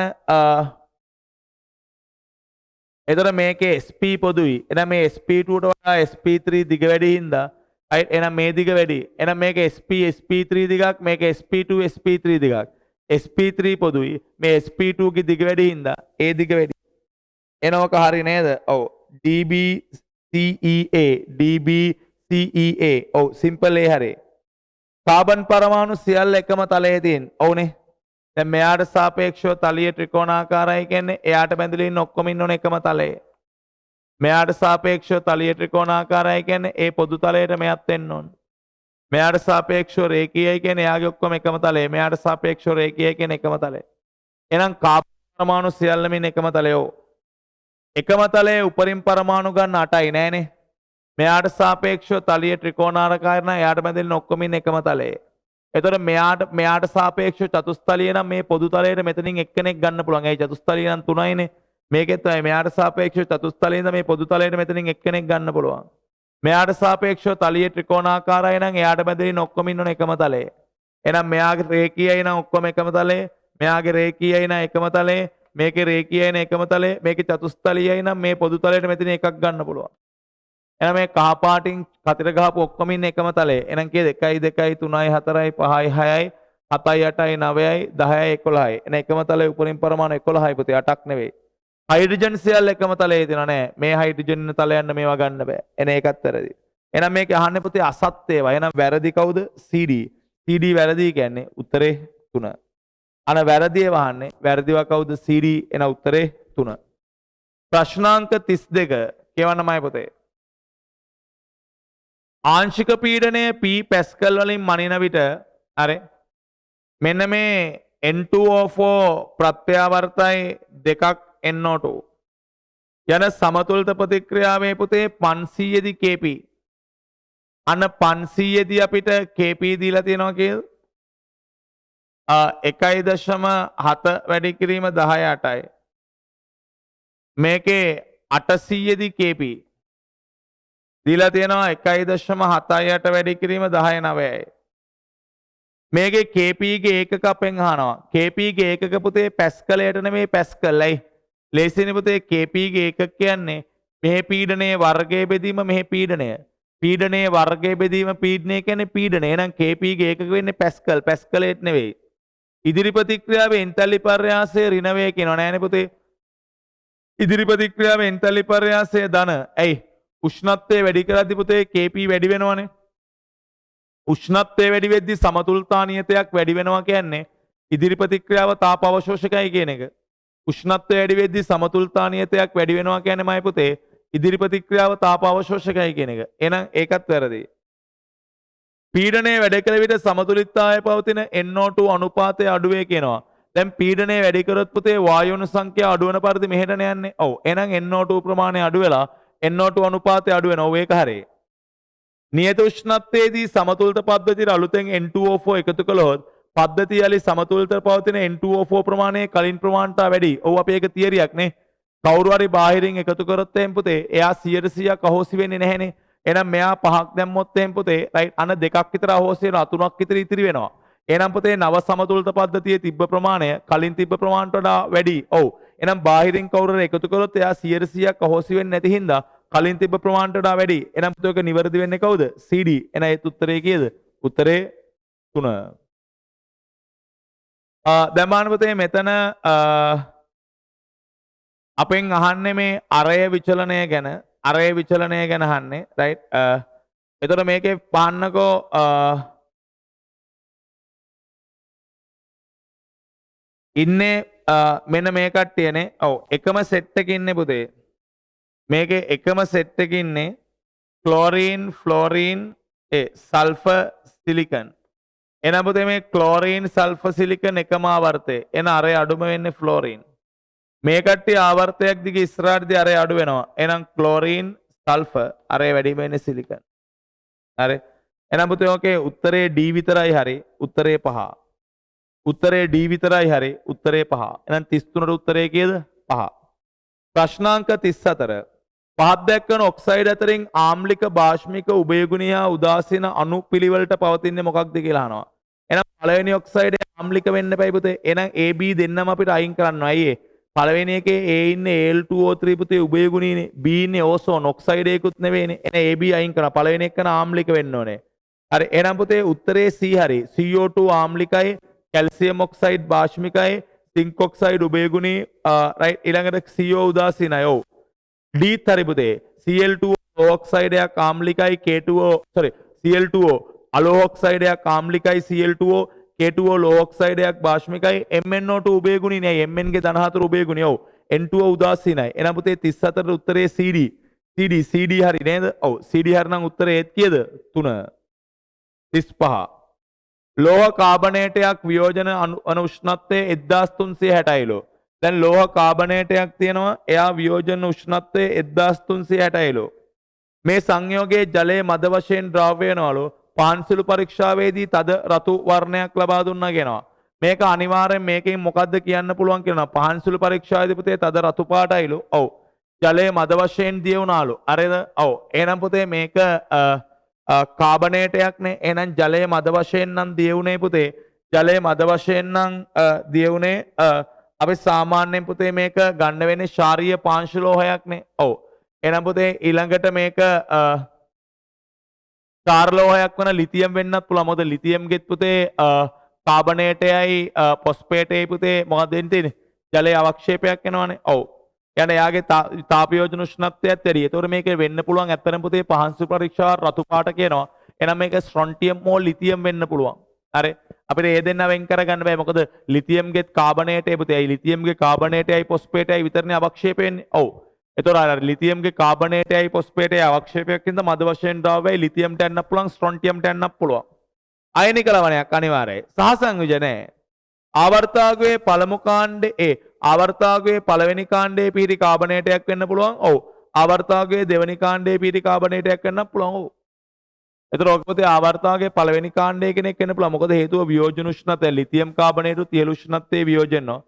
එතකොට මේකේ SP පොදුයි. එහෙනම් මේ SP2ට වඩා SP3 දිග වැඩි හින්දා එහෙනම් මේ දිග වැඩි. එහෙනම් මේක SP SP3 දිගක්, මේක SP2 SP3 දිගක්. SP3 පොදුයි. මේ SP2 ගේ දිග වැඩි හින්දා ඒ දිග වැඩි. එනෝක හරි නේද? ඔව්. DBCEA DBCEA. ඔව් සිම්පල් ඒ හරි. කාබන් පරමාණු සියල්ල එකම තලයේ තියෙන. ඔව්නේ. දැන් මෙයාට සාපේක්ෂව තලීය ත්‍රිකෝණාකාරයි කියන්නේ එයාට බැඳලා ඉන්න ඔක්කොම ඉන්න ඕන එකම තලයේ. මෙයාට සාපේක්ෂව තලීය ත්‍රිකෝණාකාරයි කියන්නේ ඒ පොදු තලයට මෙයත් එන්න ඕන. මෙයාට සාපේක්ෂව රේඛීයයි කියන්නේ එයාගේ ඔක්කොම එකම තලය. මෙයාට සාපේක්ෂව රේඛීයයි කියන්නේ එකම තලය. එහෙනම් කාබන් පරමාණු සියල්ලම ඉන්නේ එකම තලයෝ. එකම තලයේ උපරිම පරමාණු ගන්න 8යි නෑනේ. මෙයාට සාපේක්ෂව තලීය ත්‍රිකෝණාකාරයි නම් එයාට බැඳෙන්න ඔක්කොම ඉන්නේ එකම තලයේ. එතකොට මෙයාට සාපේක්ෂව චතුස්තලීය නම් මේ පොදු තලයට මෙතනින් එක්කෙනෙක් ගන්න පුළුවන්. ඒ චතුස්තලීය නම් 3යිනේ. මේකෙත් තමයි මෙයාට සාපේක්ෂව චතුස්තලයේ ඉඳන් මේ පොදු තලයට මෙතනින් එක්කෙනෙක් ගන්න පුළුවන්. මෙයාට සාපේක්ෂව තලීය ත්‍රිකෝණාකාරයි නම් එයාට බැඳෙන්න ඔක්කොම ඉන්න ඕන එකම තලයේ. එහෙනම් මෙයාගේ රේඛීයයි නම් ඔක්කොම එකම තලයේ. මෙයාගේ රේඛීයයි නම් එකම තලයේ. මේකේ රේඛීයයි නම් එකම තලයේ. මේකේ චතුස්තලීයයි නම් මේ පොදු තලයට මෙතන එකක් ගන්න පුළුවන්. එහෙනම් මේ කහ පාටින් කතර ගහපු ඔක්කොම ඉන්නේ එකම තලයේ. එහෙනම් කීයද? 1යි 2යි 3යි 4යි 5යි 6යි 7යි 8යි 9යි 10යි 11යි. එන එකම තලයේ උපරිම පරමාණු 11යි පුතේ 8ක් නෙවෙයි. හයිඩ්‍රජන් සියල්ල එකම තලයේ තියෙනවා නෑ. මේ හයිඩ්‍රජන් ඉන්න තලයන් මේවා ගන්න බෑ. එන ඒකත් වැරදි. එහෙනම් මේක අහන්නේ පුතේ අසත් ඒවා. එහෙනම් වැරදි කවුද? CD. CD වැරදි කියන්නේ උත්තරේ 3. අන වැරදි ඒවා අහන්නේ. වැරදිව කවුද? CD. එන උත්තරේ 3. ප්‍රශ්නාංක 32 කියවන්නමයි පුතේ. ආංශික පීඩනය P පැස්කල් වලින් මනින විට අර මෙන්න මේ N2O4 ප්‍රත්‍යාවර්තයි දෙකක් NO2. යන සමතුලිත ප්‍රතික්‍රියාවේ පුතේ 500 දී Kp. අන්න 500 දී අපිට Kp දීලා තියෙනවා කියලා. 1.7 වැඩි කිරීම 10.8යි. මේකේ 800 දී Kp දීලා තියෙනවා 1.78 වැඩි කිරීම 10.9යි. මේකේ Kp ගේ ඒකක අපෙන් අහනවා. Kp ගේ ඒකක පුතේ පැස්කලයට නෙමෙයි පැස්කල්යි. ලේසියෙන පුතේ Kp ගේ ඒකක කියන්නේ මෙහි පීඩනයේ වර්ගයේ බෙදීම මෙහි පීඩනය. පීඩනයේ වර්ගයේ බෙදීම පීඩනය කියන්නේ පීඩනය. එහෙනම් Kp ගේ ඒකක වෙන්නේ පැස්කල්. පැස්කලයට නෙවෙයි. ඉදිරි ප්‍රතික්‍රියාවේ එන්තැලි පර්යාසය ඍණ වේ කියනවා නෑනේ පුතේ. ඉදිරි ප්‍රතික්‍රියාවේ එන්තැලි පර්යාසය ධන. ඇයි? උෂ්ණත්වය වැඩි කරද්දී පුතේ Kp වැඩි වෙනවනේ. උෂ්ණත්වය වැඩි වෙද්දී සමතුලිතතානියතයක් වැඩි වෙනවා කියන්නේ ඉදිරි ප්‍රතික්‍රියාව තාප අවශෝෂකයි කියන එක. උෂ්ණත්වය වැඩි වෙද්දී සමතුලිතතානියතයක් වැඩි වෙනවා කියන්නේ මයි පුතේ ඉදිරි ප්‍රතික්‍රියාව තාප අවශෝෂකයි කියන එක. එහෙනම් ඒකත් වැරදි. පීඩනය වැඩි කළ විට සමතුලිතතාවය පවතින NO2 අනුපාතය අඩු වේ කියනවා. දැන් පීඩනය වැඩි කරොත් පුතේ වායුන් සංඛ්‍යාව අඩු වෙන පරිදි මෙහෙටන යන්නේ. ඔව්. එහෙනම් NO2 ප්‍රමාණය අඩු වෙලා NO2 අනුපාතය අඩු වෙනවා. ඔව් ඒක හරියි. නියත උෂ්ණත්වයේදී සමතුලිත පද්ධතියට අලුතෙන් N2O4 එකතු කළොත් පද්ධතිය යලි සමතුලිතව පවතින N2O4 ප්‍රමාණය කලින් ප්‍රමාණයට වැඩි. ඔව් අපි ඒක තියරියක් නේ. කවුරු හරි බාහිරින් එකතු කරොත් එහෙනම් පුතේ එයා 100%ක් අහෝසි වෙන්නේ නැහනේ. එහෙනම් මෙයා 5ක් දැම්මොත් එහෙනම් පුතේ රයිට් අන්න 2ක් විතර අහෝසි වෙනවා 3ක් විතර ඉතිරි වෙනවා. එහෙනම් පුතේ නව සමතුලිත පද්ධතියේ තිබ්බ ප්‍රමාණය කලින් තිබ්බ ප්‍රමාණයට වඩා වැඩි. ඔව්. එහෙනම් බාහිරින් කවුරු හරි එකතු කළොත් එයා 100%ක් අහෝසි වෙන්නේ නැති හින්දා කලින් තිබ්බ ප්‍රමාණයට වඩා වැඩි. එහෙනම් පුතේ ඔක නිවැරදි වෙන්නේ කවුද? CD. එහෙනම් ඒත් උත්තරේ කීයද? උත්තරේ 3. දැන් බලන්න පුතේ මෙතන අපෙන් අහන්නේ මේ අරය විචලනය ගැන. අරය විචලනය ගැන අහන්නේ. රයිට්. එතකොට මේකේ පාන්නකෝ ඉන්නේ මෙන්න මේ කට්ටියනේ. ඔව් එකම සෙට් එකේ ඉන්නේ පුතේ. මේකේ එකම සෙට් එකේ ඉන්නේ ක්ලෝරීන්, ෆ්ලෝරීන්, සල්ෆර්, සිලිකන්. එහෙනම් පුතේ මේ ක්ලෝරීන්, සල්ෆර්, සිලිකන් එකම ආවර්තය. එන අරය අඩුම වෙන්නේ ෆ්ලෝරීන්. මේ කට්ටිය ආවර්තයක් දිගේ ඉස්සරහටදී අරය අඩු වෙනවා. එහෙනම් ක්ලෝරීන්, සල්ෆර් අරය වැඩි වෙන්නේ සිලිකන්. හරි. එහෙනම් පුතේ ඕකේ උත්තරේ D විතරයි හරි. උත්තරේ 5. උත්තරේ D විතරයි හරි. උත්තරේ 5. එහෙනම් 33ට උත්තරේ කීයද? 5. ප්‍රශ්නාංක 34. පහත් දැක්වන ඔක්සයිඩ් අතරින් ආම්ලික භාෂ්මික උභයගුණී හා උදාසීන අණු පිළිවෙලට පවතින්නේ මොකක්ද කියලා අහනවා. එහෙනම් පළවෙනි ඔක්සයිඩේ ආම්ලික වෙන්න එපයි පුතේ. එහෙනම් AB දෙන්නම අපිට අයින් කරන්න. අයියේ. පළවෙනි එකේ A ඉන්නේ Al2O3 පුතේ උභයගුණීනේ. B ඉන්නේ ඕසෝන් ඔක්සයිඩ් එකකුත් නෙවෙයිනේ. එහෙනම් AB අයින් කරනවා. පළවෙනි එක න ආම්ලික වෙන්න ඕනේ. හරි. එහෙනම් පුතේ උත්තරේ C හරි. CO2 ආම්ලිකයි, කැල්සියම් ඔක්සයිඩ් භාෂ්මිකයි, සිංක් ඔක්සයිඩ් උභයගුණී රයිට් ඊළඟට CO උදාසීනයි. ඔව්. D හරි පුතේ. Cl2O ඔක්සයිඩයක් ආම්ලිකයි K2O Cl2O අලෝහ ඔක්සයිඩයක් ආම්ලිකයි Cl2O K2O ලෝහ ඔක්සයිඩයක් භාෂ්මිකයි MnO2 උභයගුණී නෑ Mn ගේ ධන 4 උභයගුණී. ඔව්. N2O උදාසීනයි. එහෙනම් පුතේ 34ට උත්තරේ CD හරි නේද? ඔව්. CD හරි නම් උත්තරේ ඒත් කීයද? 3. 35. ලෝහ කාබනේටයක් වියෝජන අණු උෂ්ණත්වය 1360යිලෝ. දැන් ලෝහ කාබනේටයක් තියෙනවා. එයා වියෝජන උෂ්ණත්වය 1360යිලෝ. මේ සංයෝගයේ ජලයේ මද වශයෙන් ද්‍රව්‍ය වෙනවලු. පාන්සුළු පරීක්ෂාවේදී තද රතු වර්ණයක් ලබා දුන්නා කියනවා. මේක අනිවාර්යෙන් මේකෙන් මොකද්ද කියන්න පුළුවන් කියනවා. පාන්සුළු පරීක්ෂාවේදී පුතේ තද රතු පාටයිලු. ඔව්. ජලයේ මද වශයෙන් දිය වුණාලු. හරිද? ඔව්. එහෙනම් පුතේ මේක කාබනේටයක් නේ. එහෙනම් ජලයේ මද වශයෙන් නම් දිය වුණේ පුතේ. ජලයේ මද වශයෙන් නම් දිය වුණේ අපි සාමාන්‍යයෙන් පුතේ මේක ගන්න වෙන්නේ ශාරීය පාංශු ලෝහයක් නේ. ඔව්. එහෙනම් පුතේ ඊළඟට මේක ක්ෂාර ලෝහයක් වන ලිතියම් වෙන්නත් පුළුවන්. මොකද ලිතියම් ගෙත් පුතේ කාබනේටයයි ෆොස්ෆේටයයි පුතේ මොකද වෙන්නේ? ජලයේ අවක්ෂේපයක් වෙනවනේ. ඔව්. යන එයාගේ තාපයෝජන උෂ්ණත්වයත් වැඩි. ඒතකොට මේක වෙන්න පුළුවන් ඇත්තටම පුතේ පහන්සු පරීක්ෂා රතු පාට කියනවා. එහෙනම් මේක ස්ට්‍රොන්ටියම් හෝ ලිතියම් වෙන්න පුළුවන්. හරි. අපිට ඒ දෙන්න වෙන් කරගන්න බෑ. මොකද ලිතියම් ගෙත් කාබනේටය පුතේ. ලිතියම් ගේ කාබනේටයයි ෆොස්ෆේටයයි විතරනේ අවක්ෂේප වෙන්නේ. ඔව්. ඒතකොට අර ලිතියම් ගේ කාබනේටයයි ෆොස්ෆේටයයි අවක්ෂේපයක් හින්දා මද වශයෙන් ද්‍රව්‍යයි ලිතියම්ට යන්නත් පුළුවන් ස්ට්‍රොන්ටියම්ට යන්නත් පුළුවන්. අයනික ලවණයක් අනිවාර්යයි. සහසංයෝජන නැහැ. ආවර්තාගයේ පළමු කාණ්ඩේ ආවර්තාගයේ පළවෙනි කාණ්ඩේ පිහිටි කාබනේටයක් වෙන්න පුළුවන්. ඔව්. ආවර්තාගයේ දෙවෙනි කාණ්ඩේ පිහිටි කාබනේටයක් වෙන්න පුළුවන්. ඔව්. එතකොට ඔකපොතේ ආවර්තාගයේ පළවෙනි කාණ්ඩය කෙනෙක් වෙන්න පුළුවන්. මොකද හේතුව වියෝජන උෂ්ණත්වය ලිතියම් කාබනේටු තියල උෂ්ණත්වයේ වියෝජනනවා.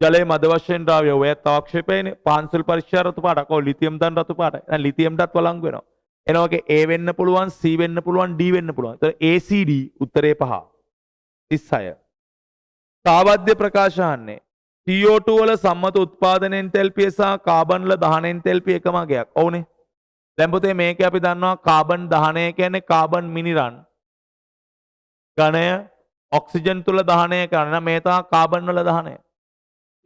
ජලයේ මද වශයෙන් ද්‍රව්‍ය ඔයත් අවක්ෂේපයනේ. පාන්සල් පරික්ෂා රතු පාටක්. ඔව් ලිතියම් දන් රතු පාටයි. එහෙනම් ලිතියම්ටත් වළංගු වෙනවා. එනවාගේ A වෙන්න පුළුවන්, C වෙන්න පුළුවන්, D වෙන්න පුළුවන්. එතකොට ACD උත්තරේ 5. 36. සාවද්‍ය ප්‍රකාශ අහන්නේ. CO2 වල සම්මත උත්පාදන එන්තැල්පිය සහ කාබන් වල දහන එන්තැල්පිය එකම අගයක්. ඔව්නේ. දැන් පුතේ මේක අපි දන්නවා කාබන් දහනය කියන්නේ කාබන් මිනිරන් ඝනය ඔක්සිජන් තුල දහනය කරන මේ තමයි කාබන් වල දහනය.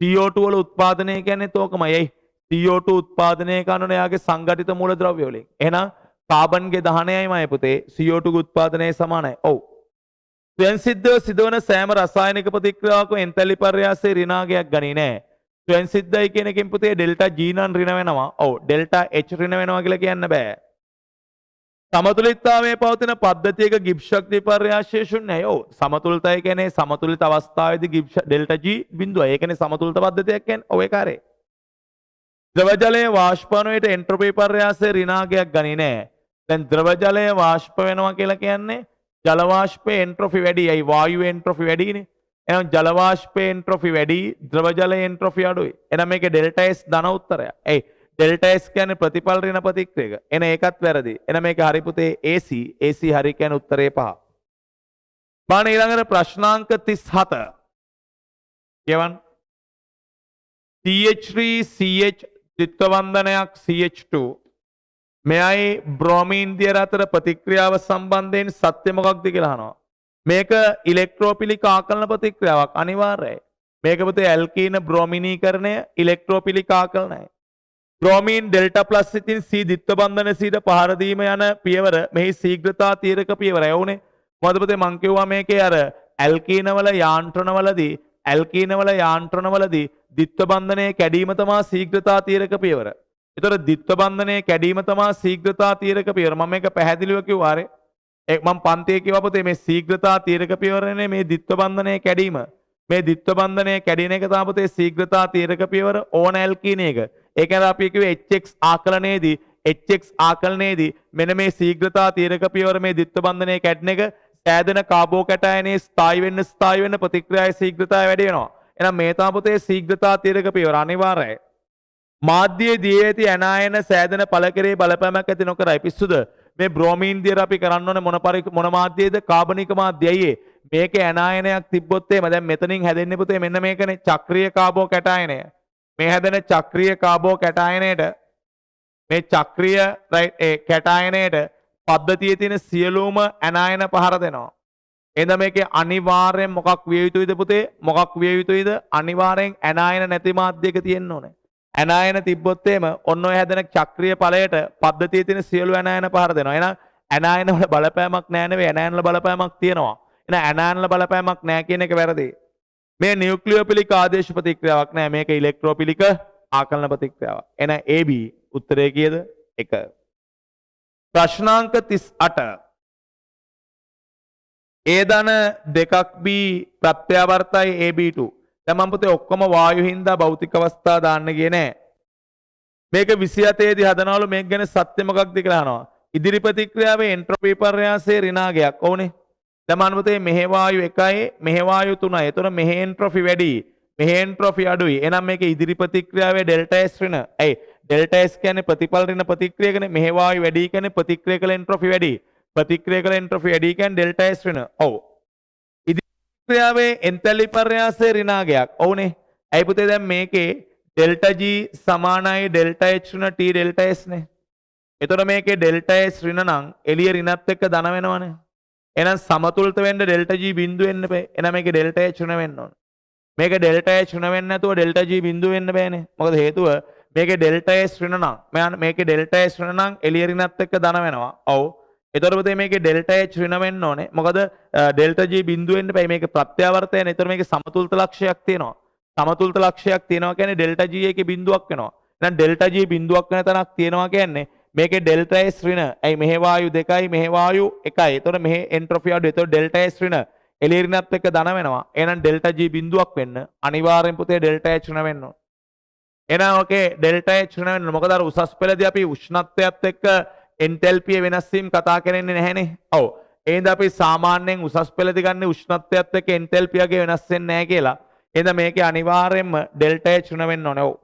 CO2 වල උත්පාදනය කියන්නේ තෝකමයි. CO2 උත්පාදනය කරන එයාගේ සංඝටිත මූලද්‍රව්‍ය වලින්. එහෙනම් කාබන්ගේ දහනයයිමයි පුතේ CO2 ගේ උත්පාදනය සමානයි. ඔව්. ස්වයංසිද්ධව සිදුවන සෑම රසායනික ප්‍රතික්‍රියාවකම එන්තැලි පර්යාසයේ ඍණාගයක් ගනී නෑ. ස්වයංසිද්ධයි කියන එකෙන් පුතේ ඩෙල්ටා G නම් ඍණ වෙනවා. ඔව් ඩෙල්ටා H ඍණ වෙනවා කියලා කියන්න බෑ. සමතුලිතතාවයේ පවතින පද්ධතියක ගිබ්ස් ශක්ති පර්යාසය ශුන්‍යයි. ඔව් සමතුලිතය කියන්නේ සමතුලිත අවස්ථාවේදී ගිබ්ස් ඩෙල්ටා G බිඳුවයි. ඒ කියන්නේ සමතුලිත පද්ධතියක් කියන්නේ ඔය කාර්යය. ද්‍රව ජලයේ වාෂ්පවණයට එන්ට්‍රොපි පර්යාසයේ ඍණාගයක් ගනී නෑ. දැන් ද්‍රව ජලය වාෂ්ප වෙනවා කියලා කියන්නේ ජල වාෂ්පයේ එන්ට්‍රොපි වැඩි. අයි වායුවේ එන්ට්‍රොපි වැඩිනේ. එහෙනම් ජල වාෂ්පයේ එන්ට්‍රොපි වැඩි, ද්‍රව ජලයේ එන්ට්‍රොපි අඩුයි. එහෙනම් මේකේ ඩෙල්ටා S ධන උත්තරයක්. ඒ ඩෙල්ටා S කියන්නේ ප්‍රතිපල ඍණ ප්‍රතික්‍රියක. එන ඒකත් වැරදි. එහෙනම් මේක හරි පුතේ AC. AC හරි කියන්නේ උත්තරේ 5. බාන ඊළඟට ප්‍රශ්නාංක 37. කියවන්න. CH3CH ත්‍රිත්ව වන්දනයක් CH2 මෙයයි බ්‍රෝමීන් දියර අතර ප්‍රතික්‍රියාව සම්බන්ධයෙන් සත්‍ය මොකක්ද කියලා අහනවා. මේක ඉලෙක්ට්‍රෝපිලික ආකලන ප්‍රතික්‍රියාවක් අනිවාර්යයි. මේක පුතේ ඇල්කීන බ්‍රෝමිනීකරණය ඉලෙක්ට්‍රෝපිලික ආකලනයි. බ්‍රෝමීන් ඩෙල්ටා ප්ලස් ඉතින් C ද්විත්ව බන්ධන Cට පහර දීම යන පියවර මෙහි ශීඝ්‍රතා තීරක පියවරයි. වුනේ. මොකද පුතේ මං කිව්වා මේකේ අර ඇල්කීනවල යාන්ත්‍රණවලදී ද්විත්ව බන්ධනයේ කැඩීම තමයි ශීඝ්‍රතා තීරක පියවර. ඒතර ද්විත්ව බන්ධනයේ කැඩීම තමයි ශීඝ්‍රතා තීරක පියවර. මම මේක පැහැදිලිව කිව්වා ආරේ. මම පන්තියේ කිව්වා පුතේ මේ ශීඝ්‍රතා තීරක පියවරනේ මේ ද්විත්ව බන්ධනයේ කැඩීම. මේ ද්විත්ව බන්ධනයේ කැඩෙන එක තමයි පුතේ ශීඝ්‍රතා තීරක පියවර ඕන ඇල්කීන එක. ඒ කියන්නේ අපි කිව්වේ HX ආකලනයේදී මෙන්න මේ ශීඝ්‍රතා තීරක පියවර මේ ද්විත්ව බන්ධනයේ කැඩෙන එක සෑදෙන කාබෝ කැටයනේ ස්ථායි වෙන්න ප්‍රතික්‍රියාවේ ශීඝ්‍රතාවය වැඩි වෙනවා. එහෙනම් මේ තමයි පුතේ ශීඝ්‍රතා තීරක පියවර අනිවාර්යයි. මාධ්‍යයේ දී ඇති ඇනායන සෑදෙන පළකරේ බලපෑමක් ඇති නොකරයි. පිස්සුද? මේ බ්‍රෝමීන් දියර අපි කරන්න ඕනේ මොන මාධ්‍යයේද? කාබනික මාධ්‍යයයි. මේකේ ඇනායනයක් තිබ්බොත් එහෙම දැන් මෙතනින් හැදෙන්නේ පුතේ මෙන්න මේකනේ චක්‍රීය කාබෝ කැටායනය. මේ හැදෙන චක්‍රීය කාබෝ කැටායනයට මේ චක්‍රීය කැටායනයට පද්ධතියේ තියෙන සියලුම ඇනායන පහර දෙනවා. එහෙනම් මේකේ අනිවාර්යෙන් මොකක් විය යුතුයිද පුතේ? මොකක් විය යුතුයිද? අනිවාර්යෙන් ඇනායන නැති මාධ්‍යයක තියෙන්න ඕනේ. ඇනායන තිබ්බොත් එහෙම ඔන්න ඔය හැදෙන චක්‍රීය ඵලයට පද්ධතියේ තියෙන සියලු ඇනායන පහර දෙනවා. එහෙනම් ඇනායන වල බලපෑමක් නැහැ නෙවෙයි ඇනායන වල බලපෑමක් තියෙනවා. එහෙනම් ඇනායන වල බලපෑමක් නැහැ කියන එක වැරදි. මේ නියුක්ලියෝපිලික ආදේශ ප්‍රතික්‍රියාවක් නැහැ. මේක ඉලෙක්ට්‍රෝපිලික ආකලන ප්‍රතික්‍රියාවක්. එහෙනම් AB උත්තරය කීයද? 1. ප්‍රශ්නාංක 38. A ධන 2B ප්‍රත්‍යාවර්තයි AB2. දැන් මම පුතේ ඔක්කොම වායු හින්දා භෞතික අවස්ථා දාන්න ගියේ නෑ. මේක 27 දී හදනවලු මේක ගැන සත්‍ය මොකක්ද කියලා අහනවා. ඉදිරි ප්‍රතික්‍රියාවේ එන්ට්‍රොපි පර්යාසයේ ඍණාගයක්. ඕනේ. දැන් මම පුතේ මෙහෙ වායු 1යි මෙහෙ වායු 3යි. ඒතර මෙහෙ එන්ට්‍රොපි වැඩි. මෙහෙ එන්ට්‍රොපි අඩුයි. එහෙනම් මේක ඉදිරි ප්‍රතික්‍රියාවේ ඩෙල්ටා S ඍණ. ඇයි? ඩෙල්ටා S කියන්නේ ප්‍රතිපල ඍණ ප්‍රතික්‍රියකනේ. මෙහෙ වායු වැඩි කියන්නේ ප්‍රතික්‍රිය කළ එන්ට්‍රොපි වැඩි. ප්‍රතික්‍රිය කළ එන්ට්‍රොපි වැඩි කියන්නේ ඩෙල්ටා S ඍණ. ඔව්. ප්‍රතික්‍රියාවේ එන්තැලි පර්යාසයේ ඍණාගයක්. ඔව්නේ. ඇයි පුතේ දැන් මේකේ ඩෙල්ටා G සමානයි ඩෙල්ටා H ඍණ T ඩෙල්ටා S නේ. එතකොට මේකේ ඩෙල්ටා S ඍණ නම් එළිය ඍණත් එක්ක ධන වෙනවනේ. එහෙනම් සමතුලිත වෙන්න ඩෙල්ටා G බිඳුව වෙන්න බෑ. එහෙනම් මේකේ ඩෙල්ටා H ඍණ වෙන්න ඕනේ. මේක ඩෙල්ටා H ඍණ වෙන්නේ නැතුව ඩෙල්ටා G බිඳුව වෙන්න බෑනේ. මොකද හේතුව මේකේ ඩෙල්ටා S ඍණ නම් මේකේ ඩෙල්ටා S ඍණ නම් එළිය ඍණත් එක්ක ධන වෙනවා. ඔව්. එතකොට පුතේ මේකේ ඩෙල්ටා H ඍණ වෙන්න ඕනේ. මොකද ඩෙල්ටා G බිඳුව වෙන්න බෑ. මේක ප්‍රත්‍යාවර්තයනේ. එතකොට මේකේ සමතුලිත ලක්ෂයක් තියෙනවා. සමතුලිත ලක්ෂයක් තියෙනවා කියන්නේ ඩෙල්ටා G එකේ බිඳුවක් වෙනවා. එහෙනම් ඩෙල්ටා G බිඳුවක් වෙන තැනක් තියෙනවා කියන්නේ මේකේ ඩෙල්ටා S ඍණ. ඇයි මෙහෙ වායු 2යි මෙහෙ වායු 1යි. එතකොට මෙහෙ එන්ට්‍රොපි අඩු. එතකොට ඩෙල්ටා S ඍණ. එළිය ඍණත් එක්ක ධන වෙනවා. එහෙනම් ඩෙල්ටා G බිඳුවක් වෙන්න අනිවාර්යෙන් පුතේ ඩෙල්ටා H ඍණ වෙන්න ඕන. එහෙනම් ඔකේ ඩෙල්ටා H ඍණ වෙන්න. මොකද අර උසස් පෙළදී අපි උෂ්ණත්වයත් එක්ක එන්තැල්පිය වෙනස් වීම කතා කරන්නේ නැහැනේ. ඔව්. එහෙනම් අපි සාමාන්‍යයෙන් උසස් පෙළදී ගන්න උෂ්ණත්වයත් එක්ක එන්තැල්පියගේ වෙනස් වෙන්නේ නැහැ කියලා. එහෙනම් මේකේ අනිවාර්යෙන්ම ඩෙල්ටා H ඍණ වෙන්න ඕනේ. ඔව්.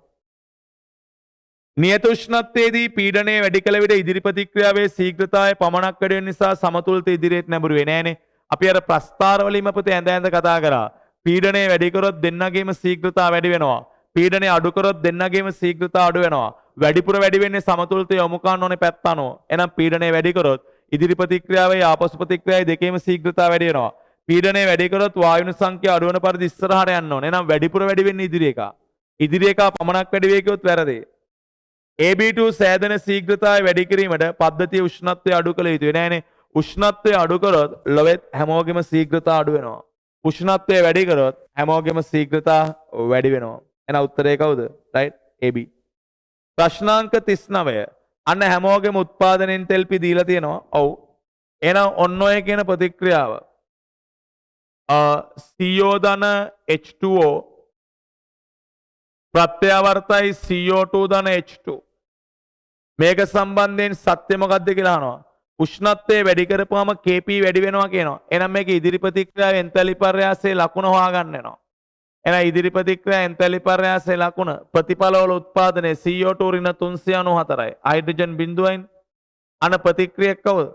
නියත උෂ්ණත්වයේදී පීඩනය වැඩි කළ විට ඉදිරි ප්‍රතික්‍රියාවේ ශීඝ්‍රතාවය පමණක් වැඩි වෙන නිසා සමතුලිත ඉදිරියට නැඹුරු වෙන්නේ නැහනේ. අපි අර ප්‍රස්ථාර වලින්ම පුතේ ඇඳ කතා කරා. පීඩනය වැඩි කරොත් දෙන්නගේම ශීඝ්‍රතාව වැඩි වෙනවා. පීඩනය අඩු කරොත් දෙන්නගේම ශීඝ්‍රතාව අඩු වෙනවා. වැඩිපුර වැඩි වෙන්නේ සමතුලිත යොමු කරන්න ඕනේ පැත්ත අනුව. එහෙනම් පීඩනය වැඩි කරොත් ඉදිරි ප්‍රතික්‍රියාවේ ආපසු ප්‍රතික්‍රියාවේ දෙකේම ශීඝ්‍රතාව වැඩි වෙනවා. පීඩනය වැඩි කරොත් වායුන සංඛ්‍යාව අඩු වෙන පරිදි ඉස්සරහට යන්න ඕනේ. එහෙනම් වැඩිපුර වැඩි වෙන්නේ ඉදිරි එක. ඉදිරි එක පමණක් වැඩි වෙයි කියොත් වැරදි. AB2 සෑදෙන ශීඝ්‍රතාවය වැඩි කිරීමට පද්ධතිය උෂ්ණත්වය අඩු කළ යුතුයි නෑනේ. උෂ්ණත්වය අඩු කරොත් ලොවෙත් හැමෝගෙම ශීඝ්‍රතාව අඩු වෙනවා. උෂ්ණත්වය වැඩි කරොත් හැමෝගෙම ශීඝ්‍රතාව වැඩි වෙනවා. එහෙනම් උත්තරේ කවුද? Right AB. ප්‍රශ්නාංක 39. අන්න හැමෝගෙම උත්පාදනෙන් තෙල්පි දීලා තියෙනවා. ඔව්. එහෙනම් ඔන්න ඔය කියන ප්‍රතික්‍රියාව. CO ධන H2O ප්‍රත්‍යවර්තයි CO2 ධන H2. මේක සම්බන්ධයෙන් සත්‍ය මොකක්ද කියලා අහනවා. උෂ්ණත්වය වැඩි කරපුවම Kp වැඩි වෙනවා කියනවා. එහෙනම් මේක ඉදිරි ප්‍රතික්‍රියාවේ එන්තැලි පර්යාසයේ ලකුණ හොයාගන්න වෙනවා. එහෙනම් ඉදිරි ප්‍රතික්‍රියාවේ එන්තැලි පර්යාසයේ ලකුණ ප්‍රතිඵලවල උත්පාදනයේ CO2 ඍණ 394යි. හයිඩ්‍රජන් බිඳුවයින් අන ප්‍රතික්‍රියක කවුද?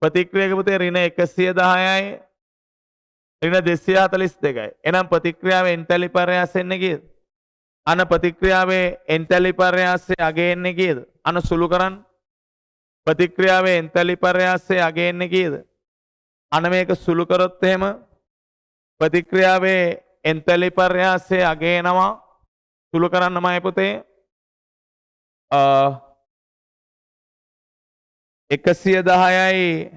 ප්‍රතික්‍රියක පුතේ ඍණ 110යි ඍණ 242යි. එහෙනම් ප්‍රතික්‍රියාවේ එන්තැලි පර්යාසයෙන් කීයද? අන ප්‍රතික්‍රියාවේ එන්තැලි පර්යාසය අගයන්නේ කීයද? අන සුළු කරන්න. ප්‍රතික්‍රියාවේ එන්තැලි පර්යාසය අගයන්නේ කීයද? අන මේක සුළු කරොත් එහෙම ප්‍රතික්‍රියාවේ එන්තැලි පර්යාසය අගයනවා. සුළු කරන්නමයි පුතේ 110යි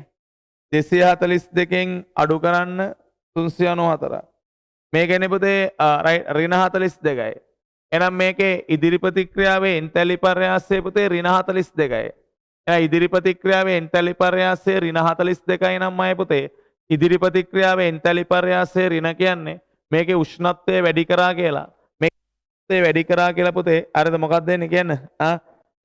242න් අඩු කරන්න 394. මේකනේ පුතේ ඍණ 42යි. එහෙනම් මේකේ ඉදිරි ප්‍රතික්‍රියාවේ එන්තැලි පර්යාසය පුතේ ඍණ 42යි. එහෙනම් ඉදිරි ප්‍රතික්‍රියාවේ එන්තැලි පර්යාසය ඍණ 42යි නම් මම පුතේ ඉදිරි ප්‍රතික්‍රියාවේ එන්තැලි පර්යාසය ඍණ කියන්නේ මේකේ උෂ්ණත්වය වැඩි කරා කියලා. මේකේ වැඩි කරා කියලා පුතේ අරද මොකක්ද වෙන්නේ කියන්නේ?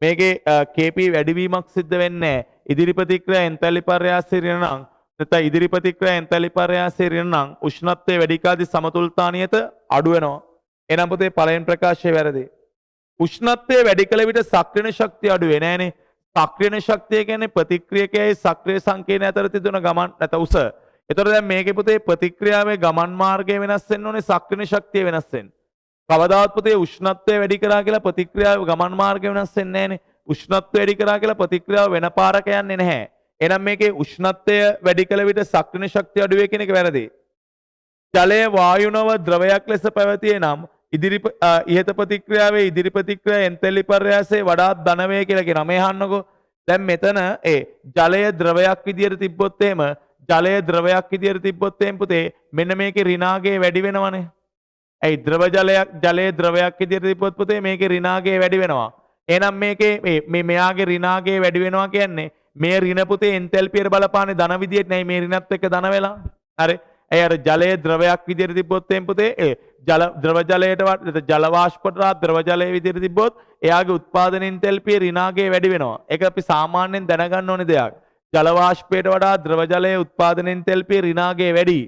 මේකේ Kp වැඩිවීමක් සිද්ධ වෙන්නේ නැහැ. ඉදිරි ප්‍රතික්‍රියා එන්තැලි පර්යාසය ඍණ නම් නැත්නම් ඉදිරි ප්‍රතික්‍රියා එන්තැලි පර්යාසය ඍණ නම් උෂ්ණත්වය වැඩි කාදී සමතුලිතතානියත අඩු වෙනවා. එහෙනම් පුතේ පළවෙනි ප්‍රකාශය වැරදි. උෂ්ණත්වය වැඩි කළ විට සක්‍රීය ශක්තිය අඩු වෙන්නේ නැහනේ. සක්‍රීය ශක්තිය කියන්නේ ප්‍රතික්‍රියකයේ සක්‍රීය සංකේතය අතර තිබෙන ගමන් නැත්නම් උස. ඒතකොට දැන් මේකේ පුතේ ප්‍රතික්‍රියාවේ ගමන් මාර්ගය වෙනස් වෙන්න ඕනේ සක්‍රීය ශක්තිය වෙනස් වෙන්න. කවදාවත් පුතේ උෂ්ණත්වය වැඩි කරා කියලා ප්‍රතික්‍රියාවේ ගමන් මාර්ගය වෙනස් වෙන්නේ නැහනේ. උෂ්ණත්වය වැඩි කරා කියලා ප්‍රතික්‍රියාව වෙන පාරක යන්නේ නැහැ. එහෙනම් මේකේ උෂ්ණත්වය වැඩි කළ විට සක්‍රීය ශක්තිය අඩු වේ කියන එක වැරදි. ජලය වායුනව ද්‍රවයක් ලෙස පැවතියේ නම් ඉහත ප්‍රතික්‍රියාවේ ඉදිරි ප්‍රතික්‍රියාව එන්තැලි පර්යාසයේ වඩාත් ධන වේ කියලා කියනවා. මේ අහන්නකෝ. දැන් මෙතන ජලය ද්‍රවයක් විදියට තිබ්බොත් එහෙම ජලය ද්‍රවයක් විදියට තිබ්බොත් එහෙම පුතේ මෙන්න මේකේ ඍණාගය වැඩි වෙනවනේ. ඇයි ද්‍රව ජලයේ ද්‍රවයක් විදියට තිබ්බොත් පුතේ මේකේ ඍණාගය වැඩි වෙනවා. එහෙනම් මේකේ මෙයාගේ ඍණාගය වැඩි වෙනවා කියන්නේ මේ ඍණ පුතේ එන්තැල්පියට බලපාන්නේ ධන විදියට නෙයි මේ ඍණත් එක්ක ධන වෙලා. හරි. ඒ අර ජලයේ ද්‍රවයක් විදියට තිබ්බොත් එම් පුතේ ද්‍රව ජලයට ජල වාෂ්පට ද්‍රව ජලයේ විදියට තිබ්බොත් එයාගේ උත්පාදන එන්තැල්පිය ඍණාගය වැඩි වෙනවා. ඒක අපි සාමාන්‍යයෙන් දැනගන්න ඕනේ දෙයක්. ජල වාෂ්පයට වඩා ද්‍රව ජලයේ උත්පාදන එන්තැල්පිය ඍණාගය වැඩි.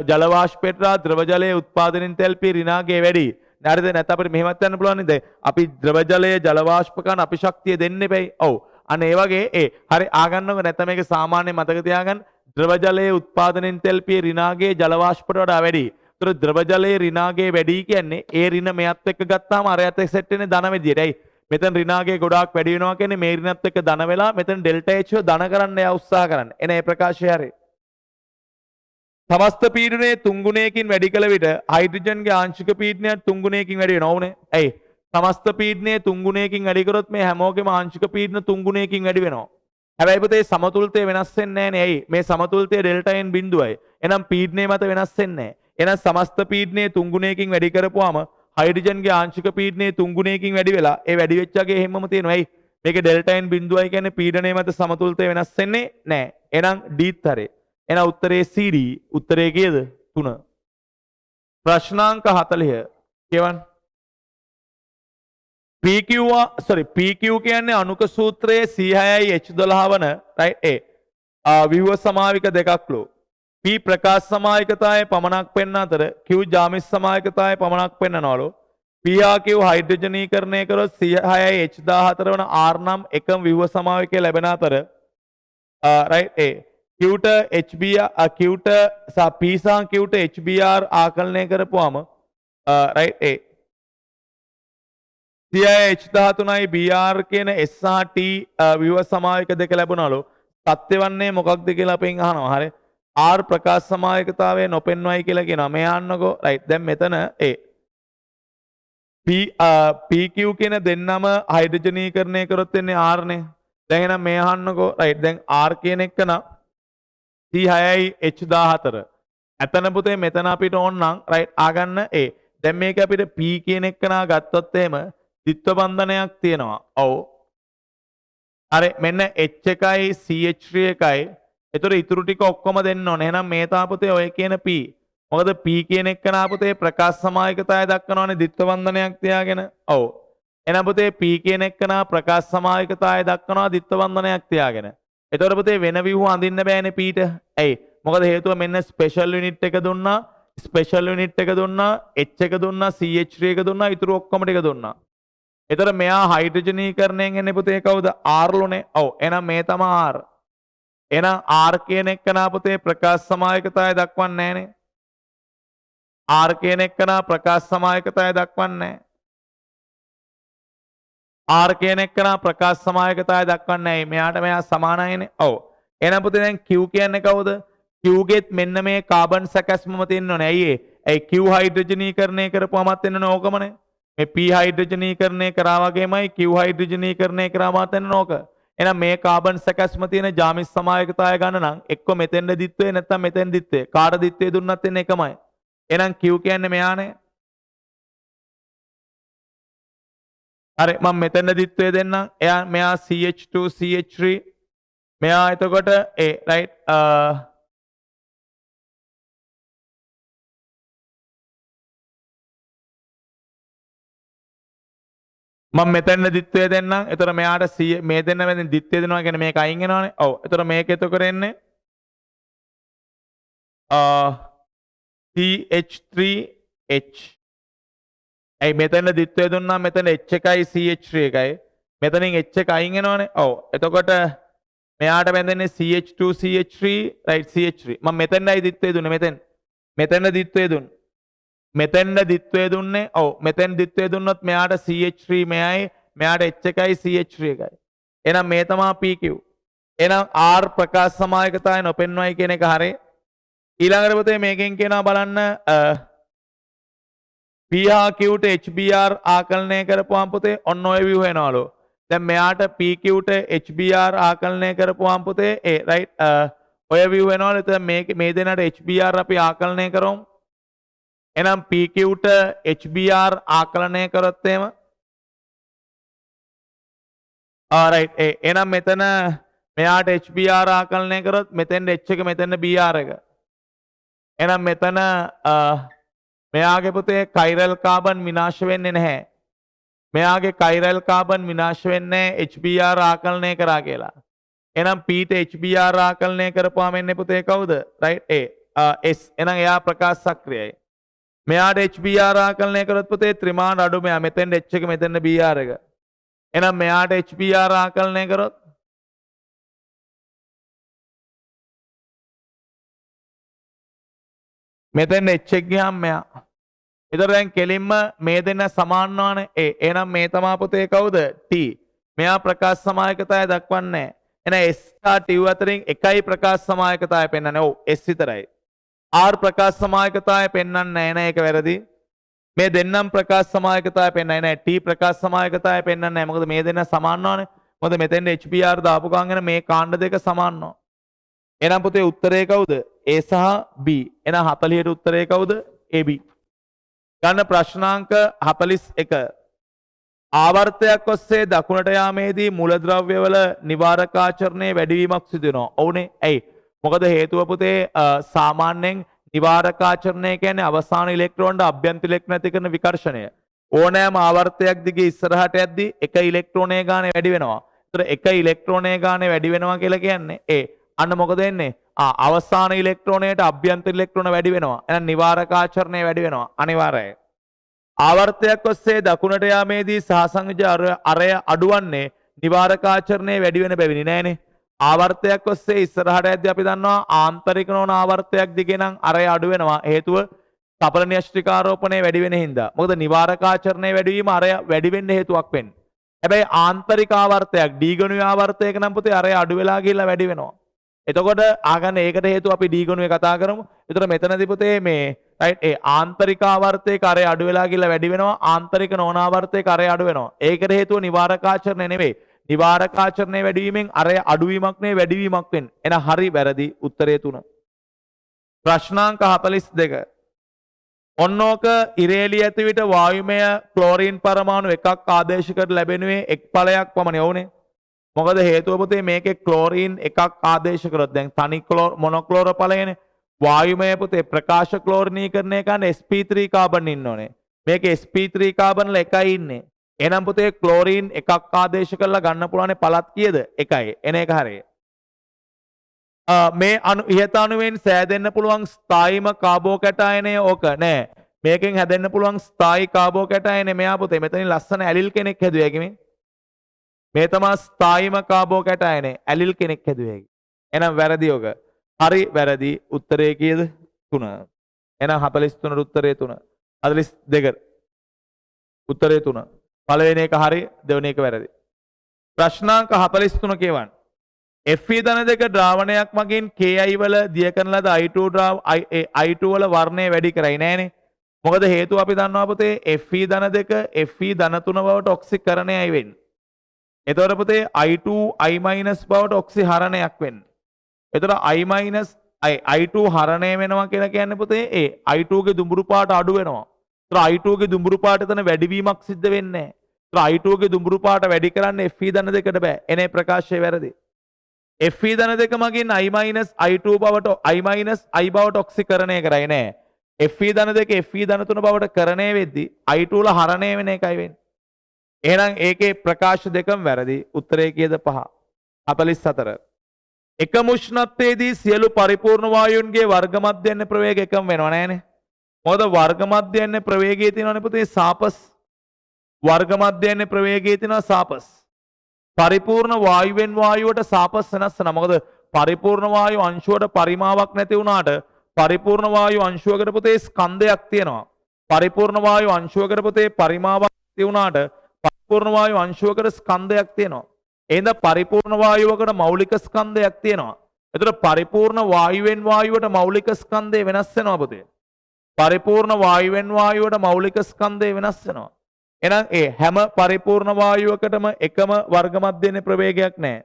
ජල වාෂ්පයට වඩා ද්‍රව ජලයේ උත්පාදන එන්තැල්පිය ඍණාගය වැඩි. හරිද? නැත්නම් අපිට මෙහෙමත් යන්න පුළුවන් නේද? අපි ද්‍රව ජලයේ ජල වාෂ්ප කරන අපි ශක්තිය දෙන්න එපයි. ඔව්. අන්න ඒ වගේ හරි ආගන්නකො නැත්නම් මේක සාමාන්‍ය මතක තියාගන්න. ද්‍රව ජලයේ උත්පාදන එන්තැල්පිය ඍණාගයේ ජල වාෂ්පයට වඩා වැඩි. ඒතර ද්‍රව ජලයේ ඍණාගය වැඩි කියන්නේ ඒ ඍණ මෙයත් එක්ක ගත්තාම අරයත් එක්ක සෙට් වෙන්නේ ධන විදියටයි. මෙතන ඍණාගය ගොඩාක් වැඩි වෙනවා කියන්නේ මේ ඍණත් එක්ක ධන වෙලා මෙතන ඩෙල්ටා H ධන කරන්න එයා උත්සාහ කරන්නේ. එන ඒ ප්‍රකාශය හරි. සමස්ත පීඩනයේ 3 ගුණයකින් වැඩි කළ විට හයිඩ්‍රජන්ගේ ආංශික පීඩනය 3 ගුණයකින් වැඩි වෙනවා උනේ. ඇයි? සමස්ත පීඩනයේ 3 ගුණයකින් වැඩි කරොත් මේ හැමෝගෙම ආංශික පීඩන 3 ගුණයකින් වැඩි වෙනවා. හැබැයි පුතේ සමතුලිතය වෙනස් වෙන්නේ නැහනේ. ඇයි? මේ සමතුලිතය ඩෙල්ටා n බිඳුවයි. එහෙනම් පීඩනය මත වෙනස් වෙන්නේ නැහැ. එහෙනම් සමස්ත පීඩනයේ 3 ගුණයකින් වැඩි කරපුවාම හයිඩ්‍රජන්ගේ ආංශික පීඩනයේ 3 ගුණයකින් වැඩි වෙලා ඒ වැඩි වෙච්ච අගේ හැමම තියෙනවා. ඇයි? මේකේ ඩෙල්ටා n බිඳුවයි කියන්නේ පීඩනය මත සමතුලිතය වෙනස් වෙන්නේ නැහැ. එහෙනම් ඩීත් හරේ. එහෙනම් උත්තරේ CD. උත්තරේ කීයද? 3. ප්‍රශ්නාංක 40 කියවන්න. PQ කියන්නේ අණුක සූත්‍රයේ C6යි H12 වන right විව්ව සමාවික දෙකක්ලු. P ප්‍රකාශ සමායකතාවය පමණක් පෙන්වන අතර Q ජාමිති සමායකතාවය පමණක් පෙන්වනවලු. P හා Q හයිඩ්‍රජනීකරණය කරොත් C6යි H14 වන R නම් එකම විව්ව සමාවිකය ලැබෙන අතර right Qට HBr Qට P සහ Qට HBr ආකලනය කරපුවාම right CH13යි BR කියන S සහ T විව සමායක දෙක ලැබුණලු. සත්‍ය වන්නේ මොකක්ද කියලා අපෙන් අහනවා. හරි. R ප්‍රකාශ සමායකතාවය නොපෙන්වයි කියලා කියනවා. මේ අහන්නකෝ. right. දැන් මෙතන PQ කියන දෙන්නම හයිඩ්‍රජනීකරණය කරොත් එන්නේ R නේ. දැන් එහෙනම් මේ අහන්නකෝ. right. දැන් R කියන එක නම් C6යි H14. ඇතන පුතේ මෙතන අපිට ඕන නම් right ආගන්න දැන් මේක අපිට P කියන එක නා ගත්තොත් එහෙම ද්විත්ව බන්ධනයක් තියෙනවා. ඔව්. අර මෙන්න H එකයි CH3 එකයි. ඒතර ඉතුරු ටික ඔක්කොම දෙන්න ඕනේ. එහෙනම් මේ තාපතේ ඔය කියන P. මොකද P කියන එක නා පුතේ ප්‍රකාශ සමායකතාවය දක්වනවානේ ද්විත්ව බන්ධනයක් තියාගෙන. ඔව්. එහෙනම් පුතේ P කියන එක නා ප්‍රකාශ සමායකතාවය දක්වනවා ද්විත්ව බන්ධනයක් තියාගෙන. ඒතර පුතේ වෙන විව්ව අඳින්න බෑනේ P ට. ඇයි? මොකද හේතුව මෙන්න ස්පෙෂල් යුනිට් එක දුන්නා. ස්පෙෂල් යුනිට් එක දුන්නා. H එක දුන්නා. CH3 එක දුන්නා. ඉතුරු ඔක්කොම ටික දුන්නා. එතර මෙයා හයිඩ්‍රජනීකරණයෙන් එන්නේ පුතේ කවුද? R ලුනේ. ඔව්. එහෙනම් මේ තමයි R. එහෙනම් R කියන එක්කනා පුතේ ප්‍රකාශ සමායකතාවය දක්වන්නේ නැහනේ. R කියන එක්කනා ප්‍රකාශ සමායකතාවය දක්වන්නේ නැහැ. R කියන එක්කනා ප්‍රකාශ සමායකතාවය දක්වන්නේ නැහැ. මෙයාට මෙයා සමානයිනේ. ඔව්. එහෙනම් පුතේ දැන් Q කියන්නේ කවුද? Q ගෙත් මෙන්න මේ කාබන් සැකැස්මම තියෙන්න ඕනේ. ඇයි ඒ? ඒ Q හයිඩ්‍රජනීකරණය කරපුවමත් එන්න ඕකමනේ. මේ P හයිඩ්‍රජනීකරණය කරා වගේමයි Q හයිඩ්‍රජනීකරණය කරාමත් එන්න ඕක. එහෙනම් මේ කාබන් සැකැස්ම තියෙන ජාමිති සමායකතාවය ගන්න නම් එක්ක මෙතෙන්ද දිත්වේ නැත්නම් මෙතෙන් දිත්වේ. කාට දිත්වේ දුන්නත් එන්නේ එකමයි. එහෙනම් Q කියන්නේ මෙයානේ. හරි මම මෙතෙන්ද දිත්වේ දෙන්නම්. එයා මෙයා CH2 CH3 මෙයා එතකොට right මම මෙතන දිත්වය දෙන්නම්. එතකොට මෙයාට මේ දෙන්න මෙතන දිත්වය දෙනවා කියන්නේ මේක අයින් වෙනවානේ. ඔව්. එතකොට මේක එතකොට එන්නේ CH3H. ඇයි මෙතන දිත්වය දුන්නා මෙතන H එකයි CH3 එකයි. මෙතනින් H එක අයින් වෙනවානේ. ඔව්. එතකොට මෙයාට බැඳෙන්නේ CH2 CH3 right CH3. මම මෙතනයි දිත්වය දුන්නේ මෙතෙන්. මෙතන දිත්වය දුන්නේ. මෙතෙන්ද දිත්වය දුන්නේ. ඔව් මෙතෙන් දිත්වය දුන්නොත් මෙයාට CH3 මෙයයි මෙයාට H එකයි CH3 එකයි. එහෙනම් මේ තමයි PQ. එහෙනම් R ප්‍රකාශ සමායකතාවය නොපෙන්වයි කියන එක හරියි. ඊළඟට පුතේ මේකෙන් කියනවා බලන්න P හා Qට HBr ආකලනය කරපුවාම පුතේ ඔන්න ඔය view වෙනවලු. දැන් මෙයාට PQට HBr ආකලනය කරපුවාම පුතේ right ඔය view වෙනවලු. එතන මේ දෙනාට HBr අපි ආකලනය කරමු. එහෙනම් PQට HBr ආකලනය කරොත් එහෙම right එහෙනම් මෙතන මෙයාට HBr ආකලනය කරොත් මෙතෙන් H එක මෙතන BR එක. එහෙනම් මෙතන මෙයාගේ පුතේ කයිරල් කාබන් විනාශ වෙන්නේ නැහැ. මෙයාගේ කයිරල් කාබන් විනාශ වෙන්නේ HBr ආකලනය කරා කියලා. එහෙනම් Pට HBr ආකලනය කරපුවාම එන්නේ පුතේ කවුද? right S. එහෙනම් එයා ප්‍රකාශ සක්‍රියයි. මෙයාට HBr ආකලනය කරොත් පුතේ ත්‍රිමාණ අඩු මෙයා මෙතෙන් H එක මෙතෙන් BR එක. එහෙනම් මෙයාට HBr ආකලනය කරොත් මෙතෙන් H එක ගියාම මෙයා. ඒතර දැන් කෙලින්ම මේ දෙන්න සමානවනේ. එහෙනම් මේ තමයි පුතේ කවුද? T. මෙයා ප්‍රකාශ සමායකතාවය දක්වන්නේ නැහැ. එහෙනම් S සහ T අතරින් එකයි ප්‍රකාශ සමායකතාවය පෙන්වන්නේ. ඔව් S විතරයි. R ප්‍රකාශ සමායකතාවය පෙන්වන්නේ නැහැ නේද? ඒක වැරදි. මේ දෙන්නම් ප්‍රකාශ සමායකතාවය පෙන්වන්නේ නැහැ. T ප්‍රකාශ සමායකතාවය පෙන්වන්නේ නැහැ. මොකද මේ දෙන්න සමානවනේ. මොකද මෙතෙන් HBr දාපු ගමන් මේ කාණ්ඩ දෙක සමානනවා. එහෙනම් පුතේ උත්තරේ කවුද? A සහ B. එහෙනම් 40ට උත්තරේ කවුද? AB. ගන්න ප්‍රශ්නාංක 41. ආවර්තයක් ඔස්සේ දකුණට යාමේදී මූලද්‍රව්‍යවල නිවාරකාචරණයේ වැඩිවීමක් සිදු වෙනවා. ඔව්නේ. ඇයි? මොකද හේතුව පුතේ සාමාන්‍යයෙන් නිවාරකාචරණය කියන්නේ අවසාන ඉලෙක්ට්‍රෝනට අභ්‍යන්තර ඉලෙක්ට්‍රෝන ඇති කරන විකර්ෂණය. ඕනෑම ආවර්තයක් දිගේ ඉස්සරහට යද්දී එක ඉලෙක්ට්‍රෝනයේ ගාණය වැඩි වෙනවා. ඒතර එක ඉලෙක්ට්‍රෝනයේ ගාණය වැඩි වෙනවා කියලා කියන්නේ අන්න මොකද වෙන්නේ? අවසාන ඉලෙක්ට්‍රෝනයට අභ්‍යන්තර ඉලෙක්ට්‍රෝන වැඩි වෙනවා. එහෙනම් නිවාරකාචරණය වැඩි වෙනවා. අනිවාර්යයි. ආවර්තයක් ඔස්සේ දකුණට යාමේදී සහසංයෝජ අරය අඩුවන්නේ නිවාරකාචරණය වැඩි වෙන බැවිනි නෑනේ. ආවර්තයක් ඔස්සේ ඉස්සරහට යද්දී අපි දන්නවා ආන්තරික නොවන ආවර්තයක් දිගේ නම් අරය අඩු වෙනවා. හේතුව සඵල න්‍යෂ්ටිකාරෝපණය වැඩි වෙන හින්දා. මොකද නිවාරකාචරණය වැඩි වීම අරය වැඩි වෙන්න හේතුවක් වෙන්නේ. හැබැයි ආන්තරික ආවර්තයක් D ගණුවේ ආවර්තයක නම් පුතේ අරය අඩු වෙලා ගිහිල්ලා වැඩි වෙනවා. එතකොට ආගන්න ඒකට හේතුව අපි D ගණුවේ කතා කරමු. ඒතර මෙතනදී පුතේ මේ රයිට් ආන්තරික ආවර්තයක අරය අඩු වෙලා ගිහිල්ලා වැඩි වෙනවා. ආන්තරික නොවන ආවර්තයක අරය අඩු වෙනවා. ඒකට හේතුව නිවාරකාචරණය නෙවෙයි. නිවාරකාචරණය වැඩිවීමෙන් අරය අඩුවීමක් නෙවෙයි වැඩිවීමක් වෙන්නේ. එහෙනම් හරි වැරදි උත්තරය 3. ප්‍රශ්නාංක 42. ඔන්නෝක ඉරේලිය ඇති විට වායුමය ක්ලෝරින් පරමාණු එකක් ආදේශ කර ලැබෙනුවේ එක් ඵලයක් පමණයි. ඕනේ. මොකද හේතුව පුතේ මේකේ ක්ලෝරින් එකක් ආදේශ කරොත් දැන් තනි මොනොක්ලෝර ඵලයනේ. වායුමය පුතේ ප්‍රකාශ ක්ලෝරිනීකරණය කරන්න sp3 කාබන් ඉන්න ඕනේ. මේකේ sp3 කාබන් වල එකයි ඉන්නේ. එහෙනම් පුතේ ක්ලෝරින් එකක් ආදේශ කරලා ගන්න පුළුවන් පළත් කීයද? එකයි. එන එක හරිය. මේ ඉහත අණුවෙන් සෑදෙන්න පුළුවන් ස්ථායිම කාබෝ කැටායනය ඕක නෑ. මේකෙන් හැදෙන්න පුළුවන් ස්ථායි කාබෝ කැටායනය මෙයා පුතේ මෙතනින් ලස්සන ඇලිල් කෙනෙක් හැදුවේ කිමේ. මේ තමයි ස්ථායිම කාබෝ කැටායනය ඇලිල් කෙනෙක් හැදුවේ. එහෙනම් වැරදි ඕක. හරි වැරදි උත්තරේ කීයද? 3. එහෙනම් 43 උත්තරේ 3. 42 උත්තරේ 3. පළවෙනි එක හරි දෙවෙනි එක වැරදි. ප්‍රශ්නාංක 43 කියවන්න. Fe ධන දෙක ද්‍රාවණයක් මගින් Ki වල දිය කරන ලද I2 වල වර්ණය වැඩි කරයි නෑනේ. මොකද හේතුව අපි දන්නවා පුතේ Fe ධන දෙක Fe ධන 3 බවට ඔක්සිකරණයයි වෙන්නේ. එතකොට පුතේ I2 I- බවට ඔක්සිහරණයක් වෙන්නේ. එතකොට I2 හරණය වෙනවා කියලා කියන්නේ පුතේ I2 ගේ දුඹුරු පාට අඩු වෙනවා. ඒතර I2 ගේ දුඹුරු පාට එතන වැඩිවීමක් සිද්ධ වෙන්නේ නැහැ. ඒතර I2 ගේ දුඹුරු පාට වැඩි කරන්න Fe ධන දෙකට බෑ. එනේ ප්‍රකාශය වැරදි. Fe ධන දෙක මගින් I- බවට ඔක්සිකරණය කරයි නෑ. Fe ධන දෙක Fe ධන 3 බවට කරණය වෙද්දී I2 වල හරණය වෙන එකයි වෙන්නේ. එහෙනම් ඒකේ ප්‍රකාශ දෙකම වැරදි. උත්තරේ කීයද? 5. 44. එකම උෂ්ණත්වයේදී සියලු පරිපූර්ණ වායුන්ගේ වර්ග මධ්‍යන්න ප්‍රවේග එකම වෙනව නෑනේ. මොකද වර්ග මධ්‍යන්න ප්‍රවේගයේ තියෙනවනේ පුතේ සාපස්. වර්ග මධ්‍යන්න ප්‍රවේගයේ තියෙනවා සාපස්. පරිපූර්ණ වායුවෙන් වායුවට සාපස් වෙනස් වෙනවා. මොකද පරිපූර්ණ වායු අංශුවට පරිමාවක් නැති වුණාට පරිපූර්ණ වායු අංශුවකට පුතේ ස්කන්ධයක් තියෙනවා. පරිපූර්ණ වායු අංශුවකට පුතේ පරිමාවක් නැති වුණාට පරිපූර්ණ වායු අංශුවකට ස්කන්ධයක් තියෙනවා. එහෙනම් පරිපූර්ණ වායුවකට මෞලික ස්කන්ධයක් තියෙනවා. එතකොට පරිපූර්ණ වායුවෙන් වායුවට මෞලික ස්කන්ධය වෙනස් වෙනවා පුතේ. පරිපූර්ණ වායුවෙන් වායුවට මෞලික ස්කන්ධය වෙනස් වෙනවා. එහෙනම් හැම පරිපූර්ණ වායුවකටම එකම වර්ග මධ්‍යන්නේ ප්‍රවේගයක් නැහැ.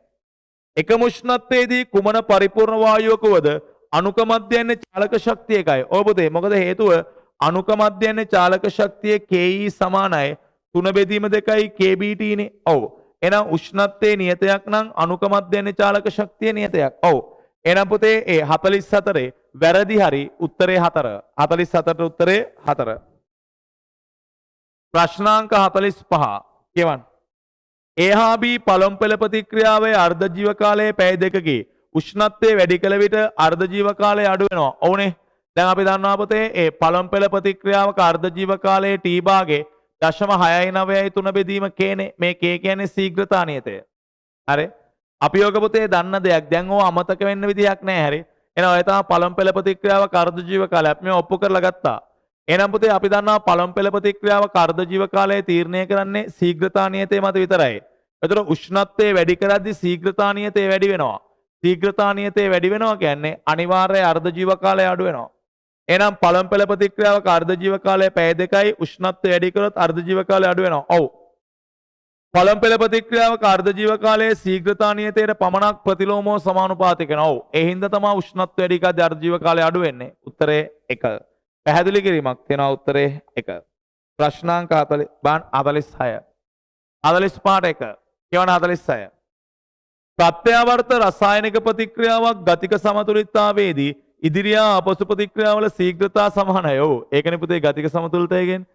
එකම උෂ්ණත්වයේදී කුමන පරිපූර්ණ වායුවකවද අණුක මධ්‍යන්නේ චාලක ශක්තිය එකයි. ඔව් පුතේ මොකද හේතුව අණුක මධ්‍යන්නේ චාලක ශක්තිය Ke සමානයි 3 බෙදීම 2යි kBT නේ. ඔව්. එහෙනම් උෂ්ණත්වයේ නියතයක් නම් අණුක මධ්‍යන්නේ චාලක ශක්තිය නියතයක්. ඔව්. එහෙනම් පුතේ 44 වැරදි හරි උත්තරේ 4. 44ට උත්තරේ 4. ප්‍රශ්නාංක 45 කියවන්න. A හා B පළමු පෙළ ප්‍රතික්‍රියාවේ අර්ධ ජීව කාලයේ පැය දෙකකී උෂ්ණත්වය වැඩි කළ විට අර්ධ ජීව කාලය අඩු වෙනවා. ඔව්නේ. දැන් අපි දන්නවා පුතේ පළමු පෙළ ප්‍රතික්‍රියාවක අර්ධ ජීව කාලයේ T භාගයේ 0.693 බෙදීම K නේ. මේ K කියන්නේ ශීඝ්‍රතා නියතය. හරි. අපි යෝග පුතේ දන්න දෙයක්. දැන් ඕව අමතක වෙන්න විදියක් නැහැ. හරි. එහෙනම් ඔය තමයි පළමු පෙළ ප්‍රතික්‍රියාවක අර්ධ ජීව කාලය. අපි මේ ඔප්පු කරලා ගත්තා. එහෙනම් පුතේ අපි දන්නවා පළමු පෙළ ප්‍රතික්‍රියාවක අර්ධ ජීව කාලය තීරණය කරන්නේ ශීඝ්‍රතා නියතය මත විතරයි. එතකොට උෂ්ණත්වය වැඩි කරද්දී ශීඝ්‍රතා නියතය වැඩි වෙනවා. ශීඝ්‍රතා නියතය වැඩි වෙනවා කියන්නේ අනිවාර්යයෙන් අර්ධ ජීව කාලය අඩු වෙනවා. එහෙනම් පළමු පෙළ ප්‍රතික්‍රියාවක අර්ධ ජීව කාලය පැය 2යි උෂ්ණත්වය වැඩි කරොත් අර්ධ ජීව කාලය අඩු වෙනවා. ඔව්. පළමු පෙළ ප්‍රතික්‍රියාවක අර්ධ ජීව කාලයේ ශීඝ්‍රතා නියතයට පමණක් ප්‍රතිලෝමව සමානුපාතික වෙනවා. ඔව්. ඒ හින්දා තමයි උෂ්ණත්වය වැඩි කරද්දී අර්ධ ජීව කාලය අඩු වෙන්නේ. උත්තරේ 1. පැහැදිලි කිරීමක් තියෙනවා උත්තරේ 1. ප්‍රශ්නාංක 46. 45ට 1. කියවන 46. ප්‍රත්‍යාවර්ත රසායනික ප්‍රතික්‍රියාවක් ගතික සමතුලිතතාවයේදී ඉදිරියා අපසු ප්‍රතික්‍රියාවල ශීඝ්‍රතා සමානයි. ඔව්. ඒකනේ පුතේ ගතික සමතුලිතය කියන්නේ.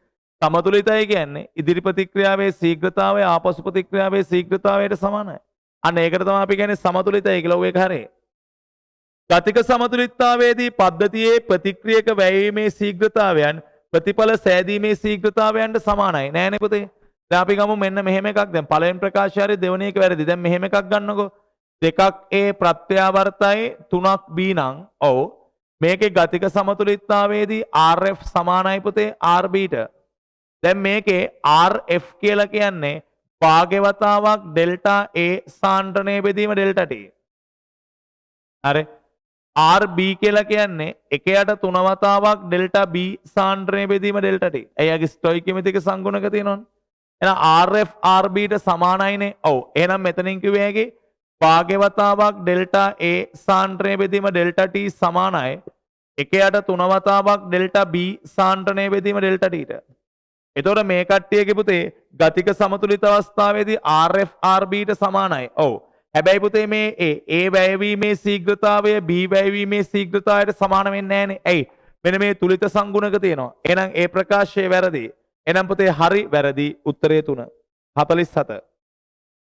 සමතුලිතයි කියන්නේ ඉදිරි ප්‍රතික්‍රියාවේ ශීඝ්‍රතාවය ආපසු ප්‍රතික්‍රියාවේ ශීඝ්‍රතාවයට සමානයි. අන්න ඒකට තමයි අපි කියන්නේ සමතුලිතයි කියලා. ඔව් ඒක හරියි. ගතික සමතුලිතතාවයේදී පද්ධතියේ ප්‍රතික්‍රියක වැයීමේ ශීඝ්‍රතාවයන් ප්‍රතිඵල සෑදීමේ ශීඝ්‍රතාවයන්ට සමානයි. නෑනේ පුතේ. දැන් අපි ගමු මෙන්න මෙහෙම එකක්. දැන් පළවෙනි ප්‍රකාශය හරි දෙවෙනි එක වැරදි. දැන් මෙහෙම එකක් ගන්නකො. 2ක් A ප්‍රත්‍යාවර්තයි 3ක් B නම් ඔව් මේකේ ගතික සමතුලිතතාවයේදී RF සමානයි පුතේ RB ට. දැන් මේකේ RF කියලා කියන්නේ භාග්‍යවතාවක් ඩෙල්ටා A සාන්ද්‍රණය බෙදීම ඩෙල්ටා T. හරි. RB කියලා කියන්නේ 1/3 වතාවක් ඩෙල්ටා B සාන්ද්‍රණය බෙදීම ඩෙල්ටා T. එයාගේ ස්ටොයිකියමෙතික සංගුණක තියෙනවනේ. එහෙනම් RF RB ට සමානයිනේ. ඔව්. එහෙනම් මෙතනින් කිව්වේ ඇගේ භාග්‍යවතාවක් ඩෙල්ටා A සාන්ද්‍රණය බෙදීම ඩෙල්ටා T සමානයි 1/3 වතාවක් ඩෙල්ටා B සාන්ද්‍රණය බෙදීම ඩෙල්ටා T ට. එතකොට මේ කට්ටියගේ පුතේ ගතික සමතුලිත අවස්ථාවේදී RF RB ට සමානයි. ඔව්. හැබැයි පුතේ මේ A වැයවීමේ ශීඝ්‍රතාවය B වැයවීමේ ශීඝ්‍රතාවයට සමාන වෙන්නේ නැහනේ. ඇයි? මෙන්න මේ තුලිත සංගුණක තියෙනවා. එහෙනම් ඒ ප්‍රකාශය වැරදි. එහෙනම් පුතේ හරි වැරදි උත්තරය 3. 47.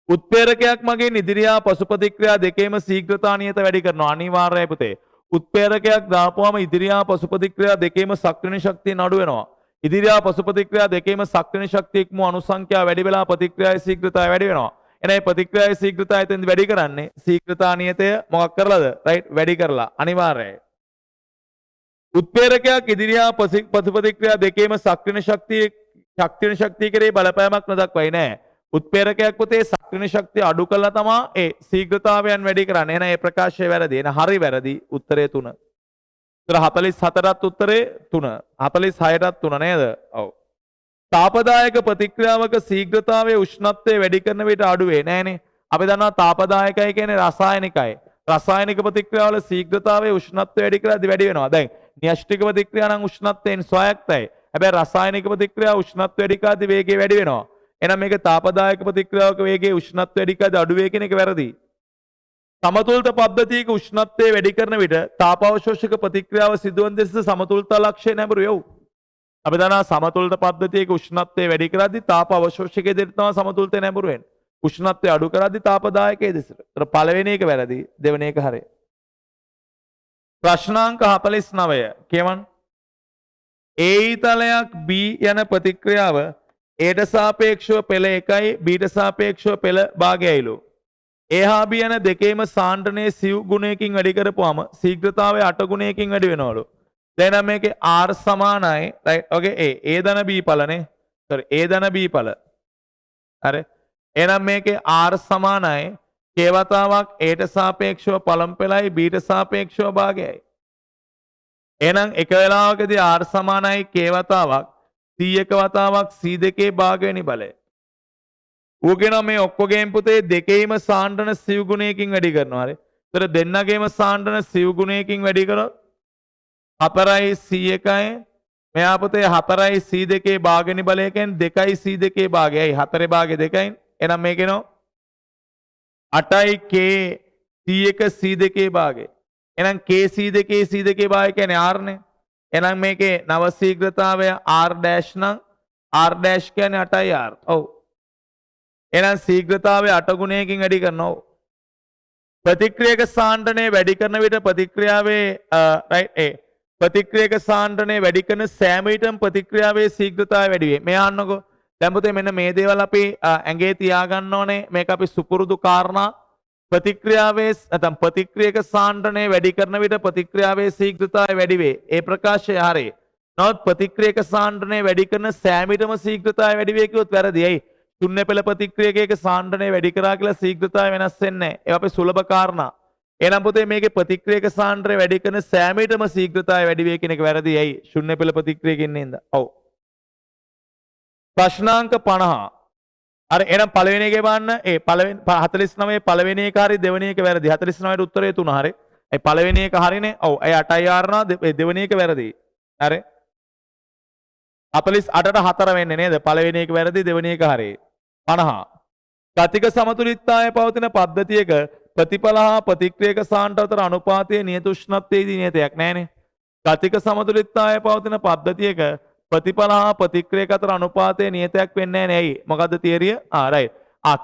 උත්ප්‍රේරකයක් මගින් ඉදිරියා පසු ප්‍රතික්‍රියා දෙකේම ශීඝ්‍රතා නියත වැඩි කරනවා. අනිවාර්යයි පුතේ. උත්ප්‍රේරකයක් දාපුවම ඉදිරියා පසු ප්‍රතික්‍රියා දෙකේම සක්‍රීය ශක්තිය නඩු වෙනවා. ඉදිරියා පසු ප්‍රතික්‍රියා දෙකේම සක්‍රීය ශක්තිය ඉක්ම අණු සංඛ්‍යාව වැඩි වෙලා ප්‍රතික්‍රියාවේ ශීඝ්‍රතාවය වැඩි වෙනවා. එනේ ප්‍රතික්‍රියාවේ ශීඝ්‍රතාවය එතෙන්ද වැඩි කරන්නේ ශීඝ්‍රතා නියතය මොකක් කරලාද? රයිට් වැඩි කරලා. අනිවාර්යයි. උත්ප්‍රේරකයක් ඉදිරියා පසු ප්‍රතික්‍රියා දෙකේම සක්‍රීය ශක්තිය කෙරේ බලපෑමක් නොදක්වයි නෑ. උත්ප්‍රේරකයක් පුතේ සක්‍රීය ශක්තිය අඩු කළා තමයි ඒ ශීඝ්‍රතාවයන් වැඩි කරන්නේ. එහෙනම් මේ ප්‍රකාශය වැරදි. එහෙනම් හරි වැරදි උත්තරය 3. උත්තර 44ත් උත්තරේ 3. 46ටත් 3 නේද? ඔව්. තාපදායක ප්‍රතික්‍රියාවක ශීඝ්‍රතාවයේ උෂ්ණත්වය වැඩි කරන විට අඩු වේ නෑනේ. අපි දන්නවා තාපදායකයි කියන්නේ රසායනිකයි. රසායනික ප්‍රතික්‍රියාවල ශීඝ්‍රතාවයේ උෂ්ණත්වය වැඩි කරද්දී වැඩි වෙනවා. දැන් න්‍යෂ්ටික ප්‍රතික්‍රියා නම් උෂ්ණත්වයෙන් ස්වායත්තයි. හැබැයි රසායනික ප්‍රතික්‍රියාව උෂ්ණත්වය වැඩි කරද්දී වේගය වැඩි වෙනවා. එහෙනම් මේක තාපදායක ප්‍රතික්‍රියාවක වේගයේ උෂ්ණත්වය වැඩි කරද්දී අඩු වේ කියන එක වැරදි. සමතුලිත පද්ධතියක උෂ්ණත්වය වැඩි කරන විට තාප අවශෝෂක ප්‍රතික්‍රියාව සිදුවන දෙස සමතුලිතතා ලක්ෂය නැඹුරු යව්. අපි දන්නවා සමතුලිත පද්ධතියක උෂ්ණත්වය වැඩි කරද්දී තාප අවශෝෂකයේ දෙයට තමයි සමතුලිතය නැඹුරු වෙන්නේ. උෂ්ණත්වය අඩු කරද්දී තාපදායකයේ දෙසට. ඒතර පළවෙනි එක වැරදි, දෙවෙනි එක හරි. ප්‍රශ්නාංක 49 කියවන්න. A තලයක් B යන ප්‍රතික්‍රියාව Aට සාපේක්ෂව පෙළ 1යි Bට සාපේක්ෂව පෙළ භාගයයිලු. A හා B යන දෙකේම සාන්ද්‍රණයේ සිව් ගුණයකින් වැඩි කරපුවාම ශීඝ්‍රතාවය 8 ගුණයකින් වැඩි වෙනවලු. දැන් නම් මේකේ R සමානයි රයිට් ඕකේ A ධන B ඵලනේ. sorry A ධන B ඵල. හරි. එහෙනම් මේකේ R සමානයි k වතාවක් Aට සාපේක්ෂව පළමු පෙළයි Bට සාපේක්ෂව භාගයයි. එහෙනම් එක වෙලාවකදී R සමානයි k වතාවක් C1 වතාවක් C2 භාගවෙනි බලය. ඌගෙන මේ ඔක්කොගේම පුතේ දෙකේම සාන්ද්‍රණ සිව් ගුණයකින් වැඩි කරනවා. හරි. ඒතර දෙන්නගේම සාන්ද්‍රණ සිව් ගුණයකින් වැඩි කරොත් 4යි C1යි මෙයා පුතේ 4යි C2 භාගවෙනි බලය කියන්නේ 2යි C2 භාගයයි 4 භාගය 2යි. එහෙනම් මේකේනෝ 8යි K C1 C2 භාගය. එහෙනම් K C2 C2 භාගය කියන්නේ R නේ. එහෙනම් මේකේ නව ශීඝ්‍රතාවය R dash නම් R dash කියන්නේ 8යි R. ඔව්. එහෙනම් ශීඝ්‍රතාවය 8 ගුණයකින් වැඩි කරනවා. ප්‍රතික්‍රියක සාන්ද්‍රණය වැඩි කරන විට ප්‍රතික්‍රියාවේ රයිට් ප්‍රතික්‍රියක සාන්ද්‍රණය වැඩි කරන සෑම විටම ප්‍රතික්‍රියාවේ ශීඝ්‍රතාවය වැඩි වේ. මේ අහන්නකෝ. දැන් පුතේ මෙන්න මේ දේවල් අපි ඇඟේ තියාගන්න ඕනේ. මේක අපි සුපුරුදු කාරණා. ප්‍රතික්‍රියාවේ නැත්නම් ප්‍රතික්‍රියක සාන්ද්‍රණය වැඩි කරන විට ප්‍රතික්‍රියාවේ ශීඝ්‍රතාවය වැඩි වේ. ඒ ප්‍රකාශය හරියි. නමුත් ප්‍රතික්‍රියක සාන්ද්‍රණය වැඩි කරන සෑම විටම ශීඝ්‍රතාවය වැඩි වේ කිව්වොත් වැරදි. ඇයි? ශුන්‍ය පෙළ ප්‍රතික්‍රියකයක සාන්ද්‍රණය වැඩි කරා කියලා ශීඝ්‍රතාවය වෙනස් වෙන්නේ නැහැ. ඒවා අපේ සුලභ කාරණා. එහෙනම් පුතේ මේකේ ප්‍රතික්‍රියක සාන්ද්‍රණය වැඩි කරන සෑම විටම ශීඝ්‍රතාවය වැඩි වේ කියන එක වැරදි. ඇයි? ශුන්‍ය පෙළ ප්‍රතික්‍රියකින් ඉන්නේ නේද? ඔව්. ප්‍රශ්නාංක 50. අර එහෙනම් පළවෙනි එකේ බලන්න පළවෙනි 49 පළවෙනි එක හරි දෙවෙනි එක වැරදි. 49ට උත්තරේ 3 හරි. ඒ පළවෙනි එක හරිනේ. ඔව්. ඒ 8යි R නා දෙවෙනි එක වැරදි. හරි. 48ට 4 වෙන්නේ නේද? පළවෙනි එක වැරදි දෙවෙනි එක හරි. 50. ගතික සමතුලිතතාවය පවතින පද්ධතියක ප්‍රතිඵල හා ප්‍රතික්‍රියක සාන්ට අතර අනුපාතයේ නියත උෂ්ණත්වයේදී නියතයක් නැහැනේ. ගතික සමතුලිතතාවය පවතින පද්ධතියක ප්‍රතිඵල හා ප්‍රතික්‍රියක අතර අනුපාතයේ නියතයක් වෙන්නේ නැහැ නේ. ඇයි? මොකද්ද තියරිය? රයිට්.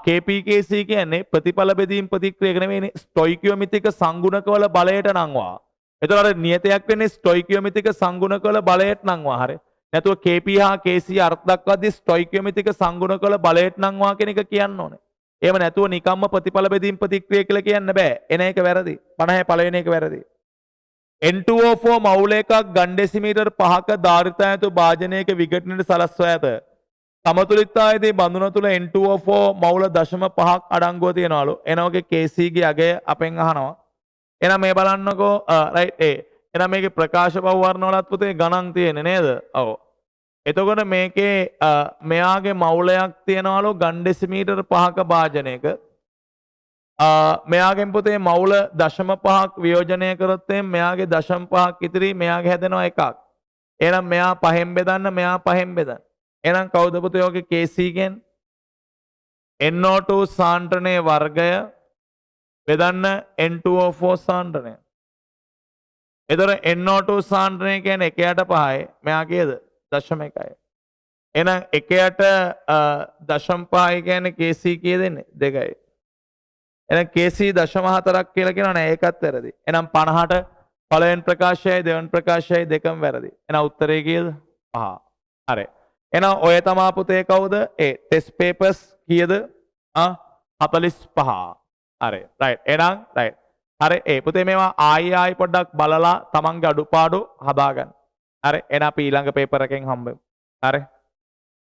KPKC කියන්නේ ප්‍රතිඵල බෙදීම් ප්‍රතික්‍රියක නෙවෙයිනේ. ස්ටොයිකියෝමිතික සංගුණකවල බලයට නංවා. එතකොට අර නියතයක් වෙන්නේ ස්ටොයිකියෝමිතික සංගුණකවල බලයට නංවා. හරි. නැතුව KP හා KC අර්ථ දක්වද්දී ස්ටොයිකියෝමිතික සංගුණකවල බලයට නංවා කියන එක කියන්න ඕනේ. එහෙම නැතුව නිකම්ම ප්‍රතිඵල බෙදීම් ප්‍රතික්‍රිය කියලා කියන්න බෑ. එන එක වැරදි. 50 පළවෙනි එක වැරදි. N2O4 මවුල එකක් ඝන ඩෙසිමීටර් 5ක ධාරිතා ඇතු භාජනයක විඝටනයට සලස්වා ඇත. සමතුලිතතාවයේදී බඳුන තුල N2O4 මවුල 0.5ක් අඩංගුව තියෙනවලු. එනෝගේ KC ගේ අගය අපෙන් අහනවා. එහෙනම් මේ බලන්නකෝ රයිට් එහෙනම් මේකේ ප්‍රකාශ බහුව වර්ණවලත් පුතේ ගණන් තියෙන්නේ නේද? ඔව්. එතකොට මේකේ මෙයාගේ මවුලයක් තියෙනවලු ඝන ඩෙසිමීටර් 5ක භාජනයක. මෙයාගෙන් පුතේ මවුල 0.5ක් වියෝජනය කරොත් මෙයාගේ 0.5ක් ඉතිරි මෙයාගේ හැදෙනවා එකක්. එහෙනම් මෙයා 5න් බෙදන්න මෙයා 5න් බෙදන්න. එහෙනම් කවුද පුතේ ඔගේ KC කියන්නේ? NO2 සාන්ද්‍රණයේ වර්ගය බෙදන්න N2O4 සාන්ද්‍රණය. එතකොට NO2 සාන්ද්‍රණය කියන්නේ 1/5යි. මෙයා කීයද? 0.1යි. එහෙනම් 1/5යි කියන්නේ KC කීයද දෙන්නේ? 2යි. එහෙනම් KC 0.4ක් කියලා කියනවා නෑ ඒකත් වැරදි. එහෙනම් 50ට පළවෙනි ප්‍රකාශයයි දෙවෙනි ප්‍රකාශයයි දෙකම වැරදි. එහෙනම් උත්තරේ කීයද? 5. හරි. එහෙනම් ඔය තමා පුතේ කවුද? ටෙස්ට් පේපර්ස් කීයද? 45. හරි. රයිට්. එහෙනම් රයිට්. හරි. පුතේ මේවා ආයි පොඩ්ඩක් බලලා තමන්ගේ අඩුපාඩු හදාගන්න. හරි. එහෙනම් අපි ඊළඟ පේපර් එකෙන් හම්බෙමු. හරි.